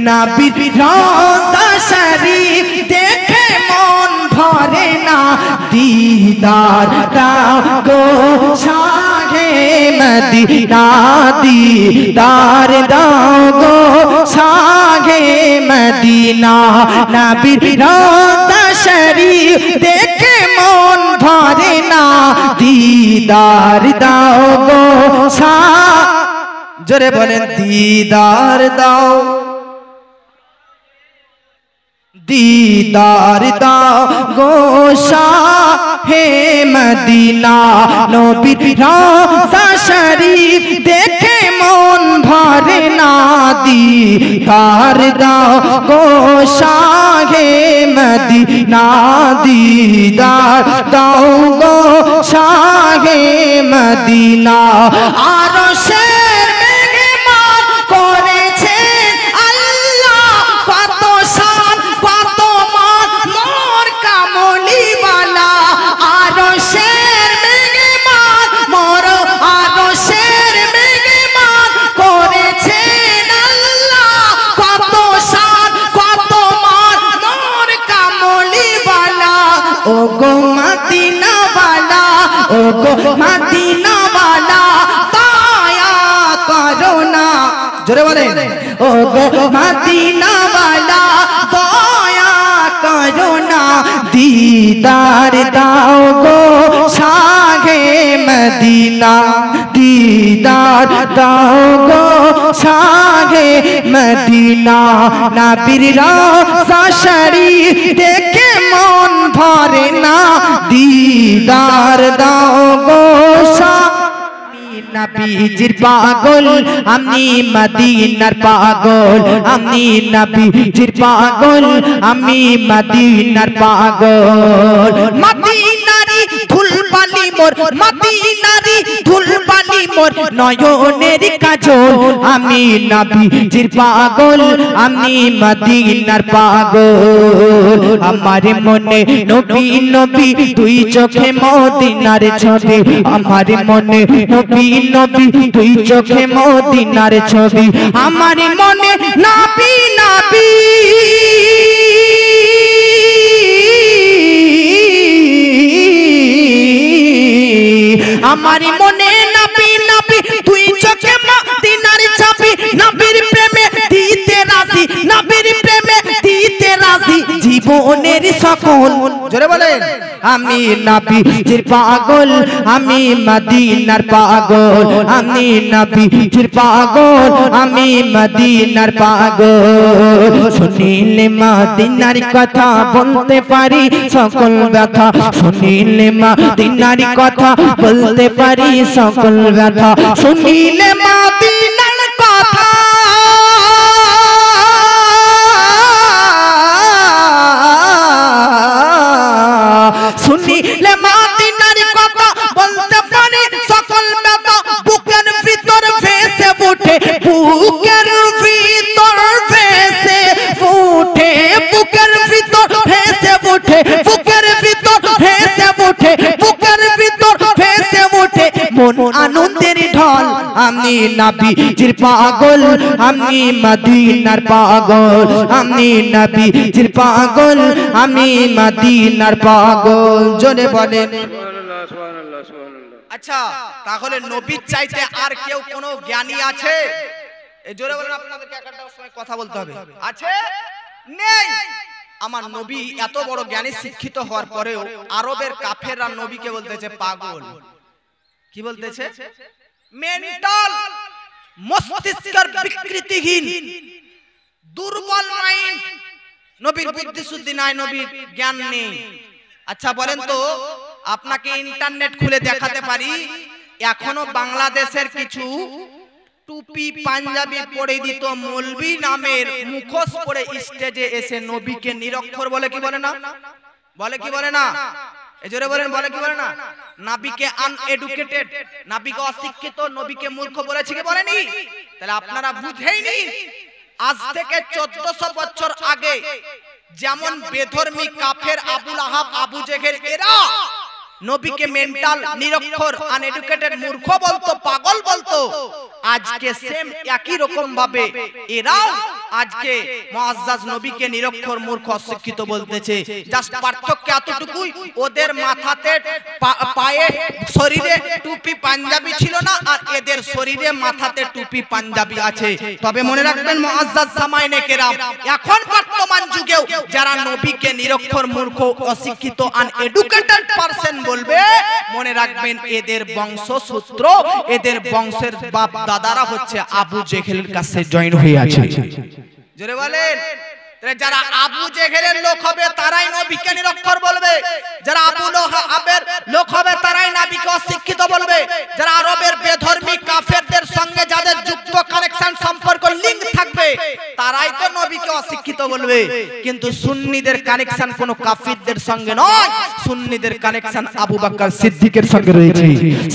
নবীর রওজা শরীফ দেখে মন ভরে না দিদার দাও গো শাহে মদিনা দিদার দাও গো শাহে মদিনা নবীর রওজা শরীফ দেখে মন ভরে না দিদার দাও গো জোরে বলেন দিদার দাও दीदार दाओ गो शाहे मदीना नबीर रौज़ा शरीफ देखे मन भरे ना दीदार दाओ गो शाहे मदीना दीदार दाओ गो शाहे मदीना आरशेर मेहमान करेছে मदीना वाला दया करो ना जोरे बोले ओ गो मदीना वाला दया करो ना दीदार दाओ गो शाहे मदीना दीदार दाओ गो शाहे मदीना नबीर रौज़ा शरीफ देखे मन भरे ना दीदार दाओ गो नबीजिर पागल आमी मदीनार पागल आमी नबीजिर पागल आमी मदीनार पागल मदीनारी धुलबाली मोर मदीनारी धुलबाली मोर नयनेर काजल आमी नबीजिर पागल आमी मदीनार पागल आमार मने नबी नबी दुई चोखे मदीनार छवि आमार मने नबी नबी दुई चोखे मदीनार छवि आमार मने नबी नबी आमार मने नबी नबी दुई चोखे मदीनार छवि नबीर प्रेमे दिते राजी नबीर प्रेमे दिते राजी জীবনের সকল জোরে বলেন আমি নবীজির পাগল আমি মদিনার পাগল আমি নবীজির পাগল আমি মদিনার পাগল শুনিলে মদিনার কথা বলতে পারি সকল ব্যথা শুনিলে মদিনার কথা বলতে পারি সকল ব্যথা শুনিলে মদিনার কথা सुनिले मदीनार कथा बोलते पारी सकल व्यथा बुकेर भीतर भेसे उठे बुकेर भीतर भेसे उठे बुकेर भीतर भेसे उठे बुकेर भीतर भेसे उठे बुकेर भीतर भेसे उठे मन आनंदेर ढल आमी नबीजिर पागल आमी मदीनार पागल आमी नबीजिर पागल आमी मदीनार पागल जोरे बोलेन अच्छा তাহলে নবীর চাইতে আর কেউ কোনো জ্ঞানী আছে এই জোরে বলেন আপনাদেরকে একটা সময় কথা বলতে হবে আছে নেই আমার নবী এত বড় জ্ঞানী শিক্ষিত হওয়ার পরেও আরবের কাফেররা নবীকে বলতেছে পাগল কি বলতেছে মেন্টাল মস্তিষ্কের বিকৃতিহীন দুর্বল মাইন্ড নবীর বুদ্ধি শুদ্ধি নাই নবীর জ্ঞান নেই আচ্ছা বলেন তো আপনাকে ইন্টারনেট খুলে দেখাতে পারি এখনো বাংলাদেশের কিছু টুপি পাঞ্জাবি পরে দিত মৌলভী নামের মুখোশ পরে স্টেজে এসে নবীকে নিরক্ষর বলে কি বলে না বলে কি বলে না এজোরে বলেন বলে কি বলে না নবীকে আনএডুকেটেড নবীকে অশিক্ষিত নবীকে মূর্খ বলেছে কি বলেনি তাহলে আপনারা বুঝেই নিন আজ থেকে 1400 বছর আগে যেমন বেধর্মী কাফের আবু লাহাব আবু জেহেল এরা নবীকে মেন্টাল নিরক্ষর আনএডুকেটেড মূর্খ বলতো পাগল বলতো আজকে সেম একই রকম ভাবে এরাও আজকে মুআজ্জাজ নবীকে নিরক্ষর মূর্খ অশিক্ষিত বলতেছে। জাস্ট পার্থক্য এতটুকুই, ওদের মাথাতে পায়ে শরীরে টুপি পাঞ্জাবি ছিল না, আর এদের শরীরে মাথাতে টুপি পাঞ্জাবি আছে। তবে মনে রাখবেন মুআজ্জাজ সামাইনে কেরাম, এখন বর্তমান যুগেও যারা নবীকে নিরক্ষর মূর্খ অশিক্ষিত আনএডুকেটেড পারসন বলবে, মনে রাখবেন এদের বংশসূত্র, এদের বংশের বাপ দাদারা হচ্ছে আবু জেহেলের কাছে জয়েন হয়ে আছে। জোরে বলেন। যারা আবু জেহেলের লোক হবে তারাই নবীকে নিরক্ষর বলবে, যারা আবু লাহাবের লোক হবে তারাই নবীকে অশিক্ষিত বলবে, যারা আরবের বেধর্মী কাফেরদের সঙ্গে যাদের যুক্ত কানেকশন সম্পর্ক লিংক থাকবে তারাই তো নবীকে অশিক্ষিত বলবে। কিন্তু সুন্নিদের কানেকশন কোনো কাফিরদের সঙ্গে নয়, সুন্নিদের কানেকশন আবু বকর সিদ্দিকের সঙ্গে রয়েছে,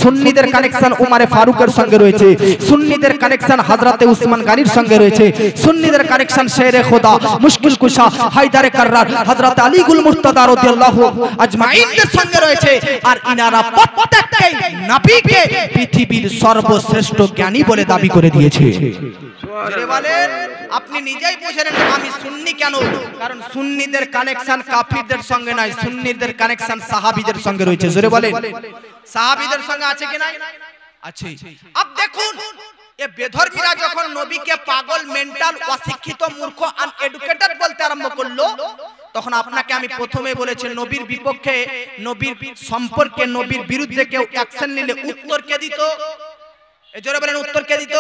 সুন্নিদের কানেকশন উমর ফারুকের সঙ্গে রয়েছে, সুন্নিদের কানেকশন হযরতে উসমান গনির সঙ্গে রয়েছে, সুন্নিদের কানেকশন শেরে খোদা মুশকিল কুশা হায়দারে কাররার হযরত আলী গুল মুর্তদা রাদিয়াল্লাহু আজমাইনদের সঙ্গে রয়েছে। আর ইনারা প্রত্যেককেই নবীকে পৃথিবীর সর্বশ্রেষ্ঠ জ্ঞানী বলে দাবি করে দিয়েছে। জোরে বলেন। আপনি নিজেই বুঝে নেন আমি সুন্নি কেন, কারণ সুন্নিদের কানেকশন কাফিরদের সঙ্গে নয়, সুন্নিদের কানেকশন সাহাবীদের সঙ্গে রয়েছে। জোরে বলেন। সাহাবীদের সঙ্গে আছে কি না? আছে। আপ দেখুন এ বেধর্মীরা যখন নবীকে পাগল, মেন্টাল, অশিক্ষিত, মূর্খ, আনএডুকেটেড বলতে আরম্ভ করলো, তখন আপনাকে আমি প্রথমে বলেছি নবীর বিপক্ষে, নবীর সম্পর্কে, নবীর বিরুদ্ধে কেউ অ্যাকশন নিলে উত্তর কে দিত? এই জোরে বলেন, উত্তর কে দিত?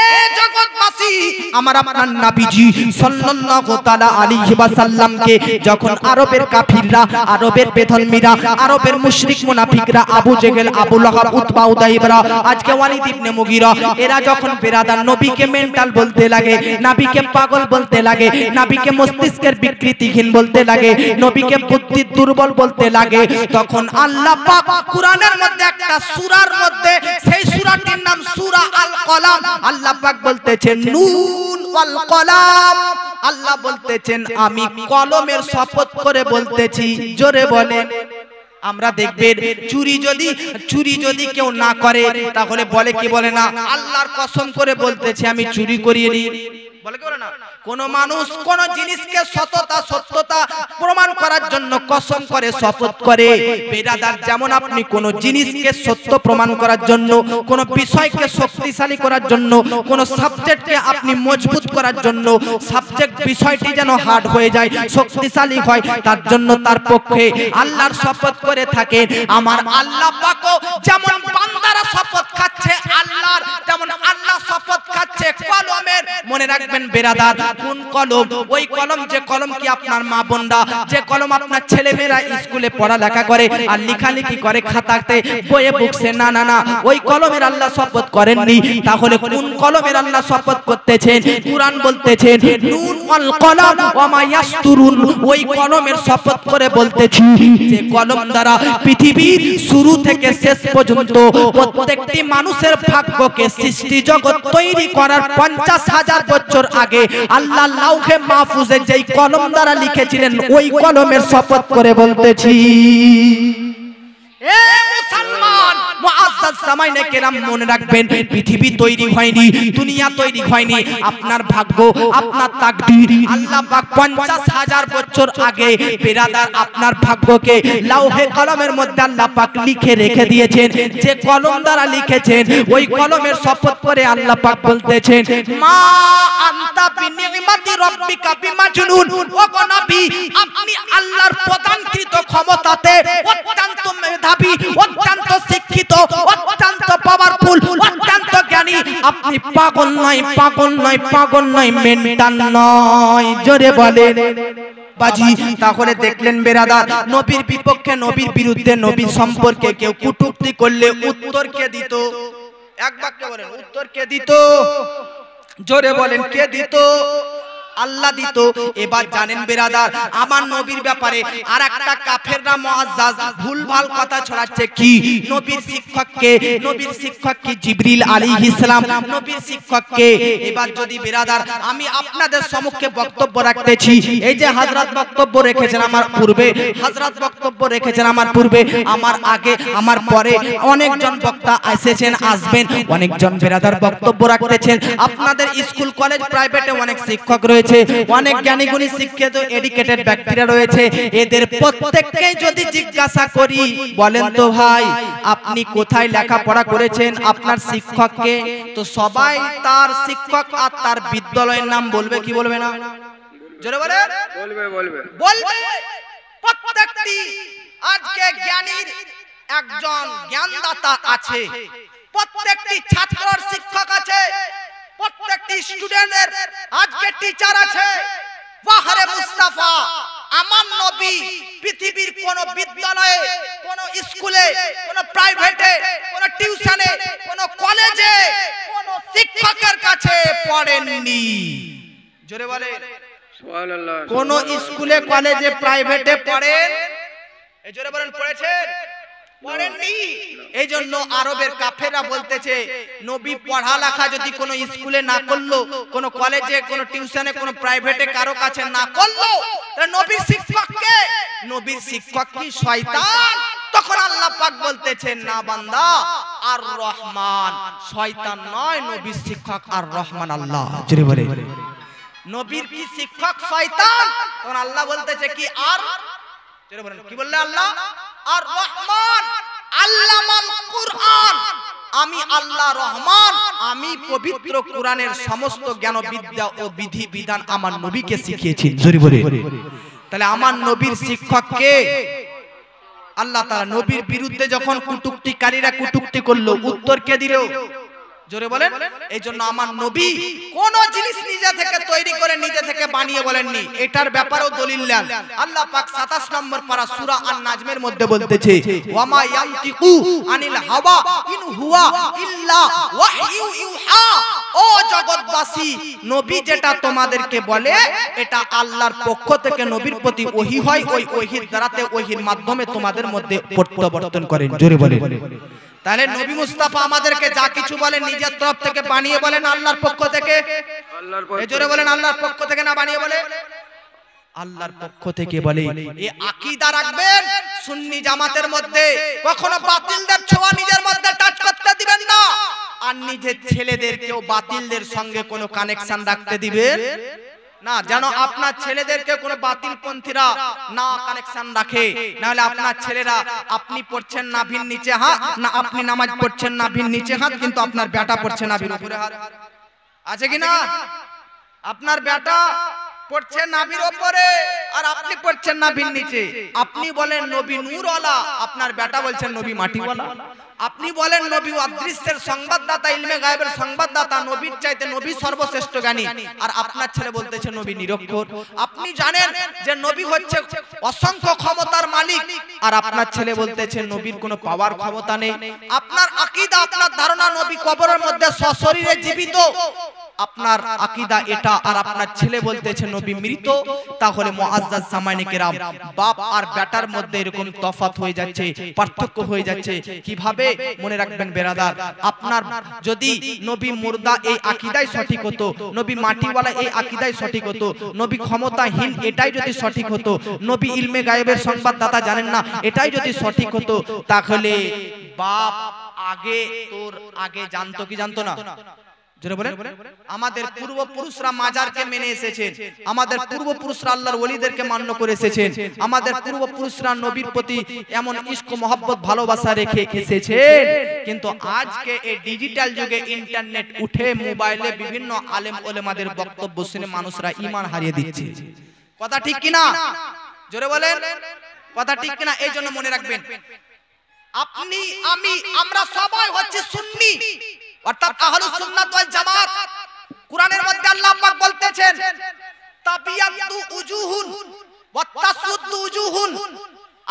এ জগৎবাসী, আমার আপনার নবীজি সাল্লাল্লাহু তাআলা আলাইহি ওয়াসাল্লামকে যখন আরবের কাফিররা, আরবের বেধর্মীরা, আরবের মুশরিক মুনাফিকরা, আবু জেহেল, আবু লাহাব, উতবা, উদাইবরা, আজকে ওয়ালিদ ইবনে মুগীরা, এরা যখন বেরাদার নবীকে মেন্টাল বলতে লাগে, নবীকে পাগল বলতে লাগে, নবীকে মস্তিষ্কের বিকৃতিহীন বলতে লাগে, নবীকে বুদ্ধি দুর্বল বলতে লাগে, তখন আল্লাহ পাক কুরআনের মধ্যে একটা সূরার মধ্যে, সেই সূরাটির নাম সূরা আল কলাম, আল্লাহ পাক বলতেছেন নুন ওয়াল কলাম, আল্লাহ বলতেছেন আমি কলমের শপথ করে বলতেছি। জোরে বলেন। আমরা দেখবেন চুরি যদি কেউ না করে তাহলে বলে কি বলে না, আল্লাহর কসম করে বলতেছি আমি চুরি করিয়ে নি, বলে কি বলে না? কোন মানুষ কোন জিনিসকে সত্যতা প্রমাণ করার জন্য কসম করে, শপথ করে। বেরাদার, যেমন আপনি কোন জিনিসকে সত্য প্রমাণ করার জন্য, কোন বিষয়কে শক্তিশালী করার জন্য, কোন সাবজেক্টকে আপনি মজবুত করার জন্য, সাবজেক্ট বিষয়টি যেন হার্ড হয়ে যায়, শক্তিশালী হয়, তার জন্য তার পক্ষে আল্লাহর শপথ করে থাকেন। আমার আল্লাহ পাকও যেমন বান্দারা শপথ খাচ্ছে আল্লাহর, তেমন আল্লাহ শপথ খাচ্ছে কলমের। মনে রাখবেন বেরাদার, কোন কলম? ওই কলম, যে কলম কি আপনার মা বোনরা, যে কলম আপনার ছেলেমেয়েরা স্কুলে পড়ালেখা করে আর লেখালেখি করে খাতাতে, বইয়ে বুকসে, না না না, ওই কলমের আল্লাহ শপথ করেননি। তাহলে কোন কলমের আল্লাহ শপথ করতেছেন? কুরআন বলতেছেন নুন ওয়াল কলাম ওয়া মা ইয়াসতুরুন, ওই কলমের শপথ করে বলতেছি যে কলম দ্বারা পৃথিবীর শুরু থেকে শেষ পর্যন্ত প্রত্যেকটি মানুষের ভাগ্যকে সৃষ্টি জগৎ তৈরি করার 50,000 বছর আগে আল্লাহ লাউহে মাহফুজে যেই কলম দ্বারা লিখেছিলেন ওই কলমের শপথ করে বলতেছি। এ মুসলমান মুআজ্জাজ সামাইনে কেরাম, মনে রাখবেন পৃথিবী তৈরি হয়নি, দুনিয়া তৈরি হয়নি, আপনার ভাগ্য, আপনার তাকদীর আল্লাহ পাক 50,000 বছর আগে বেরাদার আপনার ভাগ্যকে লাউহে কলমের মধ্যে আল্লাহ পাক লিখে রেখে দিয়েছেন। যে কলম দ্বারা লিখেছেন ওই কলমের শপথ করে আল্লাহ পাক বলতেছেন মা আনতা বিনিমাতি রাব্বিকা বিমাজনুন। ও গো নবী, আপনি আল্লাহর প্রদানকৃত ক্ষমতাতে অত্যন্ত মেধাবী, অত্যন্ত শিক্ষিত, অত্যন্ত পাওয়ারফুল, অত্যন্ত জ্ঞানী, আপনি পাগল নয়, পাগল নয়, পাগল নয়, মেন্টাল নয়। জোরে বলেন বাজি। তাহলে দেখলেন বেরাদার, নবীর বিপক্ষে, নবীর বিরুদ্ধে, নবীর সম্পর্কে কেউ কটূক্তি করলে উত্তর কে দিত? এক বাক্যে বলেন, উত্তর কে দিত? জোরে বলেন, কে দিত? আল্লাহ দিত। এবার জানেন বেরাদার, আমার নবীর ব্যাপারে আর একটা কাফেররা মুআজ্জাজ ভুলভাল কথা ছড়াচ্ছে। কি নবীর শিক্ষককে, নবীর শিক্ষক কি জিবরিল আলাইহিস সালাম, নবীর শিক্ষককে। এবার যদি বেরাদার আমি আপনাদের সম্মুখে বক্তব্য রাখতেছি, এই যে হযরত বক্তব্য রেখেছেন আমার পূর্বে, হযরত বক্তব্য রেখেছেন আমার পূর্বে, আমার আগে আমার পরে অনেকজন বক্তা এসেছেন, আসবেন, অনেকজন বেরাদার বক্তব্য রাখতেছেন। আপনাদের স্কুল কলেজ প্রাইভেটে অনেক শিক্ষক রয়েছে, অনেক জ্ঞানী গুণী শিক্ষিত এডুকেটেড ব্যক্তিরা রয়েছে। এদের প্রত্যেককে যদি জিজ্ঞাসা করি, বলেন তো ভাই আপনি কোথায় লেখাপড়া করেছেন, আপনার শিক্ষককে, তো সবাই তার শিক্ষক আর তার বিদ্যালয়ের নাম বলবে কি বলবে না? জোরে বলে বলবে। প্রত্যেকটি আজকে জ্ঞানীর একজন জ্ঞানদাতা আছে, প্রত্যেকটি ছাত্রর শিক্ষক আছে, প্রত্যেকটি স্টুডেন্টের আজকে টিচার আছে। বাহারে মুস্তাফা আমার নবী পৃথিবীর কোন বিদ্যালয়ে, কোন স্কুলে, কোন প্রাইভেটে, কোন টিউশনে, কোন কলেজে কোন শিক্ষকের কাছে পড়েননি। জোরে বলে সুবহানাল্লাহ। কোন স্কুলে কলেজে প্রাইভেটে পড়েন? এই জোরে বলেন পড়েছেন? পড়েননি। এই জন্য আরবের কাফেররা বলতেছে নবী পড়ালেখা যদি কোনো স্কুলে না করলো, কোনো কলেজে, কোনো টিউশনে, কোনো প্রাইভেটে কারো কাছে না করলো, তাহলে নবীর শিক্ষক কে? নবীর শিক্ষক কি শয়তান? তখন আল্লাহ পাক বলতেছেন না বান্দা, আর রহমান, শয়তান নয়, নবীর শিক্ষক আর রহমান আল্লাহ। জোরে বলে নবীর কি শিক্ষক শয়তান? তখন আল্লাহ বলতেছে কি আর, জোরে বলেন কি বললে আল্লাহ? আর রহমান আল্লামাল কুরআন, আমি আল্লাহ রহমান, আমি পবিত্র কোরআনের সমস্ত জ্ঞান বিদ্যা ও বিধি বিধান আমার নবীকে শিখিয়েছি। জোরে বলে তাহলে আমার নবীর শিক্ষক কে? আল্লাহ তাআলা। নবীর বিরুদ্ধে যখন কুটুক্তিকারীরা কুটুক্তি করলো, উত্তর কে দিল? জোরে বলেন। এই জন্য আমার নবী কোন জিনিস নিজে থেকে তৈরি করে, নিজে থেকে বানিয়ে বলেননি, এটার ব্যাপারেও দলিল দেন। আল্লাহ পাক 27 নম্বর পারা সূরা আন-নাজমের মধ্যে বলতেছে, ওয়ামা ইয়ানতিকু আনিল হাওয়া ইন হুয়া ইল্লা ওয়াহয়ু ইউহা। ও জগৎবাসী, নবী যেটা তোমাদেরকে বলে এটা আল্লাহর পক্ষ থেকে নবীর প্রতি ওহী হয়, ওই ওহীর দ্বারাতে, ওহীর মাধ্যমে তোমাদের মধ্যে প্রত্যাবর্তন করেন। জোরে বলেন। তাহলে নবী মুস্তাফা আমাদেরকে যা কিছু বলেন নিজের তরফ থেকে বানিয়ে বলেন আল্লাহর পক্ষ থেকে? এই জোরে বলেন আল্লাহর পক্ষ থেকে না বানিয়ে বলে? আল্লাহর পক্ষ থেকে বলে। এই আকীদা রাখবেন সুন্নি জামাতের মধ্যে, কখনো বাতিলদের ছোঁয়া নিজের মধ্যে টাচ করতে দিবেন না, আর নিজের ছেলেদেরকেও বাতিলদের সঙ্গে কোনো কানেকশন রাখতে দিবেন না, যেন আপনার ছেলেদেরকে কোনো বাতিলপন্থীরা না কানেকশন রাখে। না হলে আপনার ছেলেরা, আপনি পড়ছেন নাভির নিচে হাত, না আপনি নামাজ পড়ছেন নাভির নিচে হাত, কিন্তু আপনার বেটা পড়ছে নাভির উপরে হাত, আছে কি না? আপনার বেটা পড়ছে নাভির উপরে আর আপনি পড়ছেন নাভির নিচে। আপনি বলেন নবী নূরওয়ালা, আপনার বেটা বলছেন নবী মাটিওয়ালা। আপনি বলেন নবী অদৃশ্যের সংবাদদাতা, ইলমে গায়েবের সংবাদদাতা, নবীর চাইতে নবী সর্বশ্রেষ্ঠ জ্ঞানী, আর আপনার ছেলে বলতেছে নবী নিরক্ষর। আপনি জানেন যে নবী হচ্ছে অসংখ্য ক্ষমতার মালিক, আর আপনার ছেলে বলতেছে নবীর কোনো পাওয়ার ক্ষমতা নেই। আপনার আকীদা, আপনার ধারণা নবী কবরের মধ্যে সশরীরে জীবিত, আপনার আকীদা এটা, আর আপনার ছেলে বলতেছে নবী মৃত। তাহলে মুআজ্জাজ সামাইনে কেরাম, বাপ আর বেটার মধ্যে এরকম তফাৎ হয়ে যাচ্ছে, পার্থক্য হয়ে যাচ্ছে। কিভাবে মনে রাখবেন বেরাদার, আপনার যদি নবী মুর্দা এই আকীদাই সঠিক হতো, নবী মাটিওয়ালা এই আকীদাই সঠিক হতো, নবী ক্ষমতাহীন এটাই যদি সঠিক হতো, নবী ইলমে গায়েবের সংবাদদাতা জানেন না এটাই যদি সঠিক হতো, তাহলে বাপ আগে তোর আগে জানতো কি জানতো না? আমাদের পূর্বপুরুষরা মাজারকে মেনে এসেছেন, আমাদের পূর্বপুরুষরা আল্লাহর ওলিদেরকে মান্য করে এসেছেন, আমাদের পূর্বপুরুষরা নবীর প্রতি এমন ইশক মহব্বত ভালোবাসা রেখে এসেছেন। কিন্তু আজকে এই ডিজিটাল যুগে ইন্টারনেট উঠে মোবাইলে বিভিন্ন আলেম ওলেমাদের বক্তব্য শুনে মানুষরা ঈমান হারিয়ে দিচ্ছে। কথা ঠিক কিনা? জোরে বলেন কথা ঠিক কিনা? এই জন্য মনে রাখবেন, আপনি আমি আমরা সবাই হচ্ছে সুন্নি, অর্থাৎ আহলুস সুন্নাত ওয়াল জামাত। কোরআনের মধ্যে আল্লাহ পাক বলতেছেন তাবিয়াতু উজুহুন ওয়া তাসওয়াদু উজুহুন।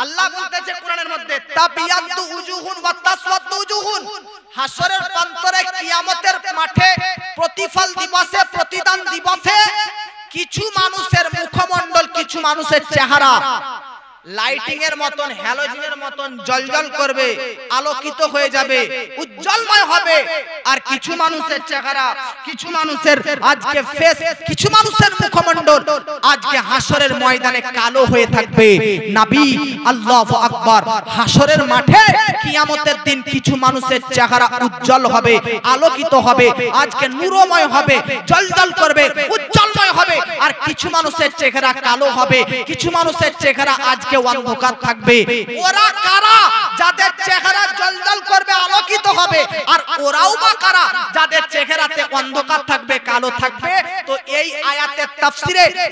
আল্লাহ বলতেছে কোরআনের মধ্যে তাবিয়াতু উজুহুন ওয়া তাসওয়াদু উজুহুন। হাসরের প্রান্তরে কিয়ামতের মাঠে প্রতিফল দিবসে, প্রতিদান দিবসে কিছু মানুষের মুখমণ্ডল, কিছু মানুষের চেহারা লাইটিং এর মতন, হ্যালোজেনের মতন জলজল করবে, আলোকিত হয়ে যাবে, উজ্জ্বলময় হবে। আর কিছু মানুষের চেহারা, কিছু মানুষের আজকে ফেস, কিছু মানুষের মুখমণ্ডল আজকে হাসরের ময়দানে কালো হয়ে থাকবে। নবী আল্লাহু আকবার, হাসরের মাঠে কিয়ামতের দিন কিছু মানুষের চেহারা উজ্জ্বল হবে, আলোকিত হবে, আজকে নূরময় হবে, জলজল করবে, উজ্জ্বলময় হবে। আর কিছু মানুষের চেহারা কালো হবে, কিছু মানুষের চেহারা আজকে অন্ধকার থাকবে। ওরা কারা? যাদের চেহারা জলজল করবে, আলোকিত হবে। আর ওরাও বা কারা? যাদের চেহারাতে অন্ধকার থাকবে, কালো থাকবে। তো এই আয়াতের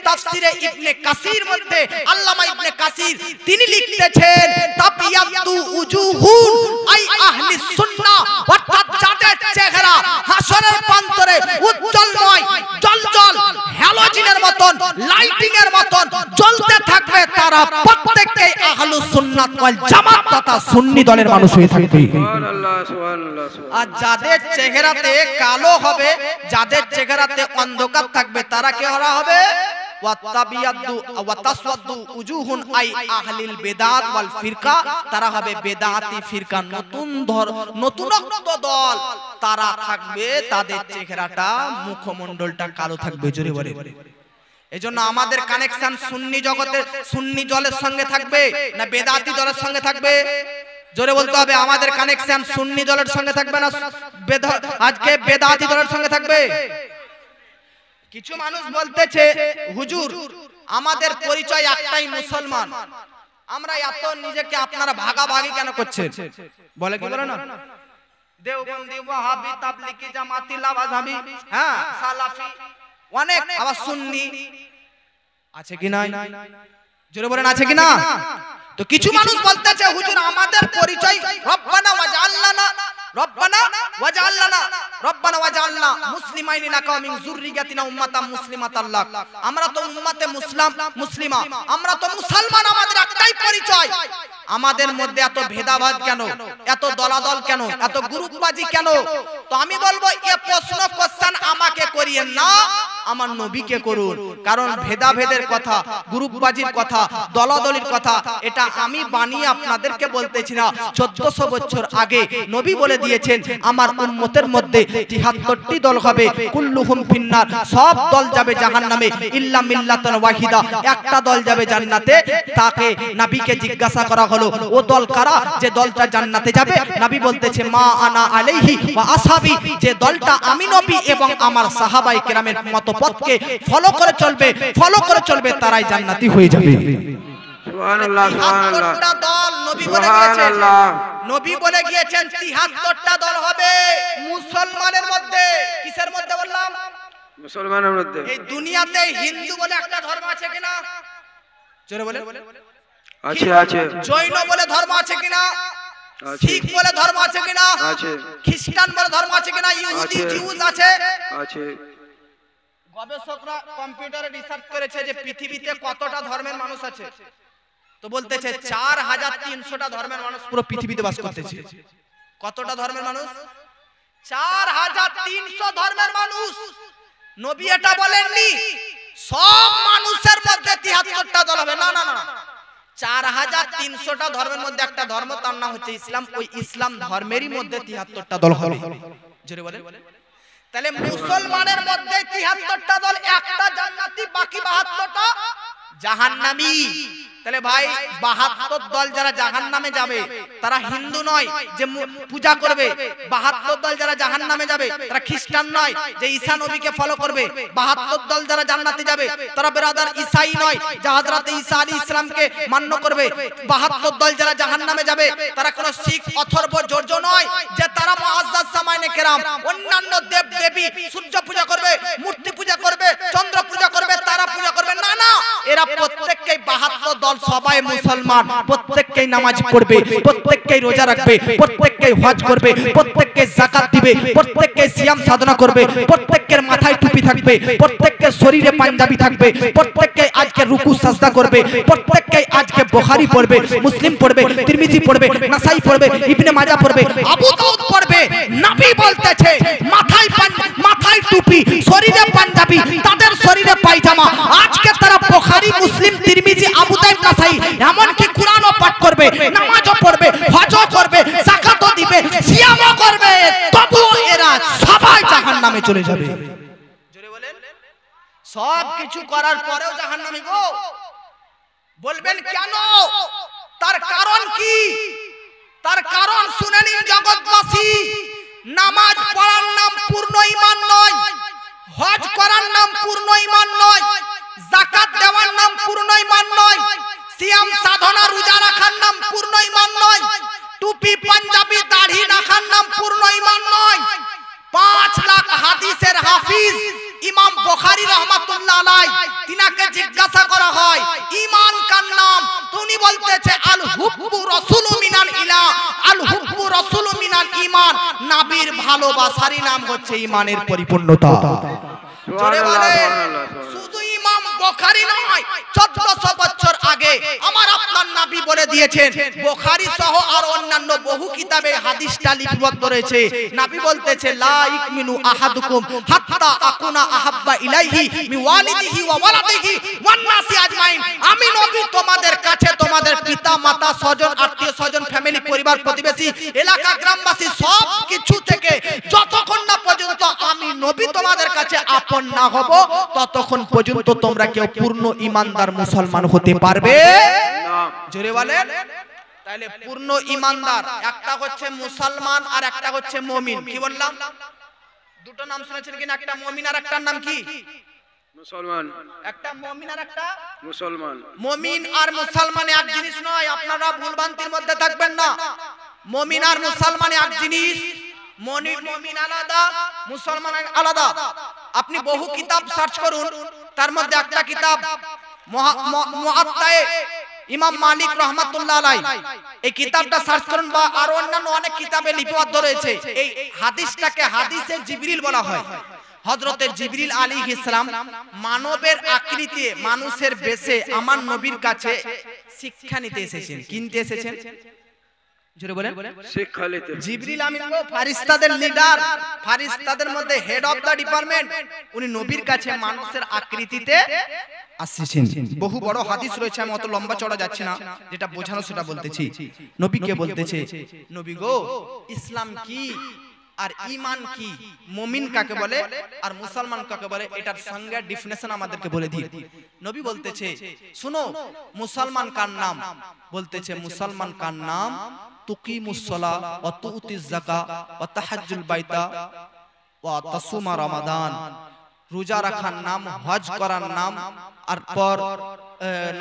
তাফসিরে ইবনে কাসির মধ্যে আল্লামা ইবনে কাসির তিনি লিখতেছেন, তাবিয়াতু উজুহুন আই আহলি সুন্নাহ, অর্থাৎ যাদের চেহারা হাসরের প্রান্তরে উজ্জ্বলময়, জলজল হ্যালোজেনের মতন, লাইটিং এর মতন জ্বলতে থাকবে, তারা প্রত্যেককেই আহলুস সুন্নাত ওয়াল জামাত তথা সুন্নি দলের মানুষ হয়ে থাকবে। সুবহানাল্লাহ, সুবহানাল্লাহ। আর যাদের চেহারাতে কালো হবে, যাদের চেহারাতে অন্ধকার থাকবে, তারা কে হবে? ওয়াতাবিয়াদু ওয়াতাসওয়াদু উজুহুন আই আহলিল বিদআত ওয়াল ফিরকা, তারা হবে বেদাতি ফিরকা, নতুনত্ব দল। তারা থাকবে, তাদের চেহারাটা, মুখমণ্ডলটা কালো থাকবে। জোরে বলে। এজন্য আমাদের কানেকশন সুন্নি জগতের, সুন্নি দলের সঙ্গে থাকবে না বেদাতি দলের সঙ্গে থাকবে? জোরে বলতে হবে। আমাদের কানেকশন সুন্নি দলের সঙ্গে থাকবে না আজকে বেদাতি দলের সঙ্গে থাকবে? কিছু মানুষ বলতেছে, হুজুর আমাদের পরিচয় একটাই মুসলমান, আমরা এত নিজেকে আপনারা ভাগাভাগি কেন করছেন? বলে কি বলে না, দেওবন্দি, ওয়াহাবি, তাবলিগি, জামাতি, লাওয়াজহাবি, হ্যাঁ সালাফি, অনেক আবার সুন্নি আছে কি নাই? জোরে বলেন, আছে কি না? তো কিছু মানুষ বলতেছে, হুজুর আমাদের পরিচয় রব্বানা ওয়াজআলনা, রব্বানা ওয়াজআলনা, রব্বানা ওয়াজআলনা মুসলিমাইন লাকা মিন যুররিয়াতিনা উম্মাতাম মুসলিমাতাল লাক। আমরা তো উম্মতে মুসলিমা, আমরা তো মুসলমান, আমাদের একটাই পরিচয়। আমাদের মধ্যে এত ভেদাভেদ কেন, এত দলাদল কেন, এত গ্রুপবাজি কেন? তো আমি বলবো, এই কোশ্চেন আমাকে করিয়েন না, আমার নবীকে করুন। কারণ ভেদাভেদের কথা, গ্রুপবাজির কথা, দলাদলির কথা এটা আমি বানিয়ে আপনাদেরকে বলতেছি না। 1400 বছর আগে নবী বলে দিয়েছেন, আমার উম্মতের মধ্যে 73টি দল হবে, কুল্লুহুম ফিন্নার, সব দল যাবে জাহান্নামে, ইল্লা মিল্লাতান ওয়াহিদা, একটা দল যাবে জান্নাতে। তাকে নবীকে জিজ্ঞাসা করা হলো, ও দল কারা যে দলটা জান্নাতে যাবে? নবী বলতেছে, মা আনা আলাইহি ওয়া আসহাবি, যে দলটা আমি নবী এবং আমার সাহাবায়ে কেরামের মত পথকে ফলো করে চলবে, তারাই জান্নাতি হয়ে যাবে। সুবহানাল্লাহ, সুবহানাল্লাহ। দল নবী বলে গিয়েছেন, নবী বলে গিয়েছেন 73টা দল হবে মুসলমানের মধ্যে। কিসের মধ্যে বললাম? মুসলমানের মধ্যে। এই দুনিয়াতে হিন্দু বলে একটা ধর্ম আছে কিনা? জোরে বলে। আছে, আছে। জৈন বলে ধর্ম আছে কিনা? শিখ বলে ধর্ম আছে কিনা? আছে। খ্রিস্টান বলে ধর্ম আছে কিনা? ইহুদি, জিউস আছে, আছে। গবেষকরা কম্পিউটারে রিসার্চ করেছে যে পৃথিবীতে কতটা ধর্মের মানুষ আছে। তো বলতেছে 4300টা ধর্মের মানুষ পুরো পৃথিবীতে বাস করতেছে। কতটা ধর্মের মানুষ? 4300 ধর্মের মানুষ। নবী এটা বলেননি সব মানুষের মধ্যে 73টা দল হবে, না না না। 4300টা ধর্মের মধ্যে একটা ধর্ম, তার নাম হচ্ছে ইসলাম। ওই ইসলাম ধর্মেরই মধ্যে 73টা দল হবে। জোরে বলেন। তাহলে মুসলমানের মধ্যে 73টা দল, একটা জান্নাতি, বাকি 72টা জাহান্নামী। তাহলে ভাই 72 দল যারা জাহান্নামে যাবে তারা হিন্দু নয় যে পূজা করবে। 72 দল যারা জাহান্নামে যাবে তারা খ্রিস্টান নয় যে ঈসা নবীকে ফলো করবে। 72 দল যারা জান্নাতে যাবে তারা বেরাদার ঈসাই নয় যে হযরত ঈসা আলাইহিস সালামকে মান্য করবে। 72 দল যারা জাহান্নামে যাবে তারা কোন শিখ অথর্ব জর্জ নয় যে তারা মুআজ্জাজ সামাইনে কেরাম অন্যান্য দেব দেবী সূর্য পূজা করবে, মূর্তি পূজা করবে, চন্দ্র পূজা করবে, তারা পূজা করবে, না না। এরা প্রত্যেককেই 72 দল সবাই মুসলমান, প্রত্যেককেই নামাজ পড়বে, প্রত্যেককেই রোজা রাখবে, প্রত্যেককেই হজ করবে, প্রত্যেককে যাকাত দিবে, প্রত্যেককে সিয়াম সাধনা করবে, প্রত্যেকের মাথায় টুপি থাকবে, প্রত্যেকের শরীরে পাঞ্জাবি থাকবে, প্রত্যেককে আজকে রুকু সাজদা করবে, প্রত্যেককে আজকে বুখারী পড়বে, মুসলিম পড়বে, তিরমিজি পড়বে, নাসাই পড়বে, ইবনে মাজাহ পড়বে, আবু দাউদ পড়বে। নবী বলতেছে মাথায় টুপি, শরীরে পাঞ্জাবি, তাদের শরীরে পায়জামা। আজকে তারা বুখারী, মুসলিম, তিরমিজি, আবু দাউদ, নাসাই এমনকি কোরআনও পাঠ করবে, নামাজও পড়বে, হজও করবে, যাকাতও দিবে, সিয়ামও করবে, তবুও এরা সবাই জাহান্নামে চলে যাবে। জোরে বলেন, সব কিছু করার পরেও জাহান্নামী গো। বলবেন কেন? তার কারণ কি? তার কারণ শুনে নিন জগৎবাসী। নামাজ পড়ার নাম পূর্ণ ঈমান নয়, হজ করার নাম পূর্ণ ঈমান নয়, যাকাত দেওয়ার নাম পূর্ণ ঈমান নয়, সিয়াম সাধনা রোজা রাখার নাম পূর্ণ ঈমান নয়, টুপি পাঞ্জাবি দাড়ি রাখার নাম পূর্ণ ঈমান নয়। 5 লাখ হাদিসের হাফিজ ইমাম বুখারী রাহমাতুল্লাহ আলাইহি, তিনাকে জিজ্ঞাসা করা হয় ঈমান কার নাম? তিনি বলতেছে আল হুব্বু রাসূলু মিনাল ইলাহ, আল হুব্বু রাসূলু মিনাল ঈমান। নবীর ভালোবাসারই নাম হচ্ছে ঈমানের পরিপূর্ণতা। জোরে বলেন, শুধু ইমাম বুখারী নয়, 1400 বছর আগে আমার আপনার নবী বলে দিয়েছেন, বুখারী সহ আর অন্যান্য বহু কিতাবে হাদিসটা লিপিবদ্ধ রয়েছে। নবী বলতেছে লা ইকমিনু আহাদুকুম হাত্তা আকুনা আহাব্বা ইলাইহি মি ওয়ালিদিহি ওয়া ওয়ালাদিহি ওয়ান নাসি আজমাইন। আমি নবী তোমাদের কাছে তোমাদের পিতা মাতা, স্বজন, আত্মীয় স্বজন, ফ্যামিলি, পরিবার, প্রতিবেশী, এলাকা, গ্রামবাসী সব কিছু থেকে যতক্ষণ না পর্যন্ত আমি নবী তোমাদের কাছে আপন না হব, ততক্ষণ পর্যন্ত তোমরা কেউ পূর্ণ ঈমানদার মুসলমান হতে পারবে না। জোরে বলেন। তাহলে পূর্ণ ঈমানদার একটা হচ্ছে মুসলমান আর একটা হচ্ছে মুমিন। কি বললাম? দুটো নাম শুনেছেন কিনা? একটা মুমিন আর একটার নাম কি? মুসলমান। একটা মুমিন আর একটা মুসলমান। মুমিন আর মুসলমান এক জিনিস নয়, আপনারা ভুলভ্রান্তির মধ্যে থাকবেন না। মুমিন আর মুসলমান এক জিনিস। মুমিন আলাদা, মুসলমান আলাদা। আপনি বহু কিতাব সার্চ করুন, তার মধ্যে একটা কিতাব মুআত্তায়ে ইমাম মালিক রাহমাতুল্লাহ আলাইহি, এই কিতাবটা সার্চ করুন, বা আর অন্যান্য অনেক কিতাবে লিপিবদ্ধ রয়েছে। এই হাদিসটাকে হাদিসে জিবরিল বলা হয়। হযরতে জিবরিল আলাইহিস সালাম মানবের আকৃতিতে, মানুষের বেশে আমার নবীর কাছে শিক্ষা নিতে এসেছেন। কিনতে এসেছেন? জোরে বলেন। শিক্ষা নিতে। জিবরিল আমিন ফারিস্তাদের লিডার, ফারিস্তাদের মধ্যে হেড অফ দা ডিপার্টমেন্ট, উনি নবীর কাছে মানুষের আকৃতিতে আসছেন। বহু বড় হাদিস রয়েছে, আমি অত লম্বা চড়া যাচ্ছি না, যেটা বোঝানো সেটা বলতেছি। নবীকে বলতেছে, নবী গো, ইসলাম কি আর ঈমান কি, মুমিন কাকে বলে আর মুসলমান কাকে বলে, এটার সঙ্গে ডেফিনিশন আমাদেরকে বলে দিন। নবী বলতেছে, শুনো, মুসলমান কার নাম? বলতেছে মুসলমান কার নাম তুকিমুস সালাহ ওয়া তুতিজ যাকাত ওয়া তাহাজ্জুল বাইতা ওয়া তাসুমা রমাদান। রোজা রাখার নাম, হজ করার নাম, আর পর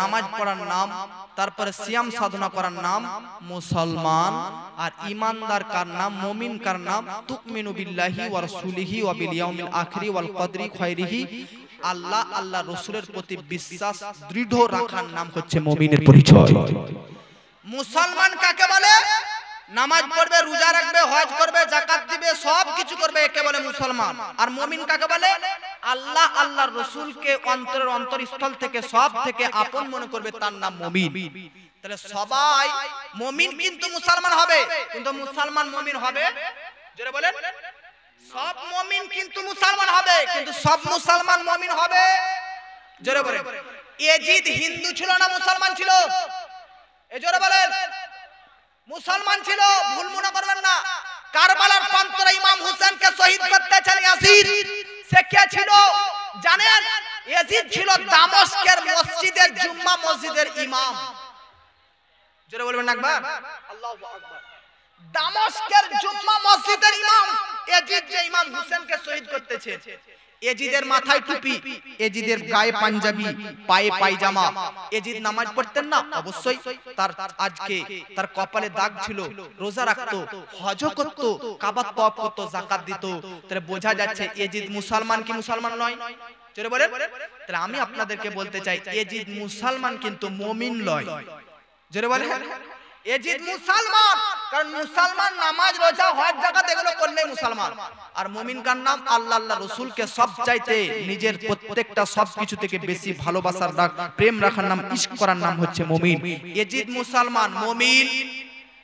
নামাজ পড়ার নাম, তারপরে সিয়াম সাধনা করার নাম মুসলমান। আর ঈমানদার কার নাম, মুমিন কার নাম তুকমিনু বিল্লাহি ওয়া রাসূলিহি ওয়া বিল ইয়াউমিল আখিরি ওয়াল কদরি খায়রিহি। আল্লাহ, আল্লাহ রাসূলের প্রতি বিশ্বাস দৃঢ় রাখার নাম হচ্ছে মুমিনের পরিচয়। মুসলমান কাকে বলে? নামাজ পড়বে, রোজা রাখবে, হজ করবে, যাকাত দিবে, সব কিছু করবে, একে বলে মুসলমান। আর মুমিন কাকে বলে? আল্লাহ, আল্লাহর রাসূলকে অন্তরের অন্তরস্থল থেকে সব থেকে আপন মনে করবে, তার নাম মুমিন। তাহলে সবাই মুমিন কিন্তু মুসলমান হবে, কিন্তু মুসলমান মুমিন হবে? জোরে বলেন। সব মুমিন কিন্তু মুসলমান হবে, কিন্তু সব মুসলমান মুমিন হবে? জোরে বলেন। ইয়াজিদ হিন্দু ছিল না মুসলমান ছিল? এ জোরে বলেন। মুসলমান ছিল, ভুল মনে করবেন না। কারবালার প্রান্তরে ইমাম হুসেনকে শহীদ করতেছেন ইয়াজিদ। সে কে ছিল জানেন? ইয়াজিদ ছিল দামেস্কের মসজিদের, জুম্মা মসজিদের ইমাম। জোরে বলবেন একবার আল্লাহু আকবার। দামেস্কের জুম্মা মসজিদের ইমাম ইয়াজিদ, যে ইমাম হুসেনকে শহীদ করতেছে। ইয়াজিদের মাথায় টুপি, ইয়াজিদের গায়ে পাঞ্জাবি, পায়ে পায়জামা। ইয়াজিদ নামাজ পড়তেন না? অবশ্যই। তার আজকে তার কপালে দাগ ছিল, রোজা রাখতো, হজ করতো, কাবা তওয়াফ করতো, যাকাত দিত। তাহলে বোঝা যাচ্ছে ইয়াজিদ মুসলমান কি মুসলমান নয়? জোরে বলেন। তাহলে আমি আপনাদেরকে বলতে চাই, ইয়াজিদ মুসলমান কিন্তু মুমিন নয়। জোরে বলেন। ইয়াজিদ মুসলমান, কারণ মুসলমান নামাজ, রোজা, হজ, যাকাত এগুলো করলে মুসলমান। আর মুমিন কার নাম? আল্লাহ, আল্লাহ রাসূলকে সবচাইতে নিজের প্রত্যেকটা সবকিছু থেকে বেশি ভালোবাসার রাখ, প্রেম রাখার নাম, ইশক করার নাম হচ্ছে মুমিন। ইয়াজিদ মুসলমান, মুমিন।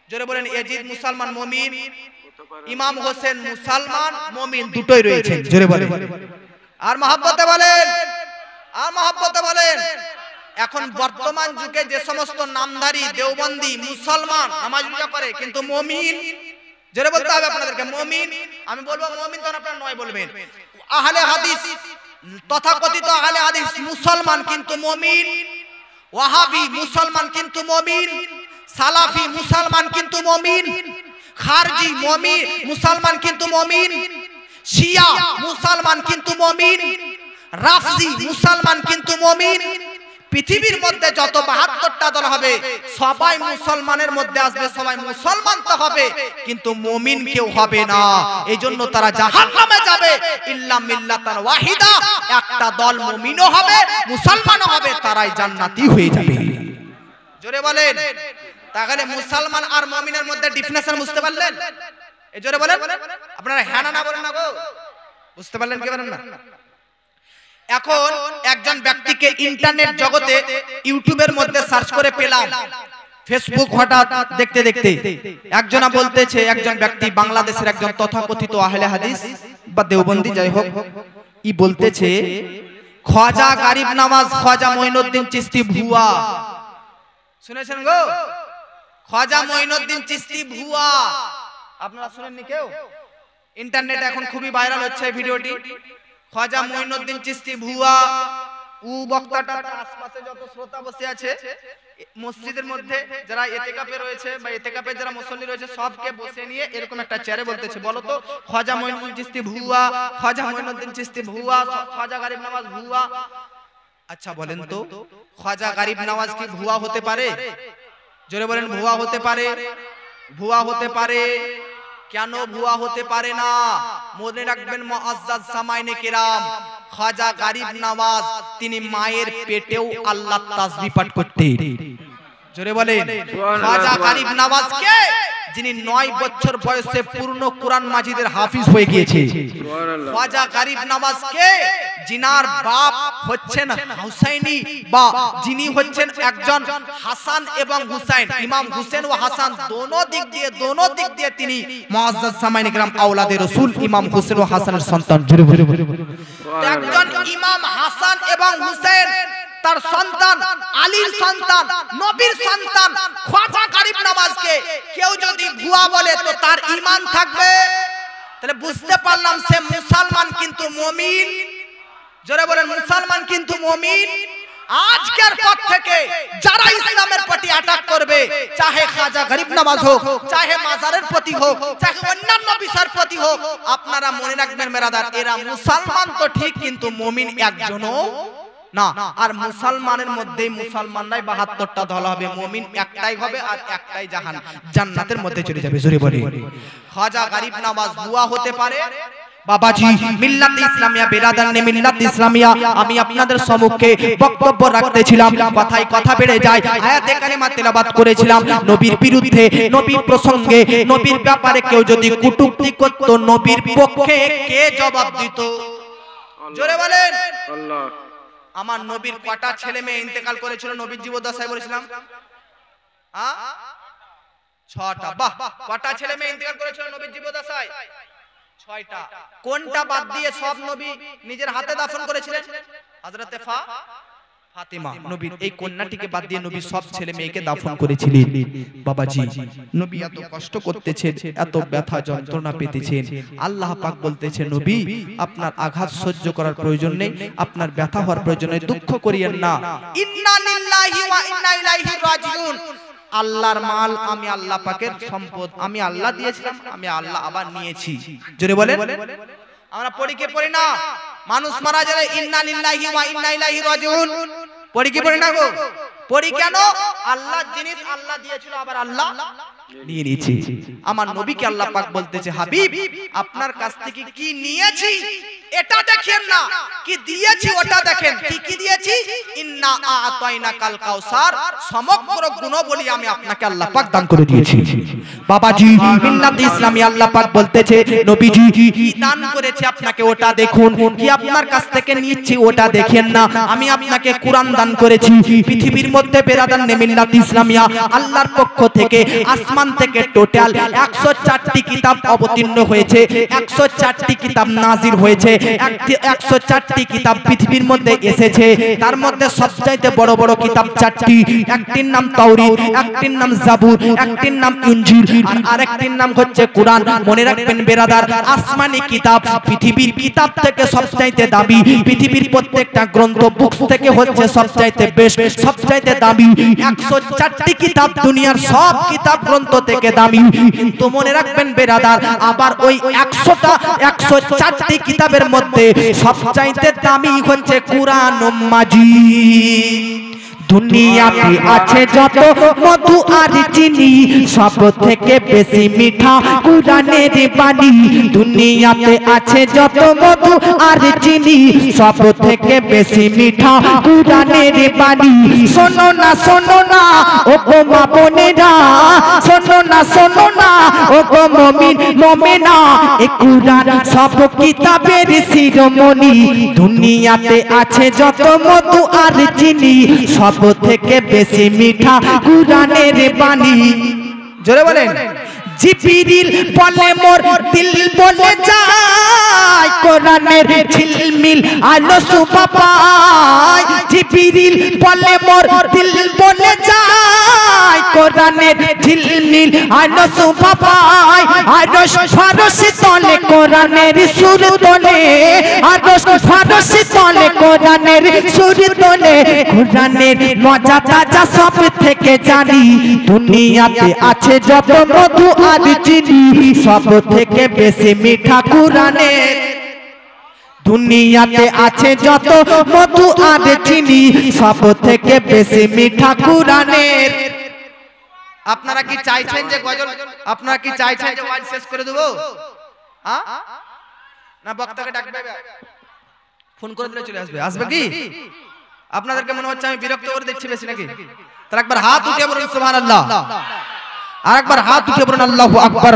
জোরে বলেন। ইয়াজিদ মুসলমান, মুমিন। ইমাম হোসেন মুসলমান মুমিন দুটোই রয়েছেন জোরে বলেন আর মহব্বতে বলেন আর মহব্বতে বলেন এখন বর্তমান যুগে যে সমস্ত নামধারী দেওবন্দি মুসলমান নামাজ রোজা করে কিন্তু মুমিন জোরে বলতে হবে আপনাদেরকে মুমিন আমি বলবো মুমিন তখন আপনারা নয় বলবেন আহলে হাদিস তথাকথিত আহলে হাদিস মুসলমান কিন্তু মুমিন ওয়াহাবি মুসলমান কিন্তু মুমিন সালাফি মুসলমান কিন্তু মুমিন খারজি মুমিন মুসলমান কিন্তু মুমিন শিয়া মুসলমান কিন্তু মুমিন রাফজি মুসলমান কিন্তু মুমিন পৃথিবীর মধ্যে যত 72টা দল হবে সবাই মুসলমানের মধ্যে আসবে সবাই মুসলমান তো হবে কিন্তু মুমিন কেউ হবে না এইজন্য তারা জাহান্নামে যাবে ইল্লা মিল্লাতান ওয়াহিদা একটা দল মুমিনও হবে মুসলমানও হবে তারাই জান্নাতি হয়ে যাবে জোরে বলেন তাহলে মুসলমান আর মুমিনের মধ্যে ডিফারেন্স বুঝতে পারলেন এই জোরে বলেন আপনারা হ্যাঁ না বলেন না গো বুঝতে পারলেন কি পারেন না এখন একজন ব্যক্তিকে ইন্টারনেট জগতে ইউটিউবের মধ্যে সার্চ করে পেলাম ফেসবুক হঠাৎ দেখতে দেখতে একজনা বলতেছে একজন ব্যক্তি বাংলাদেশের একজন তথাকথিত আহলে হাদিস বা দেওবন্দি যাই হোক ই বলতেছে খ্বাজা গরিব নওয়াজ খ্বাজা মঈনুদ্দিন চিশতি ভুয়া শুনেছেন গো খ্বাজা মঈনুদ্দিন চিশতি ভুয়া আপনারা শুনেননি কেউ ইন্টারনেটে এখন খুবই ভাইরাল হচ্ছে ভিডিওটি খ্বাজা মঈনুদ্দিন চিশতি ভুয়া ও বক্তাটা তার আশেপাশে যত শ্রোতা বসে আছে মসজিদের মধ্যে যারা ইতিকাফে রয়েছে বা ইতিকাফে যারা মুসল্লি রয়েছে সবকে বসে নিয়ে এরকম একটা চেয়ারে বলতেছে বলো তো খ্বাজা মঈনুদ্দিন চিশতি ভুয়া খ্বাজা মঈনুদ্দিন চিশতি ভুয়া খ্বাজা গরিব নওয়াজ ভুয়া আচ্ছা বলেন তো খ্বাজা গরিব নওয়াজ কি ভুয়া হতে পারে জোরে বলেন ভুয়া হতে পারে ভুয়া হতে পারে কেন ভুয়া হতে পারে না মনে রাখবেন মুআজ্জাজ সামাইনে কিরাম খ্বাজা গরিব নওয়াজ তিনি মায়ের পেটেও আল্লাহর তাসবিহ পাঠ করতেন জোরে বলেন খ্বাজা গরিব নওয়াজ কে যিনি 9 বছর বয়সে পূর্ণ কোরআন মাজিদের হাফিজ হয়ে গিয়েছে সুবহানাল্লাহ খ্বাজা গরিব নওয়াজ কে জিনার বাপ হচ্ছেন হুসাইনি বা যিনি হচ্ছেন একজন হাসান এবং হুসাইন ইমাম হুসেন ও হাসান দোনো দিক দিয়ে তিনি মুআজ্জাজ সামাইনে কিরাম আওলাদে রাসূল ইমাম হুসেন ও হাসানের সন্তান জোরে বলে একজন ইমাম হাসান এবং হুসাইন তার সন্তান আলীর সন্তান নবীর সন্তান খ্বাজা গরিব নওয়াজকে কেউ যদি ভুয়া বলে তো তার ঈমান থাকবে তাহলে বুঝতে পারলাম সে মুসলমান কিন্তু মুমিন জোরে বলেন মুসলমান কিন্তু মুমিন আজকের পর থেকে যারা ইসলামের প্রতি অ্যাটাক করবে চাহে খ্বাজা গরিব নওয়াজ হোক চাহে মাজারের প্রতি হোক চাহে অন্যান্য বিষয়ের প্রতি হোক আপনারা মনে রাখবেন মেরাদার এরা মুসলমান তো ঠিক কিন্তু মুমিন একজনও না আর মুসলমানের মধ্যে মুসলমানরাই 72টা দল হবে মুমিন একটাই হবে আর একটাই জান্নাতের মধ্যে চলে যাবে জোরে বলে খ্বাজা গরিব নওয়াজ ভুয়া হতে পারে বাবাজি মিল্লাত ইসলামিয়া বেরাদারনে মিল্লাত ইসলামিয়া আমি আপনাদের সম্মুখে বক্তব্য রাখতেছিলাম কথাই কথা বেড়ে যায় আয়াতে কারিমা তেলাওয়াত করেছিলাম নবীর বিরুদ্ধে নবীর প্রসঙ্গে নবীর ব্যাপারে কেউ যদি কটূক্তি করত নবীর পক্ষে কে জবাব দিত জোরে বলেন আল্লাহ আমার নবীর কটা ছেলে মেয়ে ইন্তেকাল করেছিল নবীর জীবদ্দশায় বলেছিলাম 6টা বাহ কটা ছেলে মেয়ে ইন্তেকাল করেছিল নবীর জীবদ্দশায় 6টা কোনটা বাদ দিয়ে সব নবী নিজের হাতে দাফন করেছিলেন হযরতে ফাতিমা নবীর এই কন্যাটিকে বাদ দিয়ে নবী সব ছেলে মেয়েকে দাফন করেছিলেন বাবাজি নবী এত কষ্ট করতেছেন এত ব্যথা যন্ত্রণা পেতেছেন আল্লাহ পাক বলতেছে নবী আপনার আঘাত সহ্য করার প্রয়োজন নেই আপনার ব্যথা হওয়ার প্রয়োজন নেই দুঃখ করিয়েন না ইন্না লিল্লাহি ওয়া ইন্না ইলাইহি রাজিউন আল্লাহর মাল আমি আল্লাহ পাকের সম্পদ আমি আল্লাহ দিয়েছিলাম আমি আল্লাহ আবার নিয়েছি জোরে বলেন আমরা পড়ি কে পড়ি না মানুষ মারা গেলে ইন্না লিল্লাহি ওয়া ইন্না ইলাইহি রাজিউন পড়ি কি পড়ি না গো পড়ি কেন আল্লাহর জিনিস আল্লাহ দিয়েছিল আবার আল্লাহ নিয়ে নিয়েছে আমার নবীকে আল্লাহ পাক বলতেছে হাবিব আপনার কাছ থেকে কি নিয়েছি এটা দেখেন না কি দিয়েছি ওটা দেখেন কি কি দিয়েছি ইন্না আতাইনাকাল কাউসার সমগ্র গুণাবলী আমি আপনাকে আল্লাহ পাক দান করে দিয়েছি। বাবাজি মিল্লাত ইসলামী আল্লাহ পাক বলতেছে নবীজি কি দান করেছে আপনাকে ওটা দেখুন, কি আপনার কাছ থেকে নিচ্ছি ওটা দেখেন না। আমি আপনাকে কোরআন দান করেছি। পৃথিবীর মধ্যে বেরাদান মিল্লাত ইসলামিয়া আল্লাহর পক্ষ থেকে আসমান থেকে টোটাল 104টি কিতাব অবতীর্ণ হয়েছে, 104টি কিতাব নাজির হয়েছে, 104টি কিতাব পৃথিবীর মধ্যে এসেছে। তার মধ্যে সবচাইতে বড় বড় কিতাব 4টি, একটির নাম তাওরীত, একটির নাম জাবুর, একটির নাম ইনজিল আর আরেকটির নাম হচ্ছে কোরআন। মনে রাখবেন বেরাদার, আসমানি কিতাব পৃথিবীর কিতাব থেকে সবচাইতে দামি, পৃথিবীর প্রত্যেকটা গ্রন্থ বুকস থেকে হচ্ছে সবচাইতে বেস্ট, সবচাইতে দামি। 104টি কিতাব দুনিয়ার সব কিতাব গ্রন্থ থেকে দামি। কিন্তু মনে রাখবেন বেরাদার, আবার ওই 104টি কিতাবের মধ্যে সবচাইতে দামি হচ্ছে কুরআন মাজিদ। দুনিয়াতে আছে যত মধু আর চিনি, সব থেকে বেশি মিঠা কুরআনের বাণী। দুনিয়াতে আছে যত মধু আর চিনি, সব থেকে বেশি মিঠা কুরআনের বাণী। শোনো না ও গো মা বোনেরা, শোনো না ও গো মুমিন মুমিনা, এ কুরআন সব কিতাবের শিরোমণি। দুনিয়াতে আছে যত মধু আর চিনি, সব থেকে বেশি মিঠা কুরআনের বাণী। জোরে বলেন। জিবরিল বলে মোর দিল বলে যায়, কোরআনের ঝিলমিল আলো শোভা পায়। জিবরিল বলে মোর দিল বলে যায়, কোরআনের ঝিলমিল আলো শোভা পায়। আরশ ফারশি তলে কোরআনের সুর তোলে, আরশ ফারশি তলে কোরআনের সুর তোলে। কোরআনের মজা তাজা সব থেকে জানি। দুনিয়াতে আছে যত মধু আর চিনি, সব থেকে বেশি মিঠা কুরআনের। দুনিয়াতে আছে যত মধু আর চিনি, সব থেকে বেশি মিঠা কুরআনের। আপনারা কি চাইছেন যে গজল, আপনারা কি চাইছেন যে ওয়াজ শেষ করে দেব? না বক্তাকে ডাকবে, ফোন করে দিলে চলে আসবে? আসবে কি? আপনাদেরকে মনে হচ্ছে আমি বিরক্ত করে দিচ্ছি বেশি নাকি? তাহলে একবার হাত উঠিয়ে বলুন সুবহানাল্লাহ, আর একবার হাত উঠিয়ে বলুন আল্লাহু আকবার,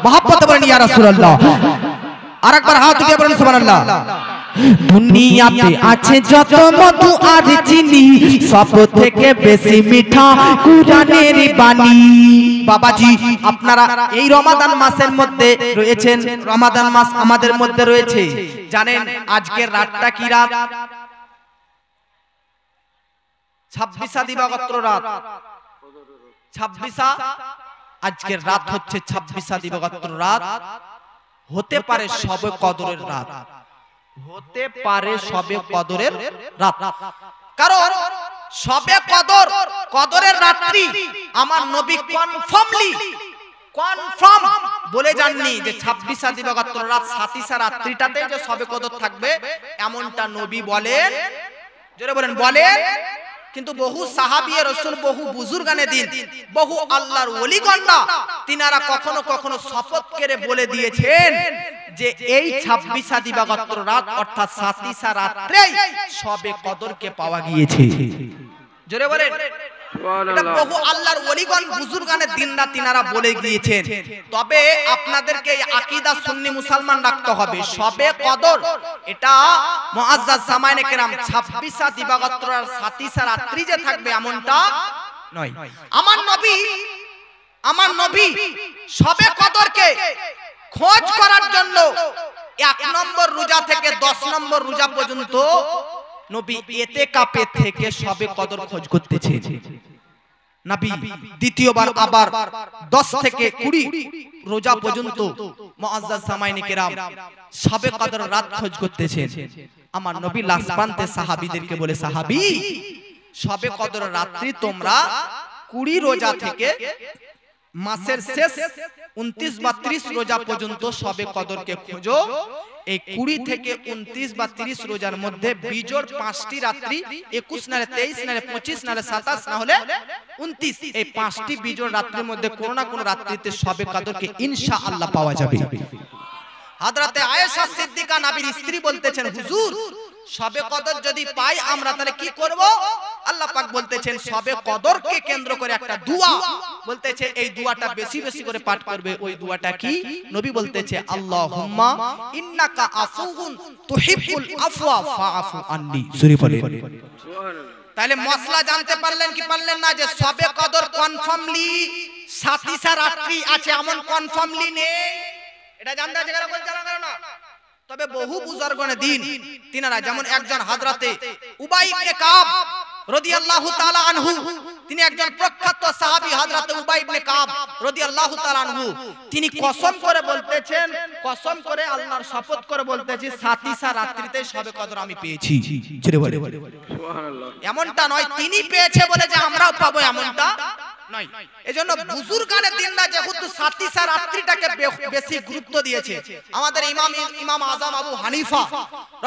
মহব্বতে বলেন ইয়া রাসূলুল্লাহ, আর একবার হাত উঠিয়ে বলুন সুবহানাল্লাহ। দুনিয়াতে আছে যত মধু আর চিনি, সব থেকে বেশি মিঠা কুরআনের বাণী। বাবাজি আপনারা এই রমাদান মাসের মধ্যে রয়েছেন, রমাদান মাস আমাদের মধ্যে রয়েছে। জানেন আজকের রাতটা কি রাত? 26 দিবাগত রাত। 26 আজকের রাত হচ্ছে 26 দিবাগত রাত। হতে পারে শবে কদরের রাত, হতে পারে শবে কদরের রাত। কারণ শবে কদর, কদরের রাত্রি আমার নবী কনফার্ম বলে যাননি যে 26 দিবাগত রাত 27 রাত্রিটাতে যে শবে কদর থাকবে, এমনটা নবী বলেন। জোরে বলেন বলেন। কিন্তু বহু সাহাবী রাসূল, বহু বুজুর্গানে দিন, বহু আল্লাহর ওলিগণরা তিনারা কখনো কখনো শপথ করে বলে দিয়েছেন যে এই 26 দিবাগত রাত অর্থাৎ 27 রাত্রেই শবে কদরকে পাওয়া গিয়েছে। জোরে বলেন। এটা বহু আল্লাহর ওলিগণ বুজুর্গানের দিনরা তিনারা বলে গিয়েছেন। তবে আপনাদেরকে এই আকীদা সুন্নি মুসলমান রাখতে হবে, শবে কদর এটা মুআজ্জাজ জামানে কেরাম 26 দিবাগত রাত 27 রাত্রি যে থাকবে এমনটা নয়। আমার নবী শবে কদরকে খোঁজ করার জন্য 1 নম্বর রোজা থেকে 10 নম্বর রোজা পর্যন্ত নবী ইতিকাফে থেকে শবে কদর খোঁজ করতেছে। নবী দ্বিতীয়বার আবার 10 থেকে 20 রোজা পর্যন্ত মুআজ্জাজ জামাইনে কেরাম শবে কদর রাত খোঁজ করতেছেন। আমার নবী লাস্ট প্রান্তে সাহাবীদেরকে বলে, সাহাবী শবে কদর রাত্রি তোমরা 20 রোজা থেকে মাসের শেষ 29 বা 30 রোজা পর্যন্ত শবে কদরকে খোঁজো। এই 20 থেকে 29 বা 30 রোজার মধ্যে বিজোড় 5টি রাত্রি, 21 নালে 23 নালে 25 নালে 27 না হলে 29, এই 5টি বিজোড় রাত্রির মধ্যে কোন না কোন রাত্রিতে শবে কদরকে ইনশাআল্লাহ পাওয়া যাবে। হযরতে আয়েশা সিদ্দিকা নবীর স্ত্রী বলতেছেন, হুজুর শবে কদর যদি পাই আমরা তাহলে কি করব? আল্লাহ পাক বলতেছেন শবে কদরকে কেন্দ্র করে একটা দোয়া বলতেছে, এই দোয়াটা বেশি বেশি করে পাঠ করবে। ওই দোয়াটা কি? নবী বলতেছে আল্লাহুম্মা ইন্নাকা আফুউন তুহিব্বুল আফওয়া ফাআফু আন্নি। সুরি বলে সুবহানাল্লাহ। তাহলে মশলা জানতে পারলেন কি পারলেন না? যে শবে কদর কনফার্মলি সাতিসা রাত্রি আছে এমন কনফার্মলি নেই, এটা জানতে আছে কেন? জানা গেল না? তবে বহু বুজুর্গনে দিন তিনারা, যেমন একজন হযরতে উবাই ইবনে কাব রাদিয়াল্লাহু তাআলা আনহু, তিনি একজন প্রখ্যাত সাহাবী হযরতে উবাই ইবনে কাব রাদিয়াল্লাহু তাআলা আনহু, তিনি কসম করে বলতেছেন, কসম করে আল্লাহর শপথ করে বলতেছি সাতিসা রাত্রিতে শবে কদর আমি পেয়েছি। ছেড়ে বলে সুবহানাল্লাহ। এমনটা নয় তিনি পেয়েছে বলে যে আমরাও পাবো, এমনটা নয়। এজন্য বুজুর্গানে দিনরা যেহেতু সাতিসা রাত্রিটাকে বেশি গুরুত্ব দিয়েছে, আমাদের ইমাম আযম আবু হানিফা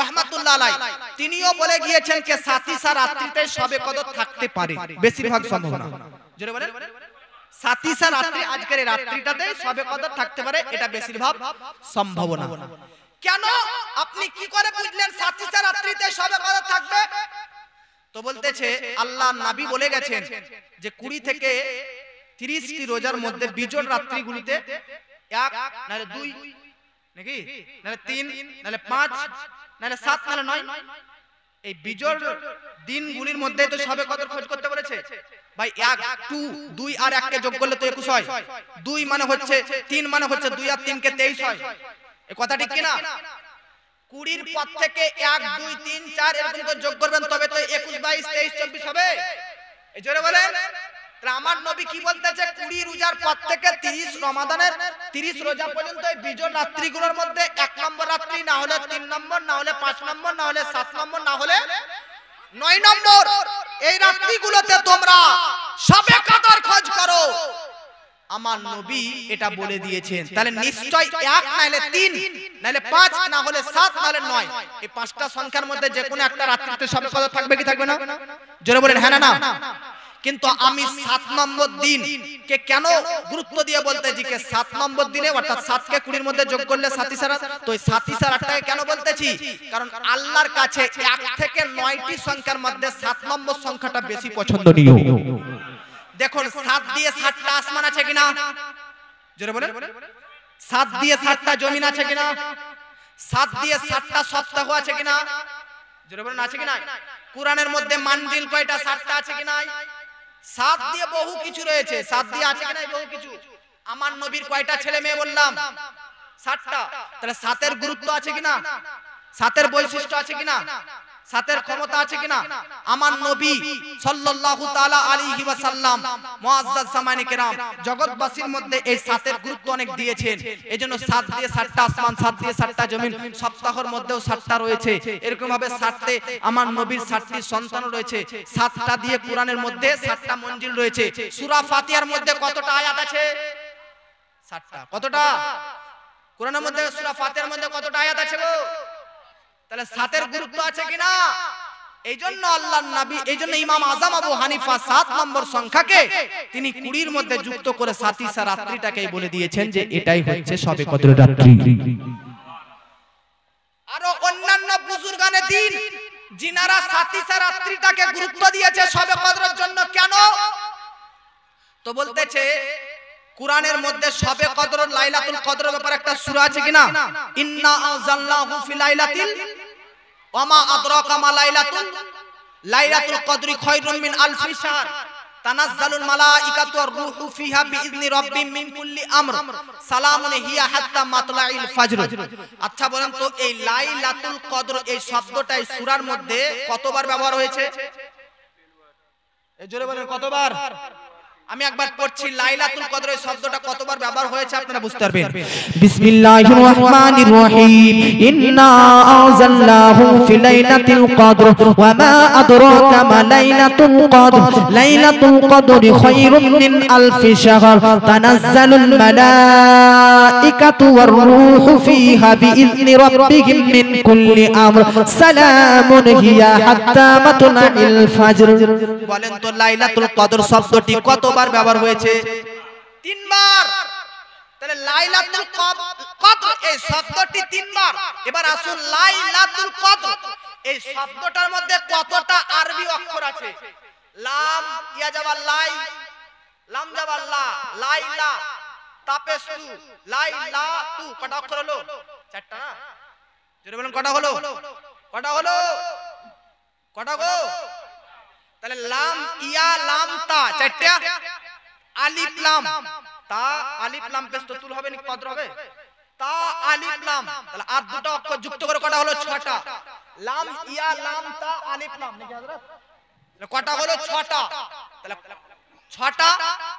রাহমাতুল্লাহ আলাইহি তিনিও বলে গিয়েছেন যে সাতিসা রাত্রিতে শবে কদর থাকতে পারে, বেশিরভাগ সম্ভাবনা। জোরে বলেন সাতিসা রাত্রি, আজকের এই রাত্রিটাতে শবে কদর থাকতে পারে, এটা বেশিরভাগ সম্ভাবনা। কেন আপনি কি করে বুঝলেন সাতিসা রাত্রিতে শবে কদর থাকবে? তো বলতেছে আল্লাহর নবী বলে গেছেন যে 20 থেকে 30টি রোজার মধ্যে বিজোড় রাত্রিগুলিতে 1 নালে 2 নাকি নালে 3 নালে 5 নালে 7 নালে 9, এই বিজোড় দিনগুলির মধ্যে তো শবে কদর খোঁজ করতে বলেছে ভাই। 1 2 আর 1 কে যোগ করলে তো 21 হয়, 2 মানে হচ্ছে 3 মানে হচ্ছে 2 আর 3 কে 23 হয়। এই কথা ঠিক কি না? 20 পর থেকে 1 2 3 4 এরকম করে যোগ করবেন তবে তো 21 22 23 24 হবে। এই জোরে বলেন। তাহলে আমার নবী কি বলতেছে? 20 রোজার পর থেকে 30 রমাদানের 30 রোজা পর্যন্ত এই বিজোড় রাত্রিগুলোর মধ্যে 1 নম্বর রাত্রি, না হলে 3 নম্বর, না হলে 5 নম্বর, না হলে 7 নম্বর, না হলে 9 নম্বর, এই রাত্রিগুলোতে তোমরা শবে কদর খোঁজ করো। আমার নবী এটা বলে দিয়েছেন। তাহলে নিশ্চয় 1 নাইলে 3 নাইলে 5 না হলে 7 নাইলে 9, এই 5টা সংখ্যার মধ্যে যে কোনো একটা রাত্রিতে শবে কদর থাকবে কি থাকবে না? জোরে বলেন হ্যাঁ না না। কিন্তু আমি 7 নম্বর দিন কে কেন গুরুত্ব দিয়ে বলতেছি যে 7 নম্বর দিনে, অর্থাৎ 7 কে 20 এর মধ্যে যোগ করলে সাতিসা রাত, তো এই সাতিসা রাতটাকে কেন বলতেছি? কারণ আল্লাহর কাছে 1 থেকে 9টি সংখ্যার মধ্যে 7 নম্বর সংখ্যাটা বেশি পছন্দনীয়। দেখুন 7 দিয়ে 7টা আসমান আছে কিনা? জোরে বলেন। 7 দিয়ে 7টা জমিন আছে কিনা? 7 দিয়ে 7টা সপ্তাহ আছে কিনা? জোরে বলেন আছে কিনা? কোরআনের মধ্যে মানজিল কয়টা? 7টা আছে কিনা? 7 দিয়ে বহু কিছু রয়েছে। 7 দিয়ে আছে কিনা বহু কিছু। আমার নবীর কয়টা ছেলে মেয়ে বললাম? 7টা। তাহলে 7 এর গুরুত্ব আছে কিনা? 7 এর বৈশিষ্ট্য আছে কিনা? 7 এর ক্ষমতা আছে কিনা? আমার নবী সাল্লাল্লাহু তাআলা আলাইহি ওয়াসাল্লাম মুআজ্জাজ সামানে কেরাম জগৎবাসীর মধ্যে এই 7 এর গুরুত্ব অনেক দিয়েছেন। এজন্য 7 দিয়ে 7টা আসমান, 7 দিয়ে 7টা জমিন, সপ্তাহের মধ্যেও 7টা রয়েছে। এরকম ভাবে 7তে আমার নবীর 7টি সন্তান রয়েছে। 7টা দিয়ে কোরআনের মধ্যে 7টা মঞ্জিল রয়েছে। সূরা ফাতিহার মধ্যে কতটা আয়াত আছে? 7টা। কতটা? কোরআনের মধ্যে সূরা ফাতিহার মধ্যে কতটা আয়াত আছে গো? তাহলে 7 এর গুরুত্ব আছে কিনা? এইজন্য আল্লাহর নবী, এইজন্য ইমাম আযম আবু হানিফা 7 নম্বর সংখ্যাকে তিনি 20 এর মধ্যে যুক্ত করে সাতিসা রাত্রিটাকেই বলে দিয়েছেন যে এটাই হচ্ছে শবে কদরের রাত্রি। আরো অন্যান্য বুজুর্গানে দিন যিনারা সাতিসা রাত্রিটাকে গুরুত্ব দিয়েছে শবে কদরের জন্য, কেন? তো বলতেছে কুরআনের মধ্যে শবে কদর, লাইলাতুল কদরের ব্যাপারে একটা সূরা আছে কিনা? ইন্না আনজালনাহু ফি লাইলাতিল ওয়া মা আদরাকা মা লাইলাতুল কদরি খায়রুম মিন আলফি শাহর তানাজ্জালুল মালাইকাতু ওয়ার রূহু ফিহা বিইذনি রাব্বিহিম মিন কুল্লি আমর সালামুন হিয়া হাত্তা মাতলাইল ফাজর। আচ্ছা বলেন তো এই লাইলাতুল কদর এই শব্দটা এই সূরার মধ্যে কতবার ব্যবহার হয়েছে? এই জোরে বলেন কতবার? আমি একবার পড়ছি লাইলাতুল কদরের শব্দটা কতবার ব্যবহার হয়েছে আপনারা বুঝতে পারবেন। বিসমিল্লাহির রহমানির রহিম। ইন্না আনজালনাহু ফি লাইলাতিল কদর ওয়া মা আদরাকা মা লাইলাতুল কদর লাইলাতুল কদরি খায়রুম মিন আলফি শাহর তানাজ্জালুল মালাইকাতু ওয়ার রূহু ফিহা বিইذনি রাব্বিহিম মিন কুল্লি আমর সালামুন হিয়া হাত্তা মাতলাইল ফাজর। বলেন তো লাইলাতুল কদর শব্দটি কত ব্যবহার হয়েছে? 3 বার। তাহলে লাইলাতুল কদর এই শব্দটি 3 বার। এবার আসুন লাইলাতুল কদর এই শব্দটার মধ্যে কতটা আরবি অক্ষর আছে? লাম ইয়া যাবার লাই, লাম যাবার লা, লাইলা তাপেসু, লাইলা তু, কটা অক্ষর হলো? চারটা না? জোরে বলুন কটা হলো? কটা হলো? কটা গো? তাহলে লাম ইয়া লাম তা চারটা, আলিফ লাম তা, আলিফ লাম পেশ তো তুল হবে না কদর হবে? তা আলিফ লাম, তাহলে আর দুটো অক্ষর যুক্ত করে কটা হলো? ছটা। লাম ইয়া লাম তা আলিফ লাম নাকি হযরত? কটা হলো? ছটা। তাহলে ছটা,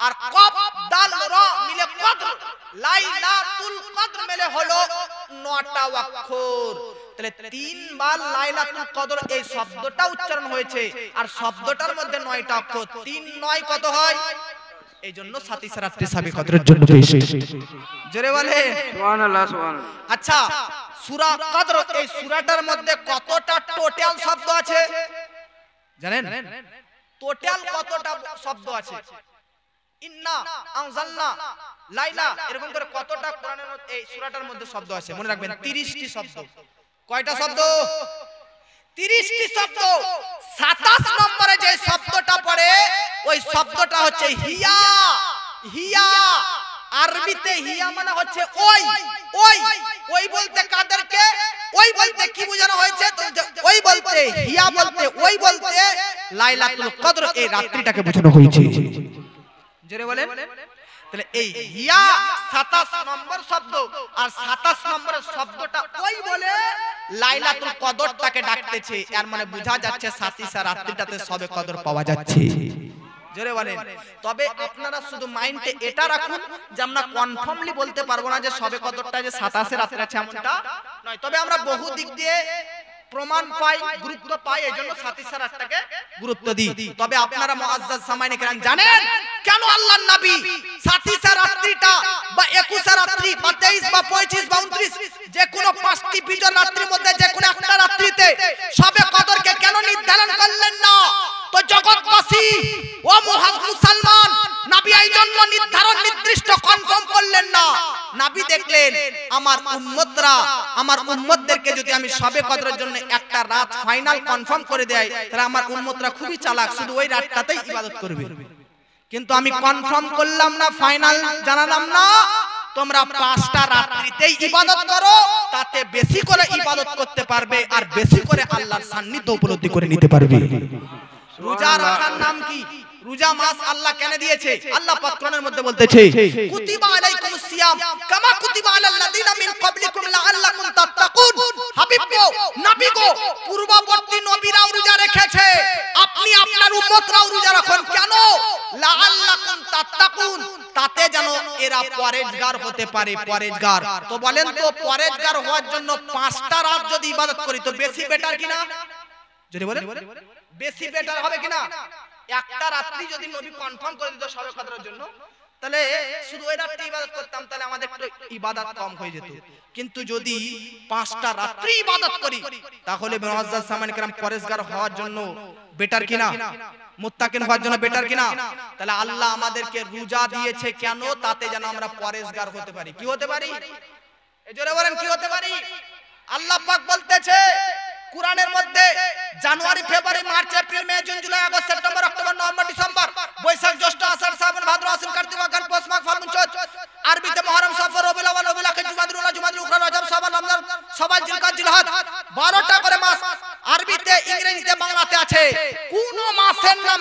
আর কফ দাল র মিলে কদর, লাইলাতুল কদর মিলে হলো 9টা অক্ষর। তাহলে তিনবার লাইলাতুল কদর এই শব্দটা উচ্চারণ হয়েছে, আর শব্দটার মধ্যে 9টা অক্ষর। 3 9 কত হয়? এই জন্য সাথী রাত্রি সাবে কদরের জন্য পেশ। জোরে বলে সুবহানাল্লাহ সুবহানাল্লাহ। আচ্ছা, সূরা কদর এই সূরাটার মধ্যে কতটা টোটাল শব্দ আছে জানেন? টোটাল কতটা শব্দ আছে? ইন্না আনজালনা লাইলা, এরকম করে কতটা কোরআনের মধ্যে এই সূরাটার মধ্যে শব্দ আছে? মনে রাখবেন 30টি শব্দ। কয়টা শব্দ? 30টি শব্দ। 27 নম্বরে যে শব্দটা পড়ে ওই শব্দটা হচ্ছে হিয়া। হিয়া আরবিতে হিয়া মানে হচ্ছে ওই। ওই ওই বলতে কাদেরকে? ওই বলতে কি বোঝানো হয়েছে? ওই বলতে, হিয়া বলতে, ওই বলতে লাইলাতুল কদর এই রাত্রিটাকে বোঝানো হয়েছে। জোরে বলেন। তাহলে এই হিয়া 27 নম্বর শব্দ, আর 27 নম্বরের শব্দটা ওই বলে লাইলাতুল কদরটাকে ডাকতেছে। এর মানে বোঝা যাচ্ছে সাতিসা রাত্রিটাতে সবে কদর পাওয়া যাচ্ছে। জোরে বলেন। তবে আপনারা শুধু মাইন্ডে এটা রাখুন যে আমরা কনফার্মলি বলতে পারবো না যে সবে কদরটা যে 27 রাত্রে আছে এমনটা নয়। তবে আমরা বহু দিক দিয়ে প্রমাণ পাই, গুরুত্ব পাই, এজন্য সাতিসা রাতটাকে গুরুত্ব দিই। তবে আপনারা মুআজ্জাজ সামাইনে কেরাম জানেন কেন আল্লাহর নবী সাতিসা রাত্রিটা বা 21 রাত্রি বা 23 বা 25 বা 29 যে কোনো 5টি বিজয় রাত্রির মধ্যে যে কোনো একটা রাত্রিতে সবে কদরকে কেন নির্ধারণ করলেন না? তো জগৎবাসী ও মুসলমান, নবী এই জন্য নির্ধারণ নির্দিষ্ট কনফার্ম করলেন না। নবী দেখলেন আমার উম্মতরা, আমার উম্মতদেরকে যদি আমি সবে কদরের জন্য একটা রাত ফাইনাল কনফার্ম করে দেই, তাহলে আমার উম্মতরা খুবই চালাক, শুধু ওই রাতটাতেই ইবাদত করবে। কিন্তু আমি কনফার্ম করলাম না, ফাইনাল জানালাম না, তোমরা 5টা রাত্রিতেই ইবাদত করো, তাতে বেশি করে ইবাদত করতে পারবে আর বেশি করে আল্লাহর সান্নিধ্য উপলব্ধি করে নিতে পারবে। রোজা রাখার নাম কি? রোজা মাস আল্লাহ কেন দিয়েছে? আল্লাহ পাক কোরআনের মধ্যে বলতেছে কুতিবা আলাইকুমুস সিয়াম কামা কুতিবা আলাল লাযিনা মিন ক্বাবলিকুম লাআল্লাকুম তাত্তাকুন। হাবিব গো, নবী গো, পূর্ববর্তী নবীরাও রোজা রেখেছে, আপনি আপনার উম্মতরাও রোজা রাখুন। কেন? লাআল্লাকুম তাত্তাকুন, তাতে যেন এরা পরেজগার হতে পারে। পরেজগার তো বলেন তো, পরেজগার হওয়ার জন্য 5টা রাত যদি ইবাদত করি তো বেশি বেটার কিনা? যদি বলেন বেশি বেটার হবে কিনা? একটা রাত্রি যদি নবী কনফার্ম করে দিত সবে কদরের জন্য, তাহলে শুধু ওই রাত্রি ইবাদত করতাম, তাহলে আমাদের একটু ইবাদত কম হয়ে যেত। কিন্তু যদি 5টা রাত্রি ইবাদত করি, তাহলে মুআজ্জাজ সামাইনে কেরাম পরেজগার হওয়ার জন্য বেটার কিনা? মুত্তাকিন হওয়ার জন্য বেটার কিনা? তাহলে আল্লাহ আমাদেরকে রোজা দিয়েছে কেন? তাতে যেন আমরা পরেজগার হতে পারি। কি হতে পারি? এই জোরে বলেন কি হতে পারি? আল্লাহ পাক বলতেছে কুরআনের মধ্যে জানুয়ারি, ফেব্রুয়ারি, মার্চ, এপ্রিল, মে, জুন, জুলাই, আগস্ট, সেপ্টেম্বর, অক্টোবর, নভেম্বর, ডিসেম্বর, বৈশাখ, জ্যৈষ্ঠ, আষাঢ়, শ্রাবণ, ভাদ্র, আশ্বিন, কার্তিক, মাঘ, পৌষ, মাঘ, ফাল্গুন, চৈত, আরবিতে মুহররম, সফর, রবিউল আউয়াল, রবিউল আখির, জুমাদুল উলা, জুমাদুল উখরা, রজব, শাবান, রমজান, শাওয়াল, জিলকাদ, জিলহজ, 12টা করে মাস আরবিতে, ইংরেজিতে, বাংলাতে আছে। কোন মাসের নাম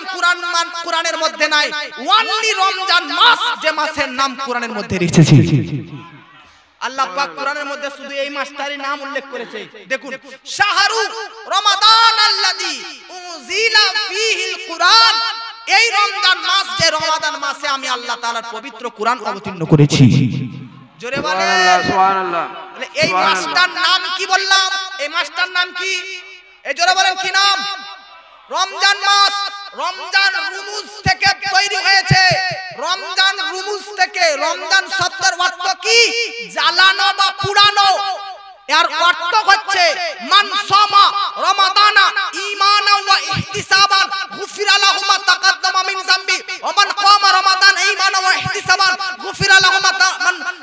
কুরআনের মধ্যে নাই। ওয়ানলি রমজান মাস যে মাসের নাম কুরআনের মধ্যে এসেছে। আল্লাহ পাক কোরআনের মধ্যে শুধু এই মাসটারই নাম উল্লেখ করেছে। দেখুন, শাহরু রমাদান আল্লাযী উনজিলা ফীহিল কুরআন, এই রমজান মাস যে রমাদান মাসে আমি আল্লাহ তাআলার পবিত্র কুরআন অবতীর্ণ করেছি। জোরে বলেন সুবহানাল্লাহ। তাহলে এই মাসটার নাম কি বললাম? এই মাসটার নাম কি? এই জোরে বলেন কি নাম? রমজান মাস। রমজান রুমুজ থেকে তৈরি হয়েছে। রমজান রুমুজ থেকে, রমজান শব্দের অর্থ কি? জ্বালানো বা পুরানো। এর অর্থ হচ্ছে মান সামা রমাদানা ঈমানান ওয়া ইহতিসাবান গুফিরা লাহু মা তাকাদ্দামা মিন যামবি ওয়া মান কামা রমাদান ঈমানান ওয়া ইহতিসাবান গুফিরা লাহু মা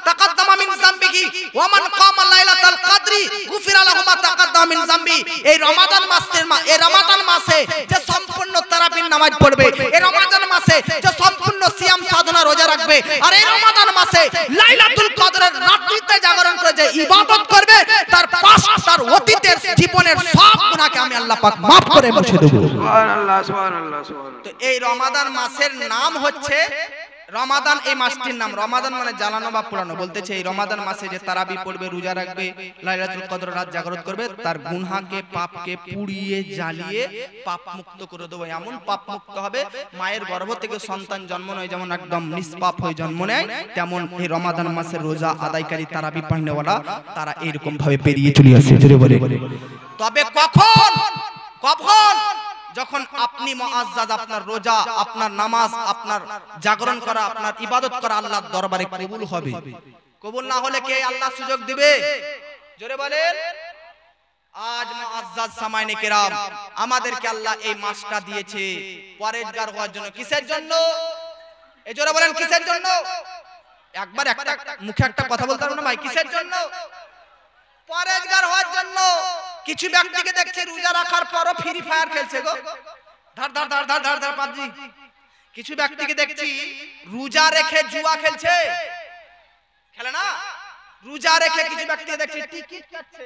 তাকাদ্দামা মিন যামবিহি ওয়া মান কামা লাইলাতাল কদরি গুফিরা লাহু মা তাকাদ্দামা মিন যামবি। নবী এই রমাদান মাসে যে সম্পূর্ণ তারাবির নামাজ পড়বে, এই রমাদান মাসে যে সম্পূর্ণ সিয়াম সাধনা রোজা রাখবে, আর এই রমাদান মাসে লাইলাতুল কদরের রাত্রিতে জাগরণ করে যে ইবাদত করবে, তার তার অতীতের জীবনের সব গুনাহকে আমি আল্লাহ পাক maaf করে মুছে দেব। সুবহানাল্লাহ সুবহানাল্লাহ সুবহানাল্লাহ। তো এই রমাদান মাসের নাম হচ্ছে রমাদান। এই মাসটির নাম রমাদান মানে জ্বালানো বা পোড়ানো। বলতেছে এই রমাদান মাসে যে তারাবি পড়বে, রোজা রাখবে, লাইলাতুল কদর রাত জাগরণ করবে, তার গুনাহকে পাপকে পুড়িয়ে জ্বালিয়ে পাপ মুক্ত করে দেবো। এমন পাপ মুক্ত হবে, মায়ের গর্ভ থেকে সন্তান জন্ম নেয় যেমন একদম নিষ্পাপ হয়ে জন্ম নেয়, তেমন এই রমাদান মাসের রোজা আদায়কারী তারাবি পড়নেওয়ালা তারা এরকম ভাবে পেরিয়ে চলে আসে। জোরে বলে। তবে কখন যখন আপনি মুআজ্জাজ, আপনার রোজা, আপনার নামাজ, আপনার জাগরণ করা, আপনার ইবাদত করা আল্লাহর দরবারে কবুল হবে। কবুল না হলে কে আল্লাহ সুযোগ দিবে? জোরে বলেন। আজ মুআজ্জাজ সামাইনে কেরাম, আমাদেরকে আল্লাহ এই মাসটা দিয়েছে পরেজগার হওয়ার জন্য। কিসের জন্য? এই জোরে বলেন কিসের জন্য? একবার একটা মুখে একটা কথা বলতে পারবো না ভাই? কিসের জন্য? পরেজগার হওয়ার জন্য। কিছু ব্যক্তিকে দেখছি রোজা রাখার পরও ফ্রি ফায়ার খেলছে গো, ধর ধর ধর ধর ধর ধর পাবজি। কিছু ব্যক্তিকে দেখছি রোজা রেখে জুয়া খেলছে, খেলে না? রোজা রেখে কিছু ব্যক্তিকে দেখছি টিকিট কাটছে।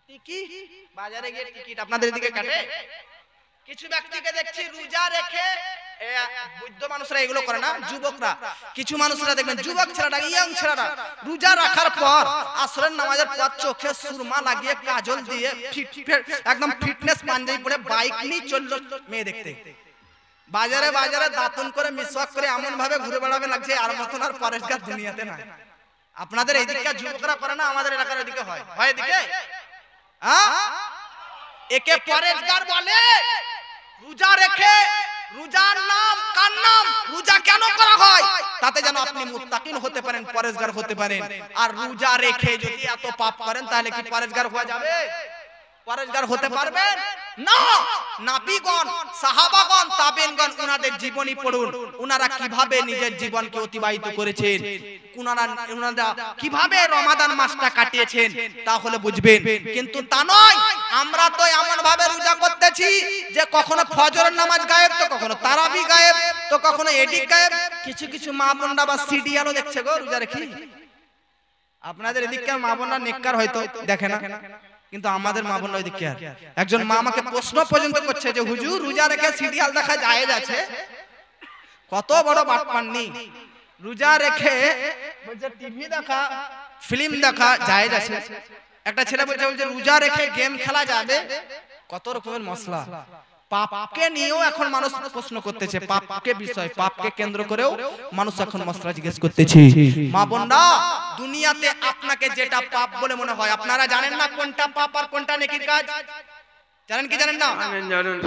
টিকিট বাজারে গিয়ে টিকিট আপনাদের এদিকে কাটে? কিছু ব্যক্তিকে দেখছি রোজা রেখে, বৃদ্ধ মানুষরা এগুলো করে না, যুবকরা, কিছু মানুষরা দেখবেন যুবক ছেলেরা, ইয়ং ছেলেরা রোজা রাখার পর আসরের নামাজের পর চোখে সুরমা লাগিয়ে কাজল দিয়ে একদম ফিটনেস পাঞ্জাবি পরে বাইক নিয়ে চললো মেয়ে দেখতে। বাজারে বাজারে দাঁতন করে মিসওয়াক করে এমন ভাবে ঘুরে বেড়াবে লাগছে আর মতন আর পরেশগার দুনিয়াতে নাই। আপনাদের এইদিকে যুবকরা করে না, আমাদের এলাকার এদিকে হয়। হয় এদিকে? একে পরেশগার বলে। রোজা রেখে, রোজার নাম কার নাম? রোজা কেন করা হয়? তাতে যেন আপনি মুত্তাকিন হতে পারেন, পরেশগার হতে পারেন। আর রোজা রেখে যদি এত পাপ করেন তাহলে কি পরেশগার হওয়া যাবে? পরেশগার হতে পারবেন না। নবীগণ, সাহাবাগণ, তাবেঈনগণ, উনাদের জীবনী পড়ুন, উনারা কিভাবে নিজের জীবনকে অতিবাহিত করেছেন, উনারা কিভাবে রমাদান মাসটা কাটিয়েছেন, তাহলে বুঝবেন। কিন্তু তা নয়, আমরা তো এমন ভাবে রোজা করতেছি যে কখনো ফজরের নামাজ গায়েব, তো কখনো তারাবি গায়েব, তো কখনো এডিক গায়েব। কিছু কিছু মা বোনরা বা সিরিয়ালও দেখছে গো রোজা রেখে। আপনাদের এদিককার মা বোনরা নেককার হয়তো দেখে না, কিন্তু আমাদের মা বোনরা ওইদিকে। একজন মা আমাকে প্রশ্ন পর্যন্ত করছে যে হুজুর রোজা রেখে সিরিয়াল দেখা জায়েজ আছে? কত বড় বাটপান্নি! রোজা রেখে বলছে টিভি দেখা, ফিল্ম দেখা জায়েজ আছে। একটা ছেলে বলছে রোজা রেখে গেম খেলা যাবে। কত রকমের মশলা। পাপকে নিয়েও এখন মানুষ প্রশ্ন করতেছে, পাপকে বিষয়, পাপকে কেন্দ্র করেও মানুষ এখন মশলা জিজ্ঞেস করতেছে। মা বোনরা, দুনিয়াতে আপনাকে যেটা পাপ বলে মনে হয়, আপনারা জানেন না কোনটা পাপ আর কোনটা নেকির কাজ? জানেন কি জানেন না?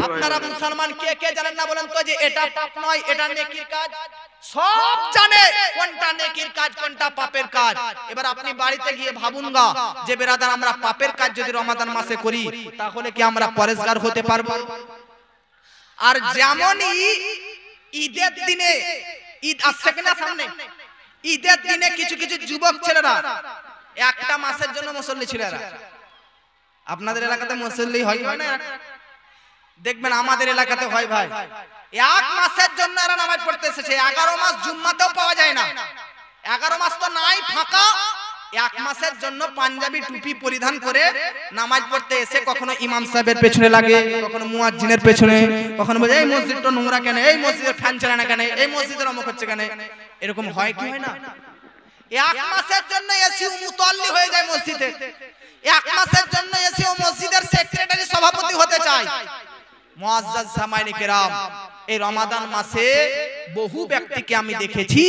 আপনারা মুসলমান কে কে জানেন না বলেন তো যে এটা পাপ নয়, এটা নেকির কাজ? সব জানে কোনটা নেকির কাজ, কোনটা পাপের কাজ। এবার আপনি বাড়িতে গিয়ে ভাবুন গা যে বেরাদার, আমরা পাপের কাজ যদি রমাদান মাসে করি তাহলে কি আমরা পরেশগার হতে পারবো? আর যেমনই ঈদের দিনে, ঈদ আসছে কিনা সামনে, ঈদের দিনে কিছু কিছু যুবক ছেলেরা একটা মাসের জন্য মুসল্লি ছেলেরা, আপনাদের এলাকাতে মুসল্লি হয় না? দেখবেন আমাদের এলাকাতে হয় ভাই। এক মাসের জন্য এরা নামাজ পড়তে এসেছে। 11 মাস জুম্মাতেও পাওয়া যায় না। 11 মাস তো নাই, ফাঁকা। এক মাসের জন্য পাঞ্জাবি টুপি পরিধান করে নামাজ পড়তে এসে কখনো ইমাম সাহেবের পেছনে লাগে, কখনো মুয়াজ্জিনের পেছনে, কখনো বলে এই মসজিদটা নোংরা কেন, এই মসজিদের ফ্যান চলে না কেন, এই মসজিদের অমুক হচ্ছে কেন। এরকম হয় কি হয় না? এক মাসের জন্য এসে মুতাল্লি হয়ে যায় মসজিদে। এক মাসের জন্য এসে মসজিদের সেক্রেটারি, সভাপতি হতে চায়। মুআজ্জাজ সামাইনে কেরাম, এই রমাদান মাসে বহু ব্যক্তিকে আমি দেখেছি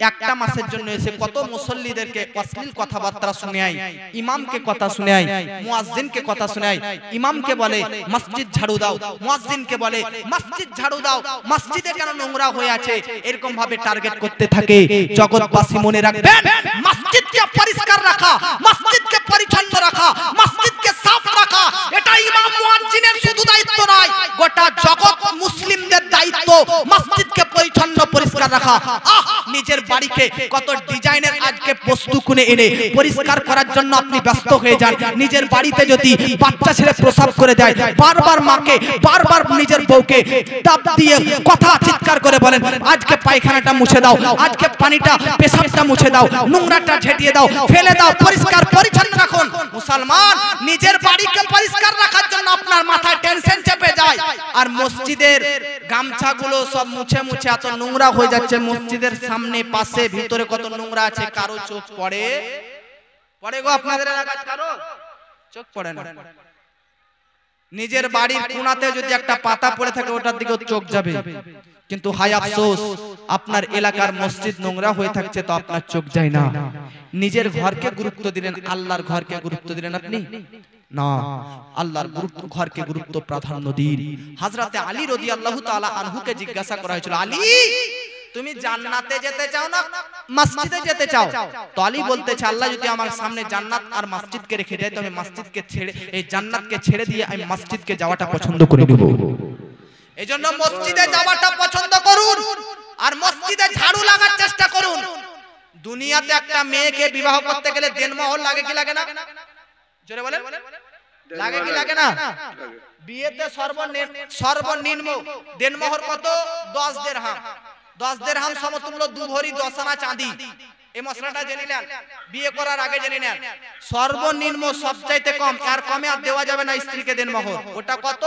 একটা মাসের জন্য এসে কত মুসল্লিদেরকে অশ্লীল কথাবার্তা শুনায়, ইমামকে কথা শুনায়, মুয়াজ্জিনকে কথা শুনায়। ইমামকে বলে মসজিদ ঝাড়ু দাও, মুয়াজ্জিনকে বলে মসজিদ ঝাড়ু দাও, মসজিদে কেন নোংরা হয়ে আছে, এরকম ভাবে টার্গেট করতে থাকে। জগৎবাসী মনে রাখবেন, মসজিদকে পরিষ্কার রাখা, মসজিদকে পরিচ্ছন্ন রাখা, মসজিদকে সাফ রাখা, এটা ইমাম মুয়াজ্জিনের শুধু দায়িত্ব নয়, গোটা জগৎ মুসলিমদের দায়িত্ব মসজিদকে পরিচ্ছন্ন পরিষ্কার পরিষ্কার রাখা। নিজের বাড়িকে কত ডিজাইনের আজকে বস্তু কিনে এনে পরিষ্কার করার জন্য আপনি ব্যস্ত হয়ে যান। নিজের বাড়িতে যদি বাচ্চা ছেলে প্রসাব করে দেয়, বারবার মাকে বারবার নিজের বউকে ডাব দিয়ে কথা চিৎকার করে বলেন, আজকে পায়খানাটা মুছে দাও, আজকে পানিটা পেশাবটা মুছে দাও, নোংরাটা ঝেঁটিয়ে দাও, ফেলে দাও, পরিষ্কার পরিচ্ছন্ন রাখুন। মুসলমান নিজের বাড়িকে পরিষ্কার রাখার জন্য আপনার মাথায় টেনশন চেপে যায়, আর মসজিদের গামছাগুলো সব মুছে মুছে এত নোংরা হয়ে যাচ্ছে। মসজিদের সামনে পাশে ভিতরে কত নোংরা আছে, কারো চোখ পড়ে? পড়ে গো আপনাদের এলাকায় কারো চোখ পড়ে না? নিজের বাড়ির কোণাতে যদি একটা পাতা পড়ে থাকে ওটার দিকে চোখ যাবে, কিন্তু হায় আফসোস আপনার এলাকার মসজিদ নোংরা হয়ে থাকছে তো আপনার চোখ যায় না। নিজের ঘরকে গুরুত্ব দিলেন, আল্লাহর ঘরকে গুরুত্ব দিলেন আপনি না। আল্লাহর ঘরকে গুরুত্ব প্রাধান্য দিন। হযরতে আলী রাদিয়াল্লাহু তাআলা আনহুকে জিজ্ঞাসা করা হয়েছিল, আলী তুমি জান্নাতে যেতে চাও না মসজিদে যেতে চাও? তো আলী বলতেছে, আল্লাহ যদি আমার সামনে জান্নাত আর মসজিদকে রেখে দেয় তো আমি মসজিদকে ছেড়ে, এই জান্নাতকে ছেড়ে দিয়ে আমি মসজিদকে যাওয়াটা পছন্দ করে নেব। এজন্য মসজিদে যাওয়াটা পছন্দ করুন আর মসজিদে ঝাড়ু লাগার চেষ্টা করুন। দুনিয়াতে একটা মেয়েকে বিবাহ করতে গেলে দেনমোহর লাগে কি লাগে না? জোরে বলেন, লাগে কি লাগে না? বিয়েতে সর্বনিম্ন দেনমোহর কত? 10 দিরহাম। 10 দিরহাম সমতুল্য 2 ভরি 10 আনা চাঁদি। এই মশলাটা জেনে নেন, বিয়ে করার আগে জেনে নেন। সর্বনিম্ন সবচাইতে কম, আর কমে আর দেওয়া যাবে না স্ত্রীকে দেনমোহর। ওটা কত?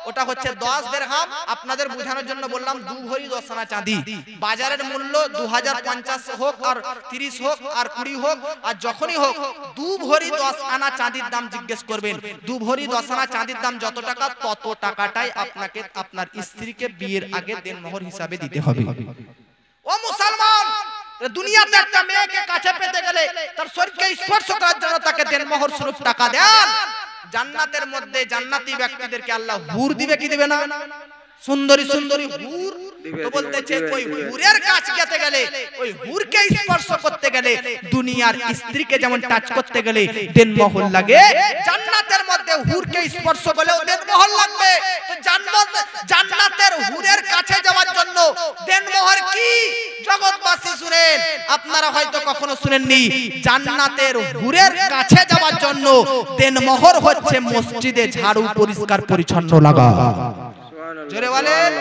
ওটা হচ্ছে 10 দিরহাম। আপনাদের বোঝানোর জন্য বললাম 2 ভরি 10 আনা চাঁদি। বাজারের মূল্য 2050 হোক আর 30 হোক আর 20 হোক আর যখনই হোক 2 ভরি 10 আনা চাঁদির দাম জিজ্ঞেস করবেন। 2 ভরি 10 আনা চাঁদির দাম যত টাকা তত টাকাটাই আপনাকে আপনার স্ত্রীকে বিয়ের আগে দেনমোহর হিসাবে দিতে হবে। ও মুসলমান, দুনিয়াতে একটা মেয়েকে কাছে পেতে গেলে তার শরীরকে স্পর্শ করার জন্য তাকে দেনমোহর স্বরূপ টাকা দেন। জান্নাতের মধ্যে জান্নাতি ব্যক্তিদেরকে আল্লাহ হুর দিবে কি দিবে না? সুন্দরী সুন্দরী হুর। তো বলতেছে ওই হুরের কাছে যেতে গেলে, ওই হুরকে স্পর্শ করতে গেলে দুনিয়ার স্ত্রীকে যেমন টাচ করতে গেলে দেনমোহর লাগে, জান্নাতের মধ্যে হুরকে স্পর্শ করলেও দেনমোহর লাগবে। তো জান্নাতের হুরের কাছে যাওয়ার জন্য দেনমোহর কি? জগৎবাসী শুনেন, আপনারা হয়তো কখনো শুনেননি, জান্নাতের হুরের কাছে যাওয়ার জন্য দেনমোহর হচ্ছে মসজিদে ঝাড়ু পরিষ্কার পরিচ্ছন্ন লাগা। জোরে বলেন।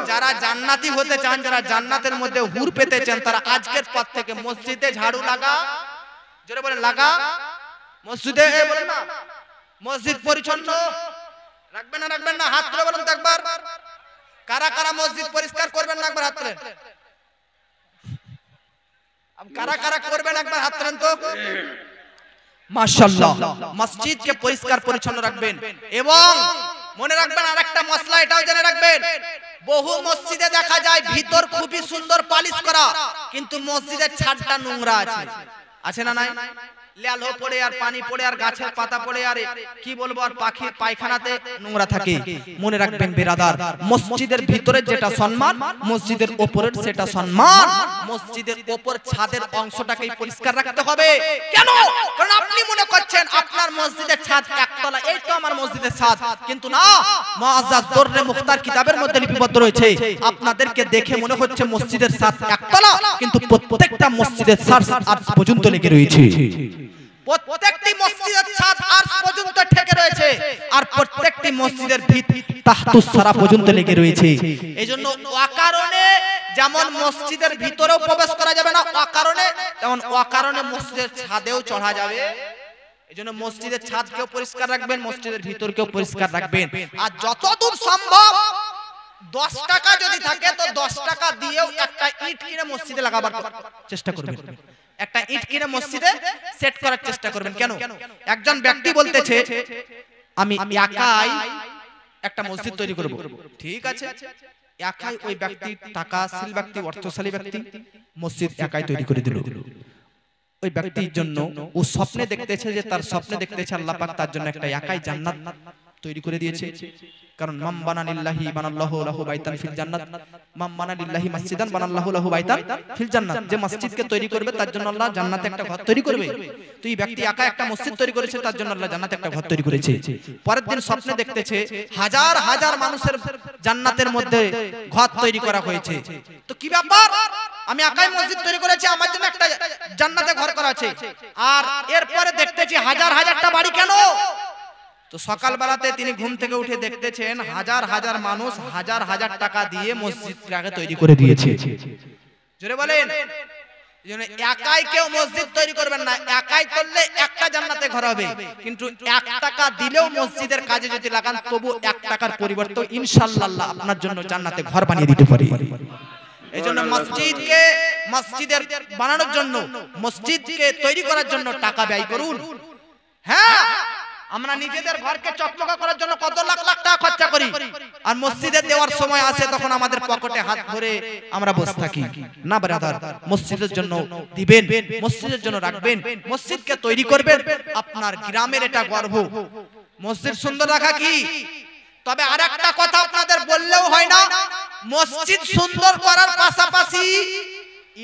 যারা জান্নাতি হতে চান, যারা জান্নাতের মধ্যে হুর পেতে চান, তারা আজকের পর থেকে মসজিদে ঝাড়ু লাগা। জোরে বলেন, লাগা। মসজিদে বলেন না, মসজিদ পরিচ্ছন্ন রাখবেন না রাখবেন না? হাত তুলে বলেন তো একবার, কারা কারা মসজিদ পরিষ্কার করবেন না? একবার হাত তোলেন। কারা কারা করবেন একবার হাত তোলেন তো। মাশাআল্লাহ, মসজিদকে পরিষ্কার পরিচ্ছন্ন রাখবেন। এবং মনে রাখবেন আরেকটা মশলা, এটাও জেনে রাখবেন, বহু মসজিদে দেখা যায় ভিতর খুবই সুন্দর পালিশ করা, কিন্তু মসজিদের ছাদটা নোংরা আছে। আছে না নাই? লেলো পড়ে আর পানি পড়ে আর গাছের পাতা পড়ে আর কি বলবো, আর পাখির পায়খানাতে নোংরা থাকে। মনে রাখবেন বিরাদার, মসজিদের ভিতরে যেটা সম্মান, মসজিদের উপরের সেটা সম্মান। মসজিদের উপর ছাদের অংশটাকেই পরিষ্কার রাখতে হবে। কেন? কারণ আপনি মনে করছেন আপনার মসজিদের ছাদ একতলা, এই তো আমার মসজিদের ছাদ, কিন্তু না। মুআজ্জাজ দুররে মুখতার কিতাবের মধ্যে লিপিবদ্ধ রয়েছে, আপনাদেরকে দেখে মনে হচ্ছে মসজিদের ছাদ একতলা, কিন্তু প্রত্যেকটা মসজিদের ছাদ আজ পর্যন্ত লেগে রয়েছে। প্রত্যেকটি মসজিদের ছাদ আজ পর্যন্ত ঠেকে রয়েছে, আর প্রত্যেকটি মসজিদের ভিত তাহতুস সারা পর্যন্ত লেগে রয়েছে। এইজন্য অকারণে যেমন মসজিদের ভিতরেও প্রবেশ করা যাবে না অকারণে, তেমন অকারণে মসজিদের ছাদেও চড়া যাবে। এইজন্য মসজিদের ছাদকেও পরিষ্কার রাখবেন, মসজিদের ভিতরকেও পরিষ্কার রাখবেন। আর যতদূর সম্ভব 10 টাকা যদি থাকে তো 10 টাকা দিয়েও একটা ইট কিনে মসজিদে লাগাবার চেষ্টা করবেন। একটা ইট কিনে মসজিদে সেট করার চেষ্টা করবেন। কেন? একজন ব্যক্তি বলতেছে আমি একাই একটা মসজিদ তৈরি করব। ঠিক আছে, একাই ওই ব্যক্তি টাকাশীল ব্যক্তি, অর্থশালী ব্যক্তি মসজিদ একাই তৈরি করে দিল। ওই ব্যক্তির জন্য ও স্বপ্নে দেখতেছে যে তার স্বপ্নে দেখতেছে আল্লাহ পাক তার জন্য একটা একাই জান্নাত তৈরি করে দিয়েছে। কারণ মাম বানা লিল্লাহি বানাল্লাহু লাহু বাইতান ফিল জান্নাত, মাম বানা লিল্লাহি মসজিদান বানাল্লাহু লাহু বাইতান ফিল জান্নাত। যে মসজিদকে তৈরি করবে তার জন্য আল্লাহ জান্নাতে একটা ঘর তৈরি করবে। তো এই ব্যক্তি একা একটা মসজিদ তৈরি করেছে, তার জন্য আল্লাহ জান্নাতে একটা ঘর তৈরি করেছে। পরের দিন স্বপ্নে দেখতেছে হাজার হাজার মানুষের জান্নাতের মধ্যে ঘর তৈরি করা হয়েছে। তো কি ব্যাপার, আমি একাই মসজিদ তৈরি করেছি, আমার জন্য একটা জান্নাতে ঘর করা আছে, আর এরপরে দেখতেছি হাজার হাজারটা বাড়ি কেন? তো সকালবেলাতে তিনি ঘুম থেকে উঠে দেখতেছেন হাজার হাজার মানুষ হাজার হাজার টাকা দিয়ে মসজিদটাকে তৈরি করে দিয়েছে। জোরে বলেন। এইজন্য একাই কেউ মসজিদ তৈরি করবেন না, একাই করলে একটা জান্নাতে ঘর হবে, কিন্তু 1 টাকা দিলেও মসজিদের কাজে যদি লাগান তবু 1 টাকার পরিবর্তে ইনশাআল্লাহ আপনার জন্য জান্নাতে ঘর বানিয়ে দিতে পারে। এইজন্য মসজিদের বানানোর জন্য, মসজিদকে তৈরি করার জন্য টাকা ব্যয় করুন। হ্যাঁ, আমরা নিজেদের ঘরকে চকচকা করার জন্য কত লাখ লাখ টাকা খরচা করি, আর মসজিদে দেওয়ার সময় আসে তখন আমাদের পকেটে হাত ভরে আমরা বসে থাকি। না ব্রাদার, মসজিদের জন্য দিবেন, মসজিদের জন্য রাখবেন, মসজিদকে তৈরি করবেন। আপনার গ্রামের এটা গর্ব, মসজিদ সুন্দর রাখা কি। তবে আরেকটা কথা আপনাদের বললেও হয় না, মসজিদ সুন্দর করার পাশাপাশি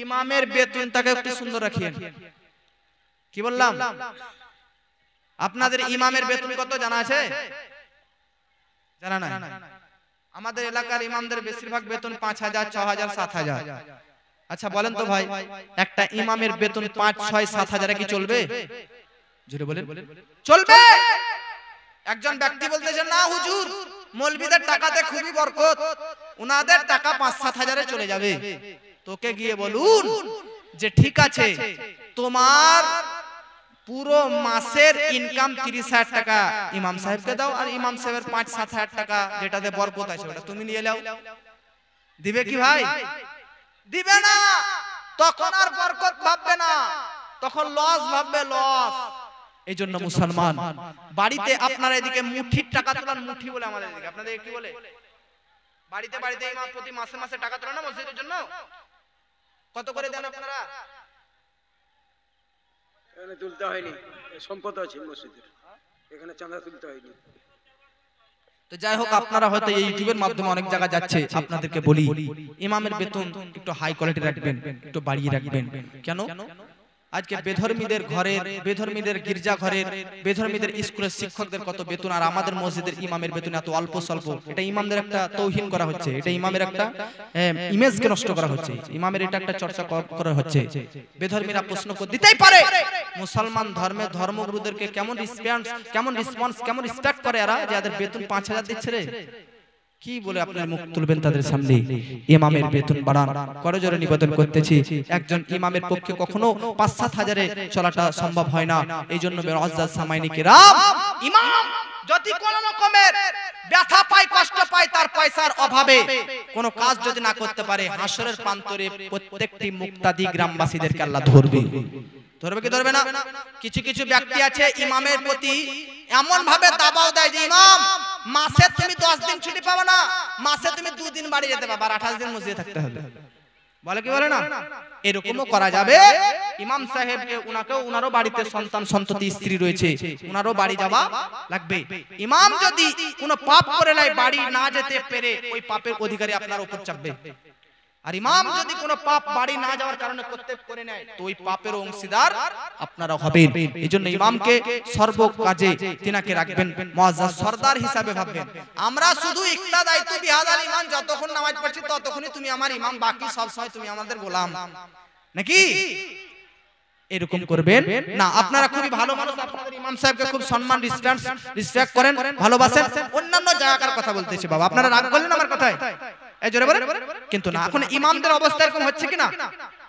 ইমামের বেতনটাকে একটু সুন্দর রাখিয়েন। কি বললাম? আপনাদের ইমামের বেতন কত জানা আছে? জানা নাই? আমাদের এলাকার ইমামদের বেশিরভাগ বেতন 5,000, 6,000, 7,000। আচ্ছা বলেন তো ভাই, একটা ইমামের বেতন 5, 6, 7,000 কি চলবে? জোরে বলেন, চলবে? একজন ব্যক্তি বলতেছেন না হুজুর, মৌলবীদের টাকাতে খুবই বরকত, উনাদের টাকা 5-7,000 চলে যাবে। তোকে গিয়ে বলুন যে ঠিক আছে, তোমার পুরো মাসের ইনকাম 30,000 টাকা ইমাম সাহেবকে দাও, আর ইমাম সাহেবের 5-7,000 টাকা যেটাতে বরকত আছে ওটা তুমি নিয়ে নাও। দিবে কি ভাই? দিবে না। তখন আর বরকত ভাববে না, তখন লস ভাববে, লস। এই জন্য মুসলমান বাড়িতে আপনারা এদিকে মুঠির টাকা তোলান, মুঠি বলে আমাদের এদিকে, আপনাদের কি বলে? বাড়িতে বাড়িতে ইমাম প্রতি মাসে মাসে টাকা তোলেন না মসজিদের জন্য? কত করে দেন আপনারা? এখানে তুলতে হয়নি, সম্পদ আছে মসজিদের, এখানে চাঁদা তুলতে হয়নি। তো যাই হোক, আপনারা হয়তো এই ইউটিউবের মাধ্যমে অনেক জায়গা যাচ্ছে, আপনাদেরকে বলি ইমামের বেতন একটু হাই কোয়ালিটি রাখবেন, একটু বাড়িয়ে রাখবেন। কেন? আজকে বেধর্মীদের ঘরের, বেধর্মীদের গির্জা ঘরের, বেধর্মীদের স্কুলের শিক্ষকদের কত বেতন, আর আমাদের মসজিদের ইমামের বেতন এত অল্প স্বল্প। এটা ইমামদের একটা তৌহিন করা হচ্ছে, এটা ইমামের একটা ইমেজকে নষ্ট করা হচ্ছে, ইমামের এটা একটা চর্চা করা হচ্ছে। বেধর্মীরা প্রশ্ন দিতেই পারে মুসলমান ধর্মের ধর্মগুরুদেরকে কেমন রেসপন্স, কেমন রেসপেক্ট করে এরা, যে এদের বেতন 5,000 দিচ্ছে রে। কি বলে আপনার মুখ তুলবেন তাদের সামনে? ইমামের বেতন বাড়ান। করজোরে নিবেদন করতেছি, একজন ইমামের পক্ষে কখনো 5-7,000 চলাটা সম্ভব হয় না। এই জন্য মুআজ্জাজ সামাইনি কিরাম, ইমাম যদি কোন রকমের ব্যথা পায়, কষ্ট পায়, তার পয়সার অভাবে কোন কাজ যদি না করতে পারে, হাসরের প্রান্তরে প্রত্যেকটি মুক্তাদি গ্রামবাসীদেরকে আল্লাহ ধরবে। ধরবে কি ধরবে না? কিছু কিছু ব্যক্তি আছে ইমামের প্রতি এমন ভাবে দাবাও দেয় যে ইমাম মাসে তুমি 10 দিন ছুটি পাবে না, মাসে তুমি 2 দিন বাড়ি যেতে পারবে, আর 28 দিন মসজিদে থাকতে হবে। বলে কি বলে না? এরকমও করা যাবে। ইমাম সাহেবকে উনারও বাড়িতে সন্তান সন্ততি স্ত্রী রয়েছে, উনারও বাড়ি যাওয়া লাগবে। ইমাম যদি কোনো পাপ করে নাই, বাড়ি না যেতে পেরে, ওই পাপের অধিকারী আপনার উপর চাপবে। আর ইমাম যদি কোনো পাপ বাড়ি না যাওয়ার কারণে করতে করে নেয়, তো ওই পাপের অংশীদার আপনারা হবেন। এইজন্য ইমামকে সর্ব কাজে তিনাকে রাখবেন, মুআজ্জাজ সরদার হিসাবে ভাববেন। আমরা শুধু ইক্তাদাইত বিহাদাল ইমাম, যতক্ষণ নামাজ পড়ছি ততক্ষণই তুমি আমার ইমাম, বাকি সব সময় তুমি আমাদের গোলাম, নাকি? এরকম করবেন না। আপনারা খুবই ভালো মানুষ, আপনাদের ইমাম সাহেবকে খুব সম্মান, রেসপেক্ট করেন, ভালোবাসেন। অন্যান্য জায়গার কথা বলতেছি বাবা, আপনারা রাগ করলেন আমার কথায়? এই জোরে বলেন। কিন্তু না, এখন ইমামদের অবস্থা এরকম হচ্ছে কিনা?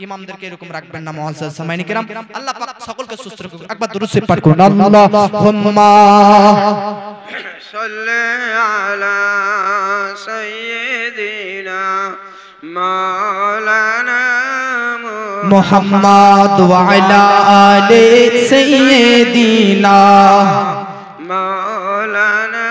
ইমামদেরকে এরকম রাখবেন না। মুআজ্জাজ সামাইনি কিরাম, আল্লাহ পাক সকলকে সুস্থ রাখুন। একবার দুরূদ শরীফ পাঠ করুন। আল্লাহুম্মা সাল্লি আলা সাইয়্যিদিনা মাওলানা মুহাম্মদ ওয়া আলা আলি সাইয়্যিদিনা মাওলানা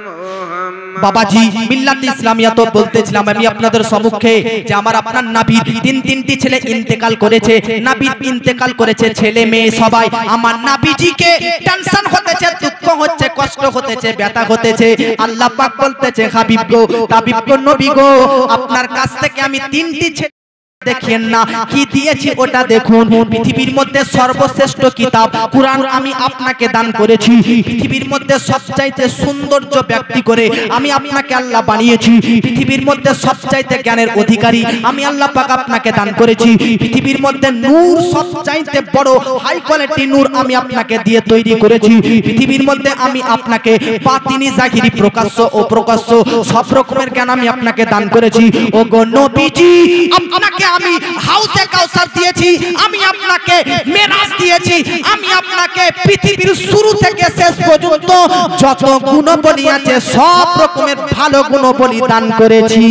মুহাম্মদ বাবাজি মিল্লাত ইসলামিয়া তো বলতেছিলাম আমি আপনাদের সম্মুখে যে আমার আপনার নবীর তিনটি ছেলে ইন্তেকাল করেছে, নবীর ইন্তেকাল করেছে ছেলে মেয়ে সবাই। আমার নবীজিকে টেনশন হতেছে, দুঃখ হচ্ছে, কষ্ট হতেছে, ব্যথা হতেছে। আল্লাহ পাক বলতেছে হাবিব গো, তাবিব গো, নবী গো, আপনার কাছ থেকে আমি তিনটি ছেলে দেখেন না কি দিয়েছি ওটা দেখুন। পৃথিবীর মধ্যে সর্বশ্রেষ্ঠ কিতাব কুরআন আমি আপনাকে দান করেছি। পৃথিবীর মধ্যে সবচাইতে সৌন্দর্য ব্যক্তি করে আমি আপনাকে আল্লাহ বানিয়েছি। পৃথিবীর মধ্যে সবচাইতে জ্ঞানের অধিকারী আমি আল্লাহ পাক আপনাকে দান করেছি। পৃথিবীর মধ্যে নূর সবচাইতে বড় হাই কোয়ালিটি নূর আমি আপনাকে দিয়ে তৈরি করেছি। পৃথিবীর মধ্যে আমি আপনাকে বাতিনি জাহিরি প্রকাশ্য ও প্রকাশ্য সব রকমের জ্ঞান আমি আপনাকে দান করেছি। ও গো নবীজি আপনাকে আমি হাউজে কাউসার দিয়েছি, আমি আপনাকে মেরাজ দিয়েছি, আমি আপনাকে পৃথিবীর শুরু থেকে শেষ পর্যন্ত যত গুণবলী আছে সব রকমের ভালো গুণবলী দান করেছি।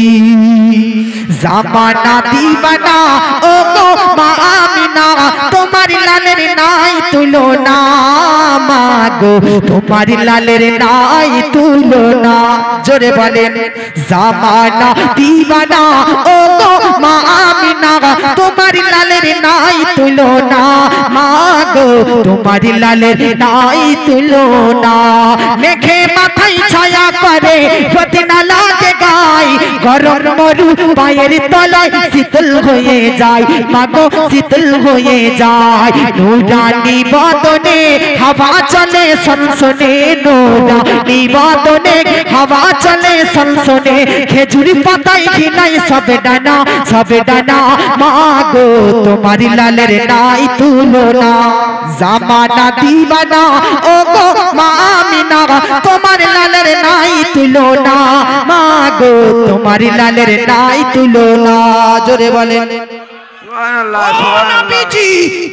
জামানা দিবানা ও গো মা আমিনা, তোমার লালের নাই তুলনা, মা গো তোমার লালের নাই তুলনা। জোরে বলেন জামানা দিবানা ও গো মা আমিনা, তোমার লালের নাই তুলনা, মা গো তোমার লালের নাই তুলনা। মেঘে মাথায় ছায়া করে ফতিনা লাগে গায়, গরম মরু পায়ের তলায় শীতল হয়ে যায়, মা গো শীতল হয়ে যায়। নুরানি বদনে হাওয়া চলে সনসনে, নুরানি বদনে হাওয়া চলে সনসনে, খেজুরি পাতায় ঘিনাই সবে ডানা, সবে ডানা, মা গো তোমার লালের নাই তুলনা। জামানা দিবানা ও গো মা আমিনা, তোমার লালের নাই তুলনা, মা গো তোমার লালের নাই তুলনা। জোরে বলেন নবীজি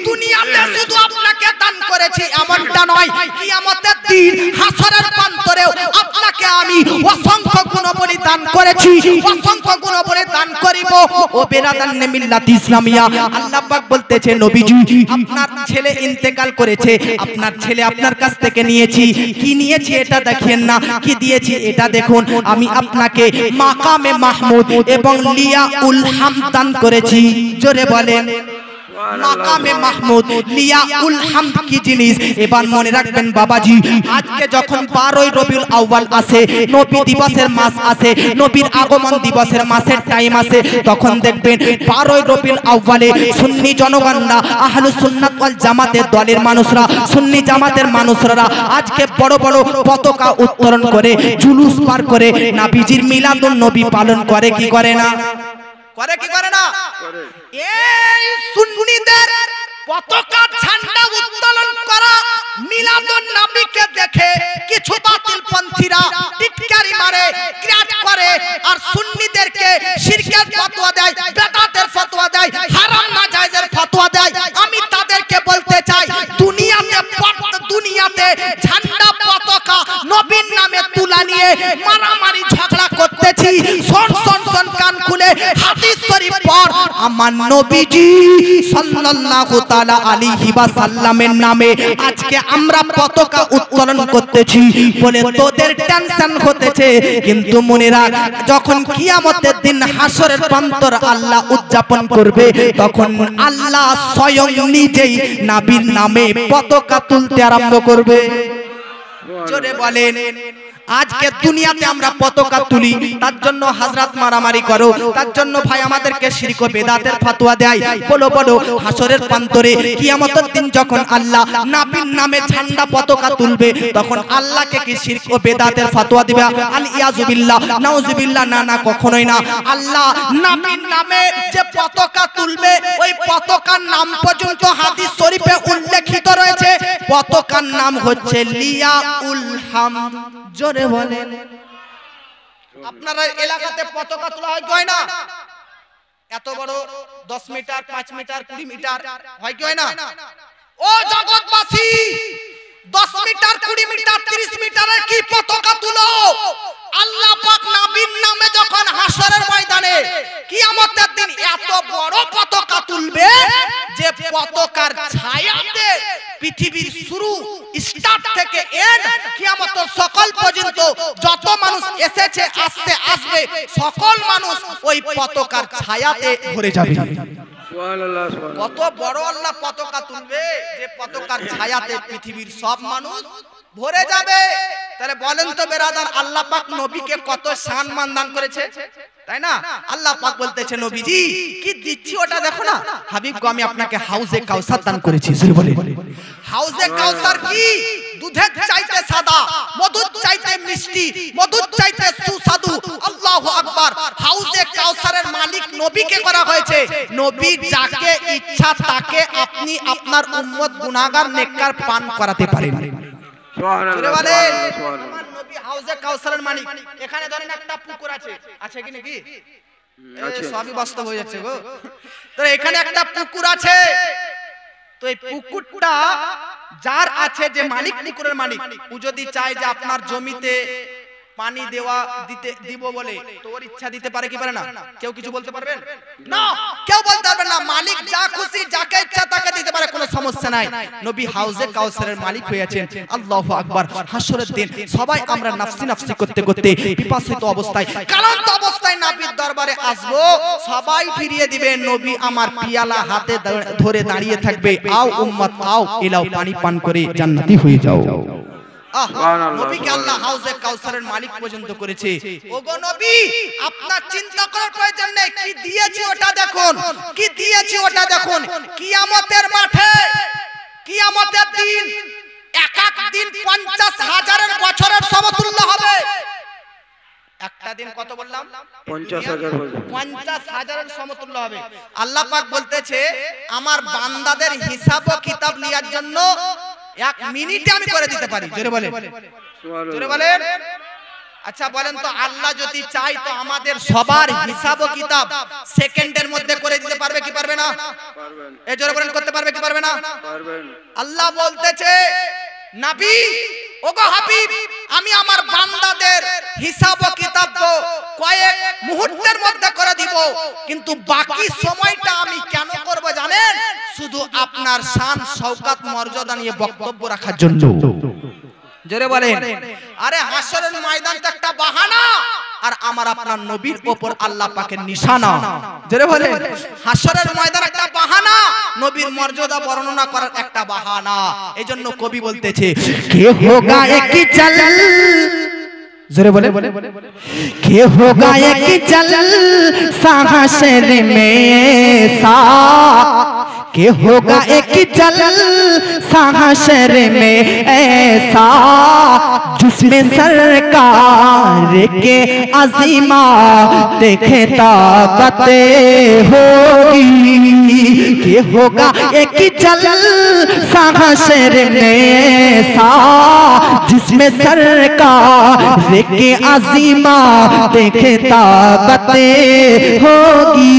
দুনিয়াতে শুধু আপনাকে দান করেছি এমনটা নয়, কিয়ামতের দিন হাসরের প্রান্তরেও আপনাকে আমি অসংখ্য গুণবলী দান করেছি, অসংখ্য গুণবলী দান করিব। ও বেরাদানে মিল্লাত ইসলামিয়া, আল্লাহ পাক বলতেছে নবীজি আপনার ছেলে ইন্তেকাল করেছে, আপনার ছেলে আপনার কাছ থেকে নিয়েছি। কি নিয়েছি এটা দেখেন না, কি দিয়েছি এটা দেখুন। আমি আপনাকে মাকামে মাহমুদ এবং লিয়াউল হামদ দান করেছি। জোরে বলেন মাকামে মাহমুদ লিয়াউল হামদ কি জিনিস এবার মনে রাখবেন বাবাজি। আজকে যখন 12ই রবিউল আউয়াল আসে, নবী দিবসের মাস আসে, নবীর আগমন দিবসের মাসের টাইম আসে, তখন দেখবেন 12ই রবিউল আউয়ালে সুন্নি জনগণরা, আহলুস সুন্নাত ওয়াল জামাতের দলের মানুষরা, সুন্নি জামাতের মানুষরা আজকে বড় বড় পতাকা উত্তোলন করে, জুলুস পার করে নবীজির মিলাদুন নবী পালন করে কি করে না? করে কি করে না? এই সুন্নিদের পতাকা ঝান্ডা উত্তোলন করা মিলাদুন নবীকে দেখে কিছু বাতিল পন্থীরা টিটকারি মারে, ক্রিয়াট করে, আর সুন্নিদেরকে শিরকের ফতোয়া দেয়, বেদাতের ফতোয়া দেয়, হারাম নাজায়েজের ফতোয়া দেয়। আমি তাদেরকে বলতে চাই দুনিয়াতে ঝান্ডা পতাকা নবীর নামে তুলা নিয়ে মারামারি ঝগড়া করতেছি। শোন শোন শোন কান খুলে হাদিস শরীফ পড়। আমার নবীজি সাল্লাল্লাহু তাআলা আলাইহি ওয়াসাল্লামের নামে আজকে আমরা পতাকা উত্তোলন করতেছি বলে তোদের টেনশন হতেছে, কিন্তু মনে রাখ যখন কিয়ামতের দিন হাসরের প্রান্তর আল্লাহ উদযাপন করবে, তখন আল্লাহ স্বয়ং নিজেই নবীর নামে পতাকা তুলতে আরম্ভ করবে। জোরে বলেন আজকে দুনিয়াতে আমরা পতাকা তুলি, তার জন্য হযরত মারামারি করো, তার জন্য ভাই আমাদেরকে শিরক ও বেদাতের ফতোয়া দেয়। বলো বলো হাসরের প্রান্তরে কিয়ামতের দিন যখন আল্লাহ নবীর নামে ঝান্ডা পতাকা তুলবে, তখন আল্লাহকে কি শিরক ও বেদাতের ফতোয়া দিবে? আল ইয়াজু বিল্লাহ, নাউজুবিল্লাহ। না না, কখনোই না। আল্লাহ নবীর নামে যে পতাকা তুলবে, ওই পতাকার নাম পর্যন্ত হাদিস শরীফে উল্লেখিত রয়েছে। পতাকার নাম হচ্ছে লিয়াউল হামদ। জোরে বলেন আপনারা এলাকাতে পতাকা তোলা হয় না? এত বড় 10 মিটার, 5 মিটার, 20 মিটার হয় কি হয় না? ও জগৎবাসী, 10 মিটার, 20 মিটার, 30 মিটারের কি পতাকা তুলো? আল্লাহ পাক নবীর নামে যখন হাসরের ময়দানে কিয়ামতের দিন এত বড় পতাকা তুলবে যে পতাকার ছায়াতে পৃথিবীর শুরু স্টার্ট থেকে এন্ড কিয়ামত সকল পর্যন্ত যত মানুষ এসেছে আসতে আসবে সকল মানুষ ওই পতাকার ছায়াতে ভরে যাবে। সুবহানাল্লাহ, সুবহানাল্লাহ। কত বড় আল্লাহ পতাকা তুলবে যে পতাকার ছায়াতে পৃথিবীর সব মানুষ ভরে যাবে। তাহলে বলেন তো বেরাদার, আল্লাহ পাক নবীকে কত সম্মান দান করেছে, তাই না? আল্লাহ পাক বলতেছে নবীজি কি দিচ্ছি ওটা দেখো না। হাবিব গো আমি আপনাকে হাউজে কাউসার দান করেছি। বলে হাউজে কাউসার কি? দুধের চাইতে সাদা, মধুর চাইতে মিষ্টি, মধুর চাইতে সুস্বাদু। আল্লাহু আকবার। হাউজে কাউসারের মালিক নবীকে করা হয়েছে। নবী যাকে ইচ্ছা তাকে আপনি আপনার উম্মত গুনাহগার নেককার পান করাতে পারেন। সুবহানাল্লাহ, বলেন সুবহানাল্লাহ। আমার নবী হাউজে কাউসারের মালিক। এখানে ধরেন একটা পুকুর আছে, আছে কি নাকি? আছে। সবই বাস্তব হয়ে যাচ্ছে গো। তো এখানে একটা পুকুর আছে, তো এই পুকুরটা যার আছে, যে মালিক পুকুরের মালিক, ও যদি চায় যে আপনার জমিতে পানি দিব বলে, তো ওর ইচ্ছা দিতে পারে কি পারে না? কেউ কিছু বলতে পারবেন না? কেউ বলতে পারবে না। মালিক যা খুশি যাকে ইচ্ছা তাকে দিতে পারে, কোনো সমস্যা নাই। নবী হাউজে কাউসারের মালিক হয়েছেন। আল্লাহু আকবার। হাসরের দিন সবাই আমরা নাফসি নাফসি করতে করতে পিপাসিত অবস্থায়, ক্লান্ত অবস্থায় নবীর দরবারে আসবো, সবাই ফিরিয়ে দিবে। নবী আমার পিয়ালা হাতে ধরে দাঁড়িয়ে থাকবে, আও উম্মত আও, এলাও পানি পান করে জান্নাতি হয়ে যাও। নবীকে আল্লাহ হাউজে কাউসারের মালিক পর্যন্ত করেছে। ওগো নবী, আপনার চিন্তা করার প্রয়োজন নেই। কি দিয়েছি ওটা দেখুন, কি দিয়েছি ওটা দেখুন। কিয়ামতের মাঠে, কিয়ামতের দিন এক এক দিন 50,000 বছরের সমতুল্য হবে। একটা দিন কত বললাম? 50,000 বছর। 50,000 সমতুল্য হবে। আল্লাহ পাক বলতেছে আমার বান্দাদের হিসাব ও কিতাব নেওয়ার জন্য 1 মিনিটে আমি করে দিতে পারি। জোরে বলেন, জোরে বলেন। আচ্ছা বলেন তো, আল্লাহ যদি চাই তো আমাদের সবার হিসাব ও কিতাব সেকেন্ডের মধ্যে করে দিতে পারবে কি পারবে না? পারবেন। এই জোরে বলেন, করতে পারবে কি পারবে না? পারবেন। আল্লাহ বলতেছে নবী, ওগো হাবিব, আমি আমার বান্দাদের হিসাব ও কিতাব কয়েক মুহূর্তের মধ্যে করে দিব, কিন্তু বাকি সময়টা আমি কেন করব জানেন? শুধু আপনার শান শওকত মর্যাদা নিয়ে বক্তব্য রাখার জন্য। জোরে বলেন। আরে হাসরের ময়দানটা একটা বাহানা, আর আমার আপনার নবীর উপর আল্লাহ পাকের নিশানা। জোরে বলেন। হাসরের ময়দান একটা বাহানা, নবীর মর্যাদা বর্ণনা করার একটা বাহানা। এইজন্য কবি বলতেছে কে হোগা এক চল, জোরে বলে, কে হোগা এক চল সাহসর মে সা, কে হোগা এক চল সাহসর মে ऐसा जिसमें सरकार के अज़ीमात खिताबत होगी, के होगा एक चल साहसर में ऐसा जिसमें सरकार के अज़ीमात खिताबत होगी,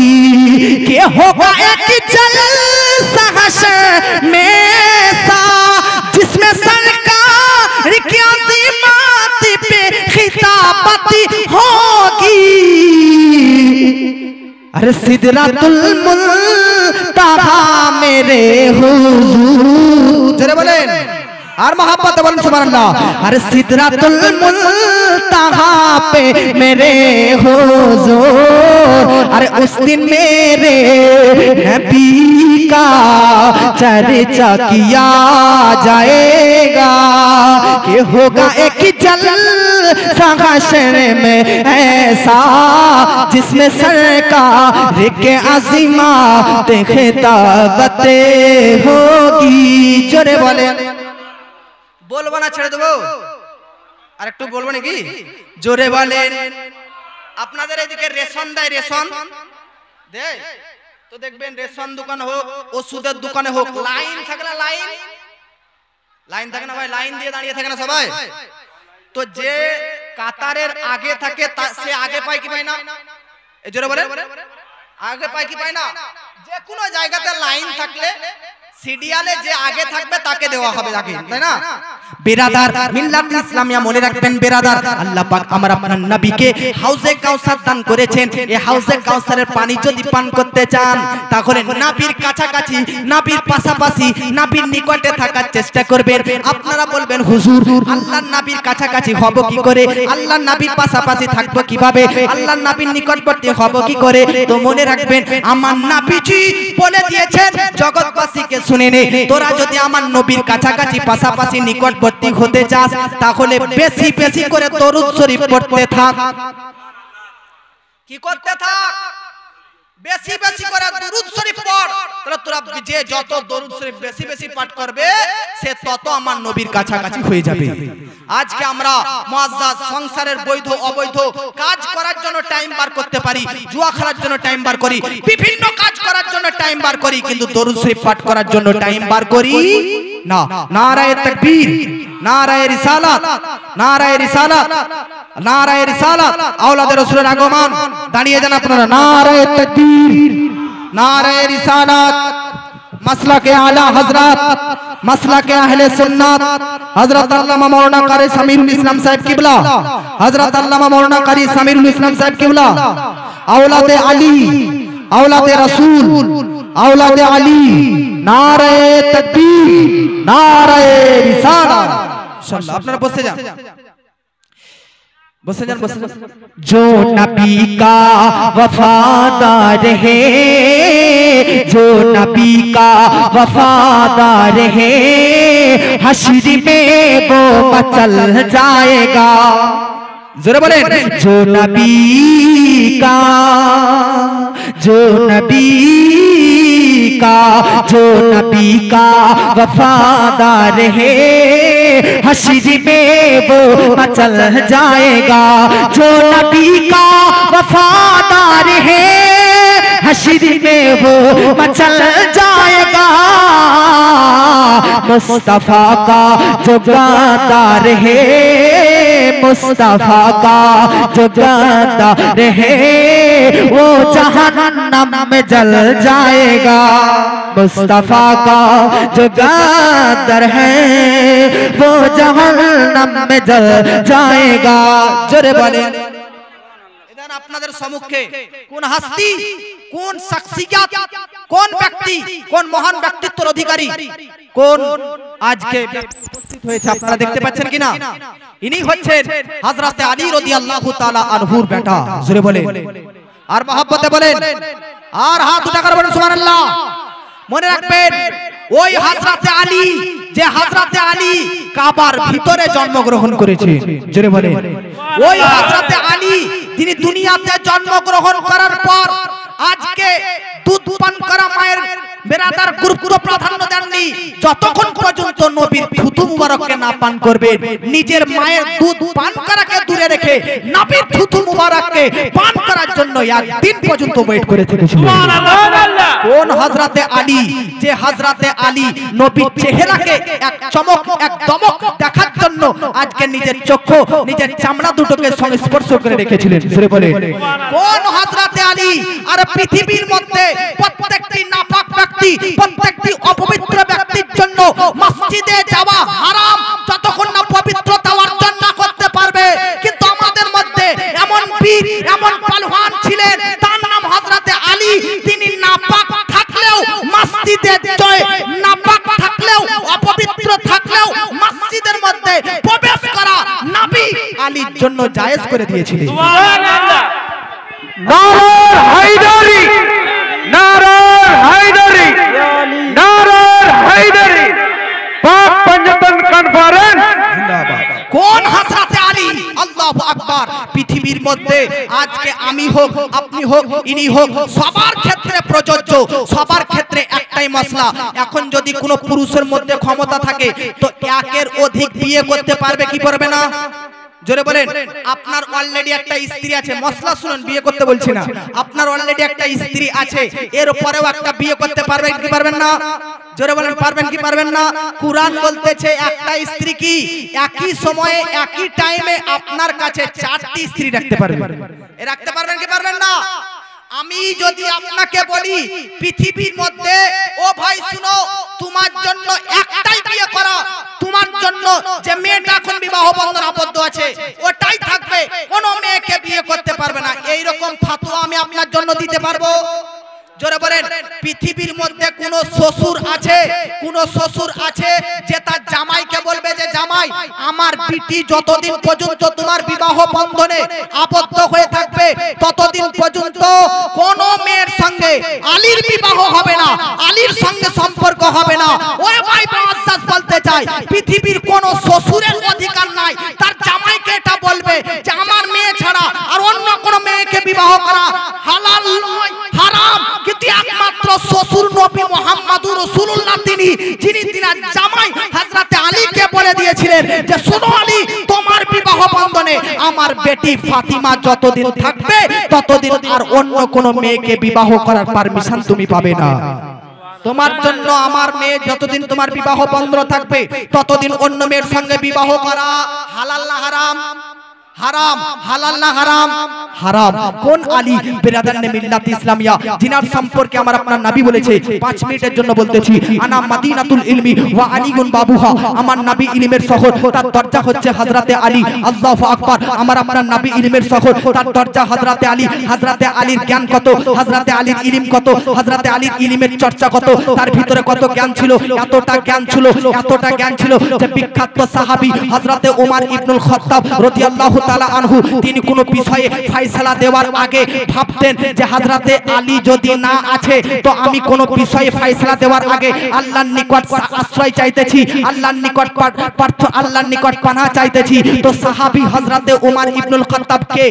के होगा एक चल साहसर में ऐसा जिसमें सरकार की अज़ीमात पे खिताबत होगी। अरे सिदरातुल मुंतहा मेरे हुजूर, जरा बोलें और मोहब्बत बोलें सुभानअल्लाह। अरे सिदरातुल मुंतहा पे मेरे हुजूर, अरे उस दिन मेरे नबी का चर्चा किया जाएगा, कि होगा एक जल साहसर में ऐसा जिसमें सरकार के अज़ीमात खिताबत होगी। जोरे बोले, বলবো না ছেড়ে দেবো? আর একটু বলবো নাকি? জোরে বলেন। আপনাদের এদিকে রেশন দেয়, রেশন দেয় তো দেখবেন, রেশন দোকান হোক, ওষুধের দোকানে হোক, লাইন থাকে না? লাইন, লাইন থাকে না ভাই? লাইন দিয়ে দাঁড়িয়ে থাকে না সবাই? তো যে কাতারের আগে থাকে সে আগে পায় কি পায় না? এই জোরে বলেন, আগে পায় কি পায় না? যে কোনো জায়গাতে লাইন থাকলে সিরিয়ালে যে আগে থাকবে তাকে দেওয়া হবে আগে, তাই না? বেরাদার মিল্লাত ইসলামিয়া মনে রাখবেন বেরাদার, আল্লাহ পাক আমার আপনার নবীকে হাউজে কাউসার দান করেছেন। এই হাউজে কাউসারের পানি যদি পান করতে চান তাহলে নবীর কাছাকাছি, নবীর পাশাপাশি, নবীর নিকটে থাকার চেষ্টা করবেন। আপনারা বলবেন হুজুর আল্লাহর নবীর কাছাকাছি হব কি করে, আল্লাহর নবীর পাশাপাশি থাকবো কিভাবে, আল্লাহর নবীর নিকটবর্তী হব কি করে? তো মনে রাখবেন আমার নবীজি বলে দিয়েছেন জগৎবাসীকে শুনে নে, তোরা যদি আমার নবীর কাছাকাছি পাশাপাশি নিকটবর্তী হতে চাস তাহলে বেশি বেশি করে দরুদ শরীফ পড়তে থাক। কি করতে থাক? বেশি বেশি করে দরুদ শরীফ পড়। তাহলে তোরা যে যত দরুদ শরীফ বেশি বেশি পাঠ করবে সে তত আমার নবীর কাছাকাছি হয়ে যাবে। আজকে আমরা মুআজ্জাজ সংসারের বৈধ অবৈধ কাজ করার জন্য টাইম বার করতে পারি, জুয়া খেলার জন্য টাইম বার করি, বিভিন্ন কাজ করার জন্য টাইম বার করি, কিন্তু দরুদ শরীফ পাঠ করার জন্য টাইম বার করি না। নারায়ে তাকবীর, নারায়ে রিসালাত, নারায়ে রিসালাত, নারায়ে রিসালাত, আওলাদে রাসূলের আগমন। দাঁড়িয়ে যান আপনারা। নারায়ে তাকবীর, নারায়ে রিসালাত, মাসলাকে আলা হযরত, মাসলাকে আহলে সুন্নাত, হযরত আল্লামা মাওলানা কারি সামিরুল ইসলাম সাহেব কিবলা, হযরত আল্লামা মাওলানা কারি সামিরুল ইসলাম সাহেব কিবলা, আওলাদে আলী, আওলাদে রাসূল, আওলাদে আলী। নারায়ে তাকবীর, নারায়ে রিসালাত। ইনশাআল্লাহ আপনারা বসে যান, बसे जान, बसे जान। जो नबी का वफादार है, जो नबी का वफादार है, हश्र में वो मचल जाएगा। जरा बोले जो नबी का, जो नबी का, जो नबी का वफादार है, हश्र में वो मचल जाएगा। जो नबी का वफादार है, हश्र में वो मचल जाएगा। मुस्तफा का जो गादार है, मुस्तफा का जो गादार है, वो जहन्नम में जल जाएगा। मुस्तफा का जो गादर है वो जहन्नम में जल जाएगा। जोरे बोले আপনাদের সম্মুখে কোন হাস্তি, কোন শখসিয়াত, কোন ব্যক্তি, কোন মহান ব্যক্তিত্বের অধিকারী, কোন আজকে উপস্থিত হয়েছে আপনারা দেখতে পাচ্ছেন কিনা? ইনি হচ্ছেন হযরত আলী রাদিয়াল্লাহু তাআলা আনহুর বেটা। জোরে বলেন আর মহব্বতে বলেন আর হাত উঠা করে বলেন সুবহানাল্লাহ। মনে রাখবেন ওই হযরত আলী, যে হযরত আলী কাবার ভিতরে জন্মগ্রহণ করেছে। জোরে বলেন ওই হযরত আলী তিনি দুনিয়াতে জন্মগ্রহণ করার পর আজকে দুধ পান করা মায়ের বেরাদার গুরুত্ব প্রাধান্য দেননি। যতক্ষণ পর্যন্ত নবীর থুতু মুবারককে না পান করবেন, নিজের মায়ের দুধ পান করাকে দূরে রেখে নবীর থুতু মুবারককে পান করার জন্য একদিন পর্যন্ত ওয়েট করে থেকেছিলেন। সুবহানাল্লাহ। কোন হযরতে আলী, যে হযরতে আলী নবীর চেহারাকে এক চমক, এক দমক দেখার জন্য আজকে নিজের চক্ষু, নিজের চামড়া দুটোকে সংস্পর্শ করে রেখেছিলেন। জোরে বলেন কোন হযরতে আলী? আর পৃথিবীর মধ্যে প্রত্যেকটি নাপাক ব্যক্তি, প্রত্যেকটি অপবিত্র ব্যক্তির জন্য মসজিদে যাওয়া হারাম যতক্ষণ না পবিত্রতা অর্জন না করতে পারবে। কিন্তু আমাদের মধ্যে এমন বীর, এমন পালওয়ান ছিলেন, তার নাম হযরতে আলী। তিনি নাপাক থাকলেও মসজিদে যায়, নাপাক থাকলেও অপবিত্র থাকলেও মসজিদের মধ্যে প্রবেশ করা নবী আলীর জন্য জায়েজ করে দিয়েছিলেন। সুবহানাল্লাহ। নারায়ে হায়দারি, নারায়ে হায়দারি, নারায়ে হায়দারি। পাক পঞ্জতন কনফারেন্স জিন্দাবাদ। কোন হযরতে আলী? আল্লাহু আকবার। পৃথিবীর মধ্যে আজকে আমি হোক, আপনি হোক, ইনি হোক, সবার ক্ষেত্রে প্রযোজ্য, সবার ক্ষেত্রে একটাই মাসলা। এখন যদি কোনো পুরুষের মধ্যে ক্ষমতা থাকে তো একের অধিক বিয়ে করতে পারবে কি পারবে না? জোরে বলেন। আপনার অলরেডি একটা স্ত্রী আছে, মসলা শুনুন, বিয়ে করতে বলছি না, আপনার অলরেডি একটা স্ত্রী আছে, এর পরেও একটা বিয়ে করতে পারবেন কি পারবেন না? জোরে বলেন পারবেন কি পারবেন না? কুরআন বলতেছে একটা স্ত্রী কি একই সময়ে একই টাইমে আপনার কাছে 4টি স্ত্রী রাখতে পারবে। রাখতে পারবেন কি পারবেন না? আমি যদি আপনাকে বলি পৃথিবীর মধ্যে, ও ভাই শুনো, তোমার জন্য একটাই বিয়ে করা, তোমার জন্য যে মেয়েটা এখন বিবাহ বন্ধন আবদ্ধ আছে ওটাই থাকবে, কোনো মেয়েকে বিয়ে করতে পারবে না, এইরকম ফাতোয়া আমি আপনার জন্য দিতে পারবো? জোরে বলেন। পৃথিবীর মধ্যে কোন শ্বশুর আছে, কোন শ্বশুর আছে যে তার জামাইকে বলবে যে জামাই আমার বিটি যতদিন পর্যন্ত তোমার বিবাহ বন্ধনে আবদ্ধ হয়ে থাকবে ততদিন পর্যন্ত কোন মেয়ের সঙ্গে আলীর বিবাহ হবে না, আলীর সঙ্গে সম্পর্ক হবে না? ওই ভাই মুআজ্জাজ বলতে চাই পৃথিবীর কোন শ্বশুরের অধিকার নাই তার জামাইকে এটা বলবে যে আমার মেয়ে ছাড়া আর অন্য কোন মেয়েকে বিবাহ করা হালাল নয়, হারাম। কিন্তু একমাত্র শ্বশুর নবী মুহাম্মদুর রাসূলুল্লাহ তিনি, যিনি তিনার জামাই হযরতে আলীকে বলে দিয়েছিলেন যে শোনো আলী, তোমার বিবাহ বন্ধনে আমার বেটি ফাতিমা যতদিন থাকবে ততদিন আর অন্য কোন মেয়েকে বিবাহ করার পারমিশন তুমি পাবে না। তোমার জন্য আমার মেয়ে যতদিন তোমার বিবাহ বন্ধন থাকবে ততদিন অন্য মেয়ের সঙ্গে বিবাহ করা হালাল না হারাম? হারাম। হালাল না হারাম? হারাম। কোন আলী বিরাদানে মিল্লাত ইসলামিয়া জিনার সম্পর্কে আমার আপনার নবী বলেছে, 5 মিনিটের জন্য বলতেছি, আনা মাদিনাতুল ইলমি ওয়া আলীগুন বাবুহা, আমার নবী ইলমের শহর, তার দরজা হচ্ছে হযরতে আলী। আল্লাহু আকবার। আমার আপনার নবী ইলমের শহর, তার দরজা হযরতে আলী। হযরতে আলীর জ্ঞান কত, হযরতে আলীর ইলম কত, হযরতে আলীর ইলমের চর্চা কত, তার ভিতরে কত জ্ঞান ছিল, এতটা জ্ঞান ছিল, এতটা জ্ঞান ছিল যে বিখ্যাত সাহাবী হযরতে ওমর ইবনুল খাত্তাব রাদিয়াল্লাহু তাআলা আনহু তিনি কোনো বিষয়ে ফয়সালা দেওয়ার আগে ভাবতেন যে হযরতে আলী যদি না আছে তো আমি কোনো বিষয়ে ফয়সালা দেওয়ার আগে আল্লাহর নিকট আশ্রয় চাইতেছি, আল্লাহর নিকট আল্লাহর নিকট পানাহ চাইতেছি। তো সাহাবী হযরতে ওমর ইবনুল খাত্তাবকে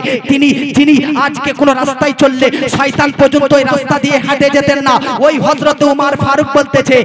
যিনি আজকে কোন রাস্তায় চললে শয়তান পর্যন্ত ওই রাস্তা দিয়ে হেঁটে যেতেন না, ওই হযরতে ওমর ফারুক বলতেছে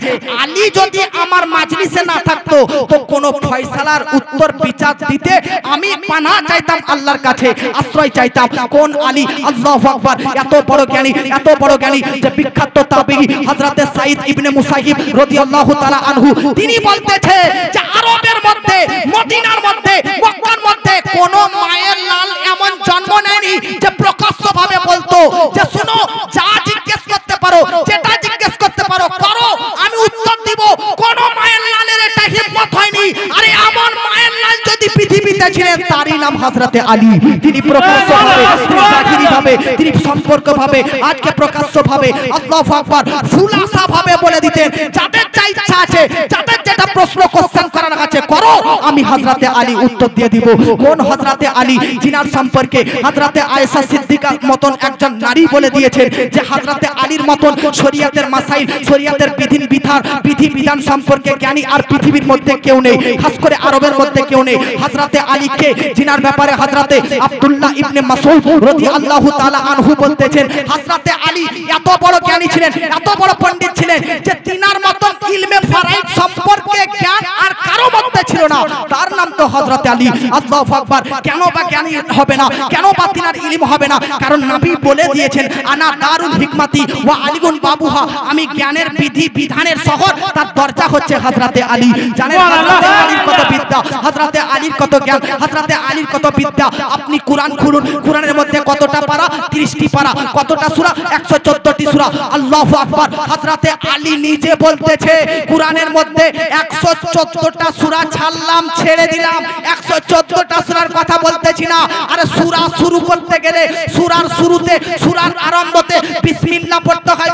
আলী যদি আমার মাজলিসে না থাকতো তো কোন ফয়সালার উত্তর বিচার দিতে আমি পানাহ চাইতাম, আল্লাহর কাছে আশ্রয় চাইতাম। কোন আলী? আল্লাহু আকবার। এত বড় জ্ঞানী, এত বড় জ্ঞানী যে বিখ্যাত তাবেঈ হযরতে সাঈদ ইবনে মুসাইয়িব রাদিয়াল্লাহু তাআলা আনহু তিনি বলতেছে যে আরবের মধ্যে, মদিনার মধ্যে, মক্কার মধ্যে কোন মায়ের লাল এমন জন্ম নেয়নি যে প্রকাশ্যভাবে বলতো যে শুনো, যা জিজ্ঞেস করতে পারো, যেটা জিজ্ঞেস করতে পারো করো, আমি উত্তর দিব। কোন মায়ের লালের এটা হিম্মত হয়নি। আরে এমন মায়ের লাল যদি পৃথিবীতে ছিলেন তারই নাম হযরতে আলী। তিনি প্রকাশ্যভাবে, তিনি জাহিরিভাবে, তিনি সম্পর্কভাবে, আজকে প্রকাশ্যভাবে আল্লাহু আকবার ফুলাসাভাবে বলে দিতেন যাদের যা ইচ্ছা আছে, যাদের যেটা প্রশ্ন কোশ্চেন করার আছে করো, আমি হযরতে আলী উত্তর দিয়ে দিব। কোন হযরতে আলী? জিনার সম্পর্কে হযরতে আয়েশা সিদ্দিকার মতন একজন নারী বলে দিয়েছেন যে হযরতে আলীর মতন শরীয়তের মাসাইল, শরীয়তের বিধিবিধান সম্পর্কে জ্ঞানী আর পৃথিবীর মধ্যে কেউ নেই, খাস করে আরবের মধ্যে কেউ নেই। হযরতে আলীকে জিনার ব্যাপারে হযরতে আব্দুল্লাহ ইবনে মাসউদ রাদিয়াল্লাহু তাআলা আনহু বলতেছেন হযরতে আলী এত বড় জ্ঞানী ছিলেন, এত বড় পণ্ডিত ছিলেন যে তিনার মতন ইলমে ফরাইদ সম্পর্কে জ্ঞান আর কারো মধ্যে ছিল না। তার নাম তো হযরতে আলী। আল্লাহু আকবার। কেন বা জ্ঞানী হবে না, কেন বা তিনার ইলম হবে না? কারণ নবী বলে দিয়েছেন আনা দারুল হিকমাতি ওয়া আলীগুন বাবুহা, আমি জ্ঞানের বিধানের শহর, তার দরজা হচ্ছে হযরতে আলী। জানেন হযরতে আলীর কত বিদ্যা, হযরতে আলীর কত জ্ঞান, হযরতে আলীর কত বিদ্যা। আপনি কোরআন খুলুন, কোরআনের মধ্যে কতটা পারা? 30টি পারা। কতটা সূরা? 114টি সূরা। আল্লাহু আকবার। হযরতে আলী নিজে বলতেছে কোরআনের মধ্যে 114টা সূরা ছাড়লাম, ছেড়ে দিলাম, 114টা সূরার কথা বলতেছি না। আরে সূরা শুরু করতে গেলে সূরার শুরুতে, সূরার আরম্ভতে বিসমিল্লাহ পড়তে হয়।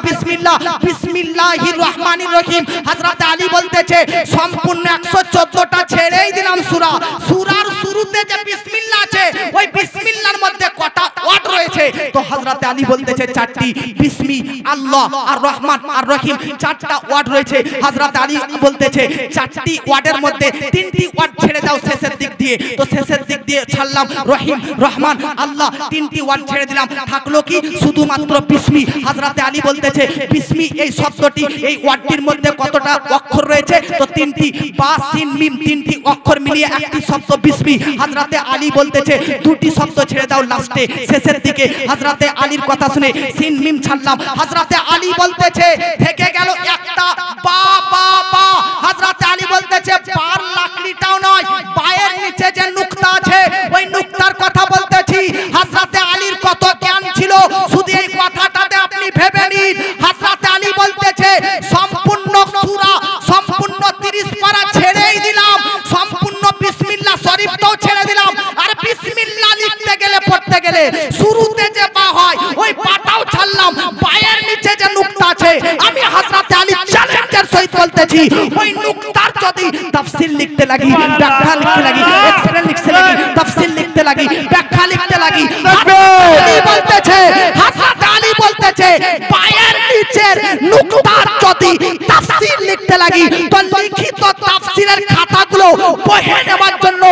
বিসমিল্লাহির রহমানির রহিম। হযরতে আলী বলতেছে সম্পূর্ণ 114টা ছেড়েই দিলাম সূরা। সূরার শুরুতে যে বিসমিল্লাহ আছে ওই বিসমিল্লাহর মধ্যে কটা ওয়ার্ড রয়েছে? তো হযরতে আলী বলতেছে 4টি। বিসমি, আল্লাহ আর রহমান আর রহিম 4টা ওয়ার্ড রয়েছে। হযরতে আলী বলতেছে 4টি ওয়ার্ডের মধ্যে 3টি ওয়ার্ড ছেড়ে দাও শেষের দিক দিয়ে। তো শেষের দিক দিয়ে ছাড়লাম রহিম, রহমান, আল্লাহ, 3টি ওয়ার্ড ছেড়ে দিলাম। থাকলো কি? শুধুমাত্র বিসমি। হযরতে আলী বলতেছে বিসমি এই শব্দটি, এই ওয়ার্ডটির মধ্যে কতটা অক্ষর রয়েছে? তো 3টি। বা সিন মিম 3টি অক্ষর মিলিয়ে একটি শব্দ বিসমি। হযরতে আলী বলতেছে 2টি শব্দ ছেড়ে দাও লাস্টে, শেষের দিকে। হযরতে আলীর কথা শুনে সিন মিম ছাড়লাম। হযরতে আলী বলতেছে থেকে গেল একটা বা। হযরতে আলী বলতেছে বার লাকড়িটাও নয়, পায়ের নিচে যে নুকতা আছে ওই নুকতার কথা বলতেছি। হযরতে আলীর কত জ্ঞান ছিল, শুধু এই কথাটা ছাড়লাম, পায়ের নিচে যে নুকতা আছে আমি হযরত আলী চ্যালেঞ্জের সহিত বলতেছি, ওই নুকতার যদি তাফসীর লিখতে লাগি, ব্যাখ্যা লিখতে লাগি, এক্সপ্লেন লিখতে লাগি, তাফসীর লিখতে লাগি, ব্যাখ্যা লিখতে লাগি, হযরত আলী বলতেছে পায়ের নিচের নুকতার যদি তাফসীর লিখতে লাগি তো লিখিত তাফসীরের খাতাগুলো পড়ে নেওয়ার জন্য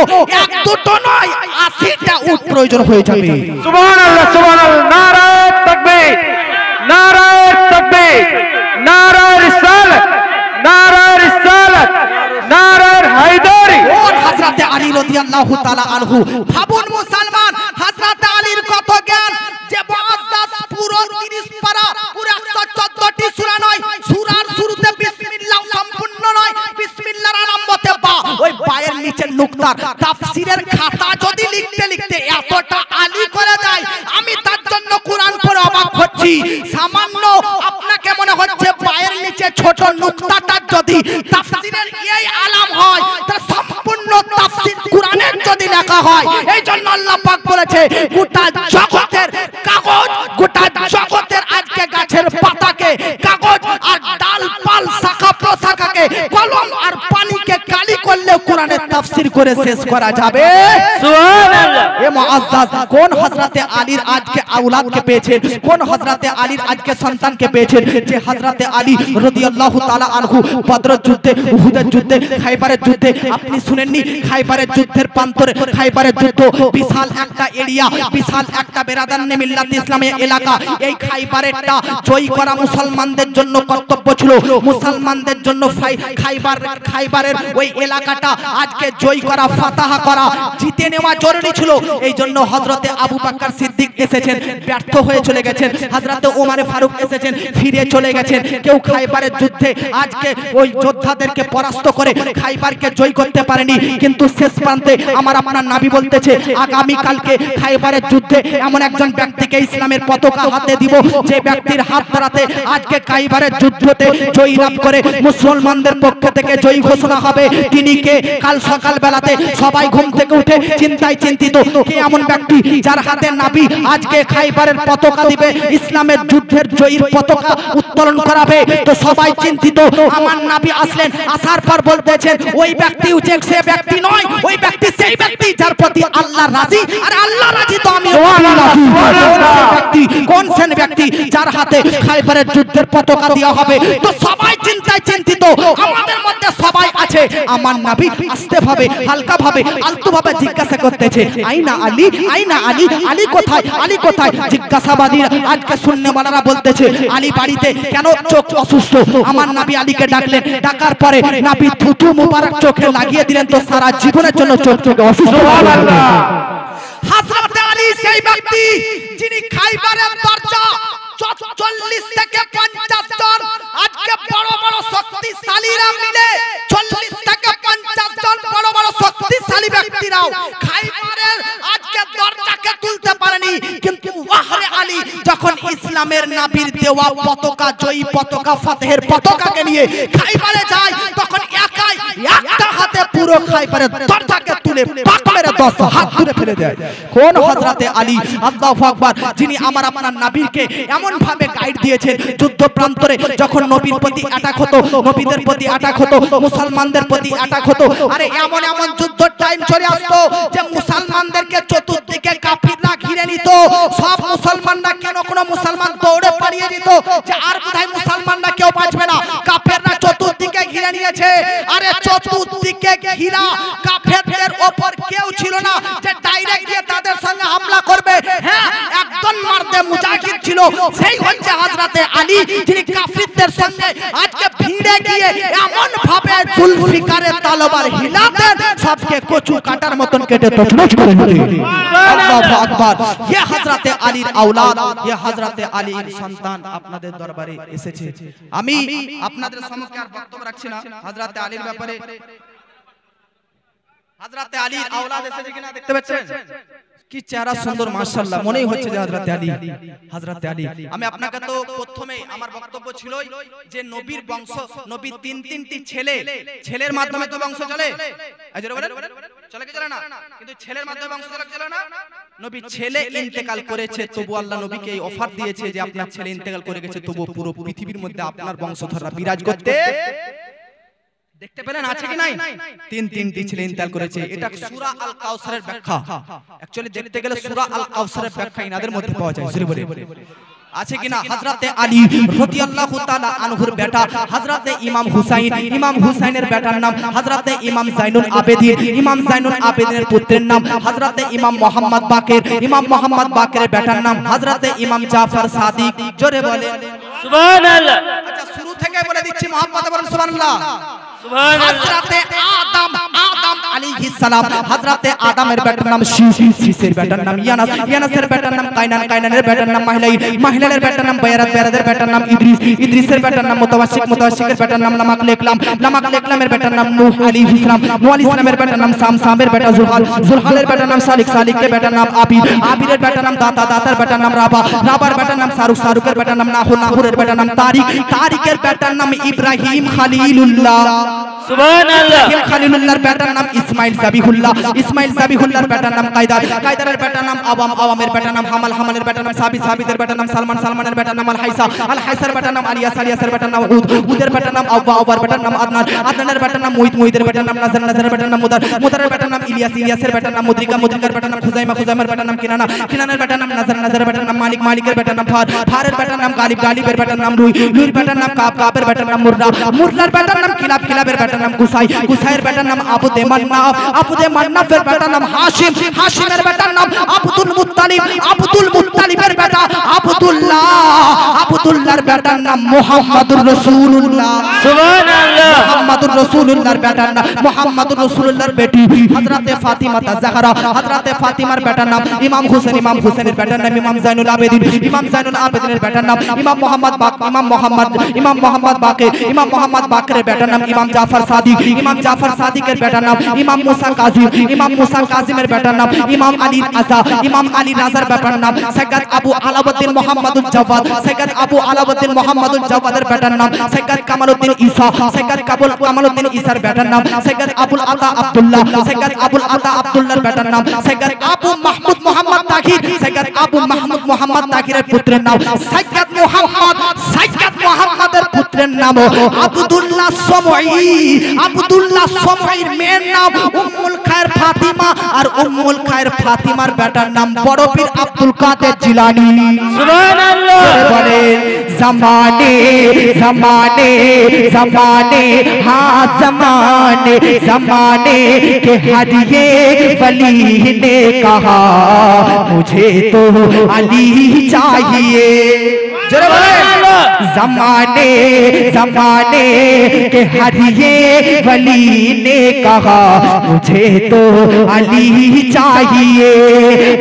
এক দুটো নয় 80টা উট প্রয়োজন হয়ে যাবে। সুবহানাল্লাহ সুবহানাল্লাহ, নারায়ে তাকবীর, নারায়ে তাকবীর, নারায়ে রিসালাত, নারায়ে রিসালাত, নারায়ে হায়দারি। ওর হযরত আলী রাদিয়াল্লাহু তাআলা আনহু, ভাবুন মুসলমান, হযরত আলীর কত জ্ঞান, যে মুআজ্জাজ পুরো 30 পারা, পুরো 114টি সূরা নয়, সূরার শুরুতে বিসমিল্লাহ সম্পূর্ণ নয়, বিসমিল্লাহর আরম্ভতে বা, ওই পায়ের নিচে নুকতার তাফসীরের খাতা যদি লিখতে লিখতে এতটা আলী করে যায়, আমি তার জন্য কোরআন পড়ে অবাক হচ্ছি। সামান্য আপনাকে মনে হচ্ছে পায়ের নিচে ছোট নুকতাটা যদি তাফসীরের এই আলাম হয়, তার সম্পূর্ণ তাফসীর কোরআনের যদি লেখা হয়, এই জন্য আল্লাহ পাক বলেছে গোটা জগতের কাগজ, গোটা জগতের আজকে গাছের পাতাকে কাগজ আর ডালপাল শাখা প্রশাখাকে কলম আর পানিকে কালি করলে কোরআনের তাফসীর করে শেষ করা যাবে। সুবহানাল্লাহ। এ মুআজ্জাজ কোন হযরতে আলীর আজকে আওলাদকে পেয়েছেন, কোন হযরতে আলীর আজকে সন্তানকে পেয়েছেন, যে হযরতে আলী রাদিয়াল্লাহু তাআলা আনহু বদরের যুদ্ধে, উহুদের যুদ্ধে, খাইবারের যুদ্ধে, আপনি শুনেননি খাইবারের যুদ্ধের প্রান্তরে, খাইবারের যুদ্ধ বিশাল একটা এরিয়া, বিশাল একটা বেরাদানে মিল্লাত ইসলামের এলাকা, এই খাইবারেরটা জয় করা মুসলমানদের জন্য কর্তব্য ছিল, মুসলমানদের জন্য খাইবারের ওই এলাকাটা আজকে জয় করা, ফাতাহা করা, জিতে নেওয়া জরুরি ছিল। এই জন্য হযরতে আবু বকর সিদ্দিক এসেছেন, ব্যর্থ হয়ে চলে গেছেন, হযরতে ওমর ফারুক এসেছেন, ফিরে চলে গেছেন, কেউ খাইবারের যুদ্ধে আজকে ওই যোদ্ধাদেরকে পরাস্ত করে খাইবারকে জয় করতে পারেনি। কিন্তু শেষ প্রান্তে আমার আপনার নবী বলতেছে আগামী কালকে খাইবারের যুদ্ধে এমন একজন ব্যক্তিকে ইসলামের পতাকা হাতে দিব, যে ব্যক্তির হাত ধরাতে আজকে খাইবারের যুদ্ধতে জয় লাভ করে মুসলমানদের পক্ষ থেকে জয় ঘোষণা হবে। তিনি কে? কাল সকাল বেলাতে সবাই ঘুম থেকে উঠে চিন্তায় চিন্তিত, কে এমন ব্যক্তি যার হাতে নবী আজকে খাইবারের পতাকা দিবে, ইসলামের যুদ্ধের জয়ের পতাকা উত্তোলন করাবে। তো সবাই চিন্তিত, আমার নবী আসলেন, আসার পর বলতেছেন ওই ব্যক্তি যে সে ব্যক্তি নয়, ওই ব্যক্তি সেই ব্যক্তি যার প্রতি আল্লাহ রাজি, আর আল্লাহ রাজি তো আমি ব্যক্তি, কোন সে ব্যক্তি যার হাতে খাইবারের যুদ্ধের পতাকা দেওয়া হবে। তো সবাই চিন্তায় চিন্তিত, আমাদের মধ্যে সবাই আছে, আমার নবী আস্তে ভাবে, হালকা ভাবে, আলতু ভাবে জিজ্ঞাসা করতেছে আইনা আলী, আইনা আলী, আলী কোথায়, আলী কোথায়? জিজ্ঞাসাবাদীরা আজকে শুননেওয়ালারা বলতেছে আলী বাড়িতে কেন? চোখ অসুস্থ। আমার নবী আলীকে ডাকলেন, ডাকার পরে নবী থুতু মুবারক চোখে লাগিয়ে দিলেন, তো সারা জীবনের জন্য চোখ থেকে অসুস্থ। হযরত আলী সেই ব্যক্তি যিনি খাইবারের দরজা 40 থেকে 50 জন আজকে বড় বড় শক্তিশালীরা মিলে 40 থেকে 50 জন বড় বড় শক্তিশালী ব্যক্তিরাও খাইবারের আজকে দরজাকে তুলতে পারেনি। কিন্তু ওয়াহরে আলী যখন ইসলামের নবীর দেওয়া পতাকা, জয়ী পতাকা, ফাতেহের পতাকাকে নিয়ে খাইবারে যায়, তখন একাই একটা হাতে পুরো খাইবারের দরজাকে তুলে পাক মেরে 10 হাত দূরে ফেলে দেয়। কোন হযরতে আলী? আল্লাহু আকবার, যিনি আমার আপনার নবীকে এমন ভাবে গাইড দিয়েছেন, যুদ্ধ প্রান্তরে যখন নবীর প্রতি অ্যাটাক হতো, নবীদের প্রতি অ্যাটাক হতো, মুসলমানদের প্রতি অ্যাটাক হতো, আরে এমন এমন যুদ্ধের টাইম চলে আসতো যে মুসলমানদেরকে চতুর্দিকে কাফিররা ঘিরে নিত, সব মুসলমানরা কেন কোন মুসলমান দৌড়ে পালিয়ে যেত যে আর বোধহয় মুসলমানরা কেউ বাঁচবে না, কাফেররা চতুর্দিকে ঘিরে নিয়েছে। আরে চতুর্দিকে ঘিরা কাফেরদের উপর কেউ ছিল না যে ডাইরেক্ট গিয়ে তাদের সঙ্গে হামলা করবে। হ্যাঁ, একজন মারদে মুজাহিদ ছিল, সেই হচ্ছে হযরতে আলী, যিনি কাফিরদের সঙ্গে আজকে ভিড়ে গিয়ে এমন ভাবে জুলফিকারের তলোয়ার হিলাতেন সবকে কচু কাটার মতন কেটে তছনছ করে দিতেন। আল্লাহু আকবার। ये হযরতে আলীর আওলাদ, ये হযরতে আলীর সন্তান আপনাদের দরবারে এসেছে। আমি আপনাদের সম্মুখে আর বক্তব্য রাখছি না হযরতে আলীর ব্যাপারে। হযরতে আলীর আওলাদ এসেছে কিনা দেখতে পাচ্ছেন? কি চেহারা সুন্দর, মাশাআল্লাহ, মনেই হচ্ছে যে হযরতে আলী, হযরতে আলী। আমি আপনাকে তো প্রথমে আমার বক্তব্য ছিল যে নবীর বংশ, নবীর তিনটি ছেলে, ছেলের মাধ্যমে তো বংশ চলে। চলে কি চলে না? কিন্তু ছেলের মাধ্যমে বংশ চলে চলে না? নবী ছেলে ইন্তেকাল করেছে, তবু আল্লাহ নবীকে এই অফার দিয়েছে যে আপনার ছেলে ইন্তেকাল করে গেছে, তবু পুরো পৃথিবীর মধ্যে আপনার বংশধররা বিরাজ করতে। দেখতে পেলেন আছে কি নাই? তিনটি ছেলে ইন্তেকাল করেছে। এটা সূরা আল কাউসারের ব্যাখ্যা। অ্যাকচুয়ালি দেখতে গেলে সূরা আল কাউসারের ব্যাখ্যা ইনাদের মধ্যে পাওয়া যায়। জোরে বলে আছে কিনা? হযরতে আলী রাদিয়াল্লাহু তাআলা আনহুর বেটা হযরতে ইমাম হুসাইন, ইমাম হুসাইনের বেটার নাম হযরতে ইমাম জাইনুল আবেদিন, ইমাম জাইনুল আবেদিনের পুত্রের নাম হযরতে ইমাম মুহাম্মদ বাকের, ইমাম মুহাম্মদ বাকের বেটার নাম হযরতে ইমাম জাফর সাদিক। জোরে বলে সুবহানাল্লাহ। আচ্ছা শুরু থেকে বলে দিচ্ছি, মুহাম্মদ বলেন সুবহানাল্লাহ। হযরতে আদম আলাইহিস সালাম, হযরতে আদমের বেটার নাম শীস, শীসের বেটার নাম ইয়ানাস, ইয়ানাসের বেটার নাম কায়নান, কায়নানের বেটার নাম মাহলাই, মাহলাইয়ের বেটার নাম বায়রাত, বায়রাতের বেটার নাম ইদ্রিস, ইদ্রিসের বেটার নাম মুতাওয়াশিক, মুতাওয়াশিকের বেটার নাম নামাক লিখলাম, নামাক লিখলামের বেটার নাম নূহ আলাইহিস সালাম, নূহ আলাইহিস সালামের বেটার নাম সাম, সামের বেটা জুলহাল, জুলহালের বেটার নাম সালিক, সালিকের বেটার নাম আবিদ, আবিদের বেটার নাম দাতা, দাতার বেটার নাম রাবা, রাবার বেটার নাম শারুক, শারুকের বেটার নাম নাহুর, নাহুরের বেটার নাম তারিক, তারিকের বেটার নাম ইব্রাহিম খালিলুল্লাহ। সুবহানাল্লাহ। ইব্রাহিম খালিলুল্লাহর বেটার নাম ইসমাইল জাবিহুল্লাহ, ইসমাইল জাবিহুল্লাহর বেটার নাম কায়দার, কায়দারের বেটার নাম আওয়াম, আওয়ামের বেটার নাম হামাল, হামালের বেটার নাম সাবিত, সাবিতের বেটার নাম সালমান, সালমানের বেটার নাম আল হাইসা, আল হাইসার বেটার নাম আলিয়াস, আলিয়াসের বেটার নাম উদ, উদের বেটার নাম আওবা, আওবার বেটার নাম আদনান, আদনানের বেটার নাম মুহিত, মুহিতের বেটার নাম নাজর, নাজরের বেটার নাম মুদার, মুদারের বেটার নাম ইলিয়াস, ইলিয়াসের বেটার নাম মুদ্রিকা, মুদ্রিকার বেটার নাম খুজাইমা, খুজাইমার বেটার নাম কিনানা, কিনানের বেটার নাম নাজর, নাজরের বেটার নাম মালিক, মালিকের বেটার নাম ফার, ফারের বেটার নাম গালিব, গালিবের বেটার নাম লুই, লুইর বেটার নাম কাব, কাবের বেটার নাম মুররা, মুররার বেটার নাম কিলাব, কিলাবের বেটার নাম কুসাই, কুসাইয়ের বেটার নাম আবু দে মান্নাফ, আবু দে মান্নাফের বেটার নাম হাশিম, হাশিমের বেটার নাম আব্দুল মুত্তালিব, আব্দুল মুত্তালিবের বেটা আব্দুল্লাহ, আব্দুল্লাহর বেটার নাম মুহাম্মাদুর রাসূলুল্লাহ। সুবহানাল্লাহ। মুহাম্মাদুর রাসূলুল্লাহর বেটার নাম, মুহাম্মাদুর রাসূলুল্লাহর বেটি হযরতে ফাতিমা তাজহারা, হযরতে ফাতিমার বেটার নাম ইমাম হোসেন, ইমাম হোসেনের বেটার নাম ইমাম জাইনুল আবেদিন, ইমাম জাইনুল আবেদিনের বেটার নাম ইমাম মুহাম্মদ বাক, ইমাম মুহাম্মদ বাকের, ইমাম মুহাম্মদ বাকের বেটার নাম ইমাম জাফর সাদিক, ইমাম জাফর সাদিকের বেটার নাম ইমাম মুসা কাজিম, ইমাম মুসা কাজিমের বেটার নাম ইমাম আলী রাজা, ইমাম আলী রাজার বেটার নাম সৈয়দ আবু আলাউদ্দিন মুহাম্মদুল জাওয়াদ, সৈয়দ আবু আলাউদ্দিন মুহাম্মদুল জাওয়াদের বেটার নাম সৈয়দ কামালউদ্দিন ঈসা, সৈয়দ কামালউদ্দিন ঈসার বেটার নাম সৈয়দ আবুল আতা আব্দুল্লাহ, সৈয়দ আবুল আতা আব্দুল্লাহর বেটার নাম সৈয়দ আবু মাহমুদ মুহাম্মদ তাকির, সৈয়দ আবু মাহমুদ মুহাম্মদ তাকিরের পুত্রের নাম সৈয়দ মুহাম্মদ, সৈয়দ মুহাম্মদের পুত্রের নাম আব্দুল্লাহ সমঈ, আব্দুল্লাহ সমঈর মেয়ের নাম উম্মুল খায়ের ফাতিমা, আর উম্মুল খায়ের ফাতিমার বেটার নাম বড় পীর আব্দুল কাদের জিলানী। সুবহানাল্লাহ। বলে ज़माने ज़माने ज़माने हाँ ज़माने ज़माने के हर ये वली ने कहा मुझे तो अली चाहिए। जरा बोले ज़माने ज़माने के हर ये वली ने कहा मुझे तो अली चाहिए।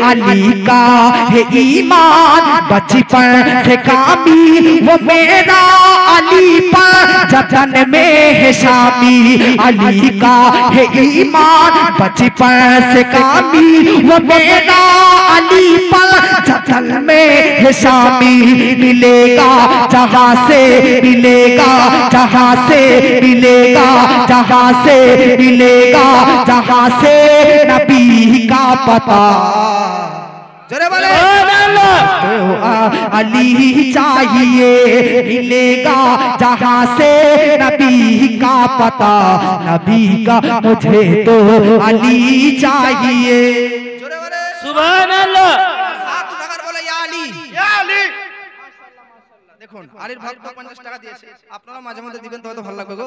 अली का है ईमान बचपन से कामी वो मेरा अली पर जतन में है शामी। अली का है ईमान बचपन से कामी वो मेरा अली पर जतन में है शामी। मिलेगा जहाँ से मिलेगा, जहाँ से मिलेगा, जहाँ से मिलेगा, जहाँ से नबी का पता। जरे बोले अली चाहिए, मिलेगा जहाँ से नबी का पता। नबी का मुझे तो अली चाहिए। सुभान अल्लाह। हाथ उठाकर बोले या अली, या अली। দেখুন আলীর ভক্ত 50 টাকা দিয়েছে, আপনারা মাঝে মধ্যে দিবেন তবে তো ভালো লাগবে গো।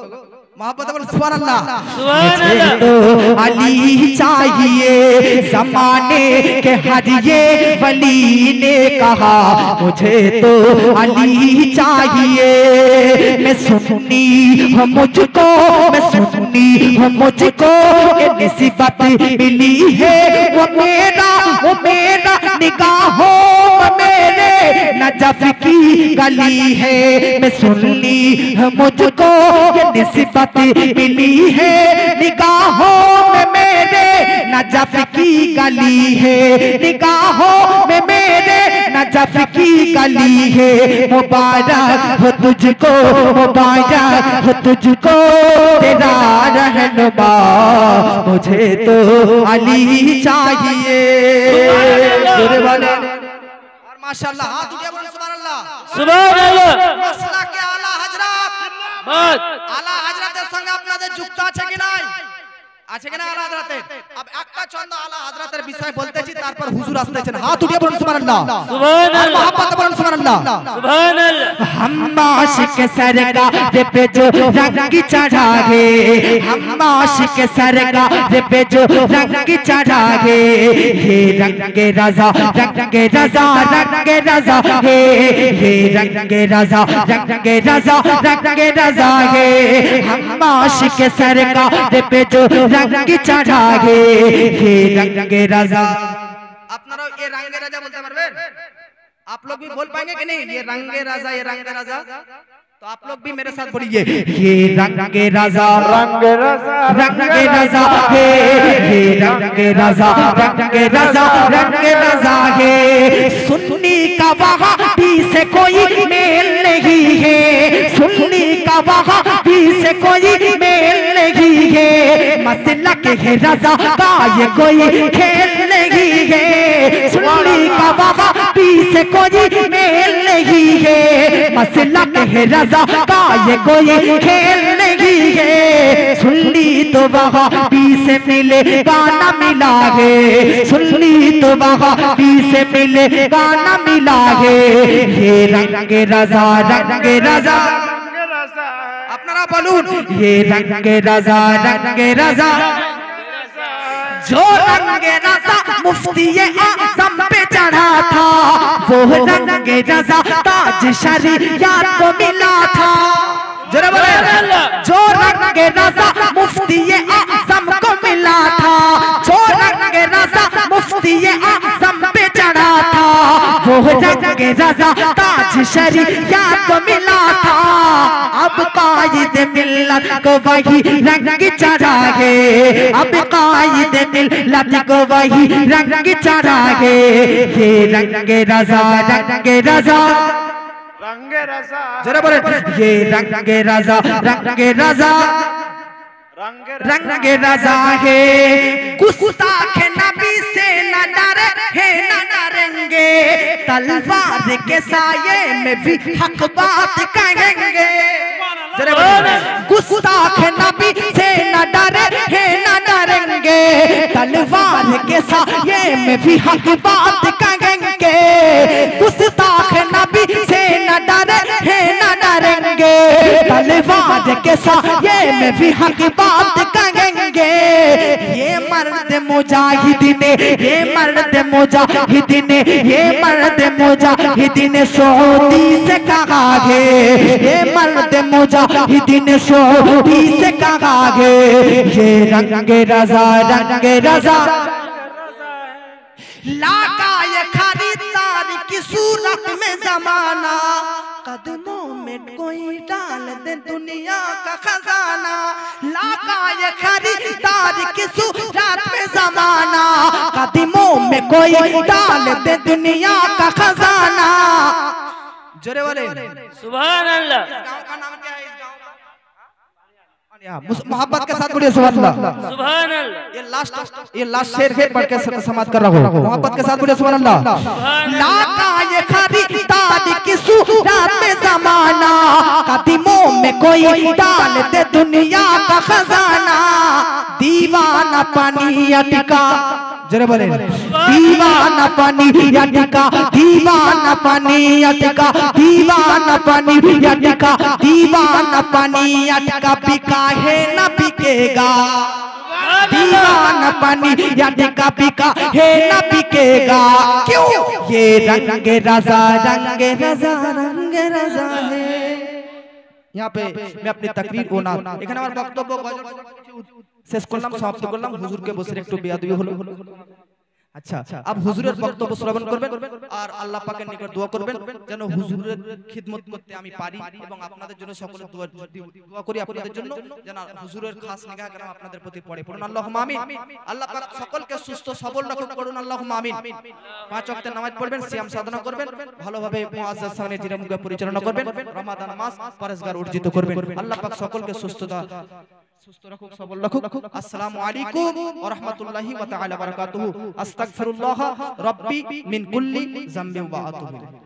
মহব্বতে বলেন সুবহানাল্লাহ। सुभान तो अली चाहिए, ज़माने के हर ये वली ने कहा मुझे तो अली चाहिए। मैं सुन्नी हूँ मुझको, मैं सुन्नी हूँ मुझको, ये निस्बत मिली है वो मेरा निगाहों में मेरे नजफ की गली है। मैं सुन्नी हूँ मुझको, ये निस्बत मिली है निगाहों में मेरे नजफ की गली है। निगाहों में मेरे नजफ की गली है मुबारक हो तुझको मुबारक हो तुझको तेरा रहनुमा मुझे तो अली चाहिए। और माशाल्लाह हाथ उठिए बोलो सुभान अल्लाह। सुभान अल्लाह। मसला के आला हजरत বাস আলা হাজরাতের সঙ্গে আপনাদের যুক্ত আছে কি নাই? আছে কিনা আলা হাজরাতের? अब একটা ছন্দ আলা হাজরাতের বিষয় বলতেছি তারপর হুজুর আসতেছেন। হাত উঠিয়ে বলুন সুবহানাল্লাহ। সুবহানাল্লাহ। মোহাম্মদ বলুন সুবহানাল্লাহ। সুবহানাল্লাহ। हम आशिक सरकार पे जो रंग चढ़ा है हम आशिक सरकार पे जो रंग चढ़ा है हे रंग रजा रंग रजा रंग रजा है हे रंग रजा रंग रजा रंग रजा है हम आशिक सरकार पे जो रंग चढ़ा है हे रंग रजा। আপনারা ये रंगे राजा बोलते পারবেন? आप लोग भी बोल पाएंगे कि नहीं? ये रंगे राजा ये रंगे राजा तो आप लोग भी मेरे साथ बोलिए ये रंग राजा रंग रजा रंग रजा है ये रंग रजा रंग रजा रंग रजा है। सुन्नी का वहाबी से कोई मेल नहीं है सुन्नी का वहाबी से कोई मेल नहीं है मसलक है रजा का ये कोई खेल नहीं है सुन्नी का वहाबी से कोई मेल नहीं है मसलक है रजा का ये कोई खेल नहीं है सुन्नी तो वहाबी से मिले गाना मिला है सुन्नी तो वहाबी से मिले गाना मिला है ये रंग रजा रंग रजा আপনারা বলুন ये रंग रजा रंग रजा जो रंग रजा मुफ्ती आज़म पे चढ़ा था वो रंग रजा ताज शरीयत को मिला था। जरा बोले जो रंग रजा मुफ्ती आज़म को मिला था जो रंग रजा मुफ्ती आज़म पे चढ़ा था वो रंग रजा ताज शरीयत को मिला था। अब कायद मिल्लत को वही रंग चढ़ा है अब कायद मिल्लत को वही रंग चढ़ा है ये रंग रजा रंग रजा जरा बोले ये रंग रजा रंग रजा रंग रजा है गुस्ताख नबी से न डरे है न डरेंगे तलवार के साये में भी हक बात कहेंगे। गुस्ताख नबी से न डरे है न डरेंगे तलवार के साये में भी हक बात कहेंगे गुस्ताख नबी से न डरे है न डरेंगे तलवार के साये में भी हक बात कहेंगे। ये मर्द मुजाहिदीन ये मर्द मुजाहिदीन ये मर्द मुजाहिदीन सऊदी से कहा है ये मर्द मुजाहिदीन सऊदी से कहा है ये रंग रजा रंग रजा लाका ये खरीदार की सूरत में जमाना कदमों में कोई डाल दे दुनिया का खजाना लाका ये खरीदार की सूरत में जमाना कदमों में कोई डाल दे दुनिया का खजाना। जोरे बोले सुभान अल्लाह। गांव का नाम क्या है इस गांव का? मोहब्बत के साथ बोलिए सुभान अल्लाह। सुभान अल्लाह। ये लास्ट शेर है पढ़ के समाप्त कर रहा हूँ। मोहब्बत के साथ बोलिए सुभान अल्लाह। लाका ये खरीदार की सूरत में जमाना कदमों में कोई डाल दे दुनिया का खजाना दीवाना पानी अटका जरा बोले दीवाना पानी अटका दीवाना पानी अटका दीवाना पानी अटका दीवाना पानी अटका बिका है न बिकेगा दीवाना पानी अटका बिका है न बिकेगा क्यों ये रंग रजा रंग रजा रंग रजा है। यहाँ पे मैं अपनी तकरीर को ना এখানে আমার বক্তব্য শেষ করলাম সমাপ্ত করলাম হুজুরকে বসে একটু বেয়াদবি হলো আচ্ছা আপ হুজুরের বক্তব্য শ্রবণ করবেন আর আল্লাহ পাকের নিকট দোয়া করবেন যেন হুজুরের খিদমত করতে আমি পারি এবং আপনাদের জন্য সকলে দোয়া করি আপনাদের জন্য যেন হুজুরের খাস নিগাহ যেন আপনাদের প্রতি পড়ে। পড়ুন আল্লাহুম্মা আমিন। আল্লাহ পাক সকলকে সুস্থ সবল রাখুন, করুন আল্লাহুম্মা আমিন। 5 ওয়াক্তের নামাজ পড়বেন, সিয়াম সাধনা করবেন, ভালোভাবে মুআজ্জাজ সামনে জিরামুকে পরিচালনা করবেন, রমাদান মাস পরেজগার অর্জিত করবেন। আল্লাহ পাক সকলকে সুস্থ রাখুক, সবল রাখুক। আসসালামু আলাইকুম ওয়া রাহমাতুল্লাহি ওয়া তাআলা বারাকাতুহু। আস্তাগফিরুল্লাহ রাব্বি মিন কুল্লি যামবিন ওয়া আতুবু ইলাইহি।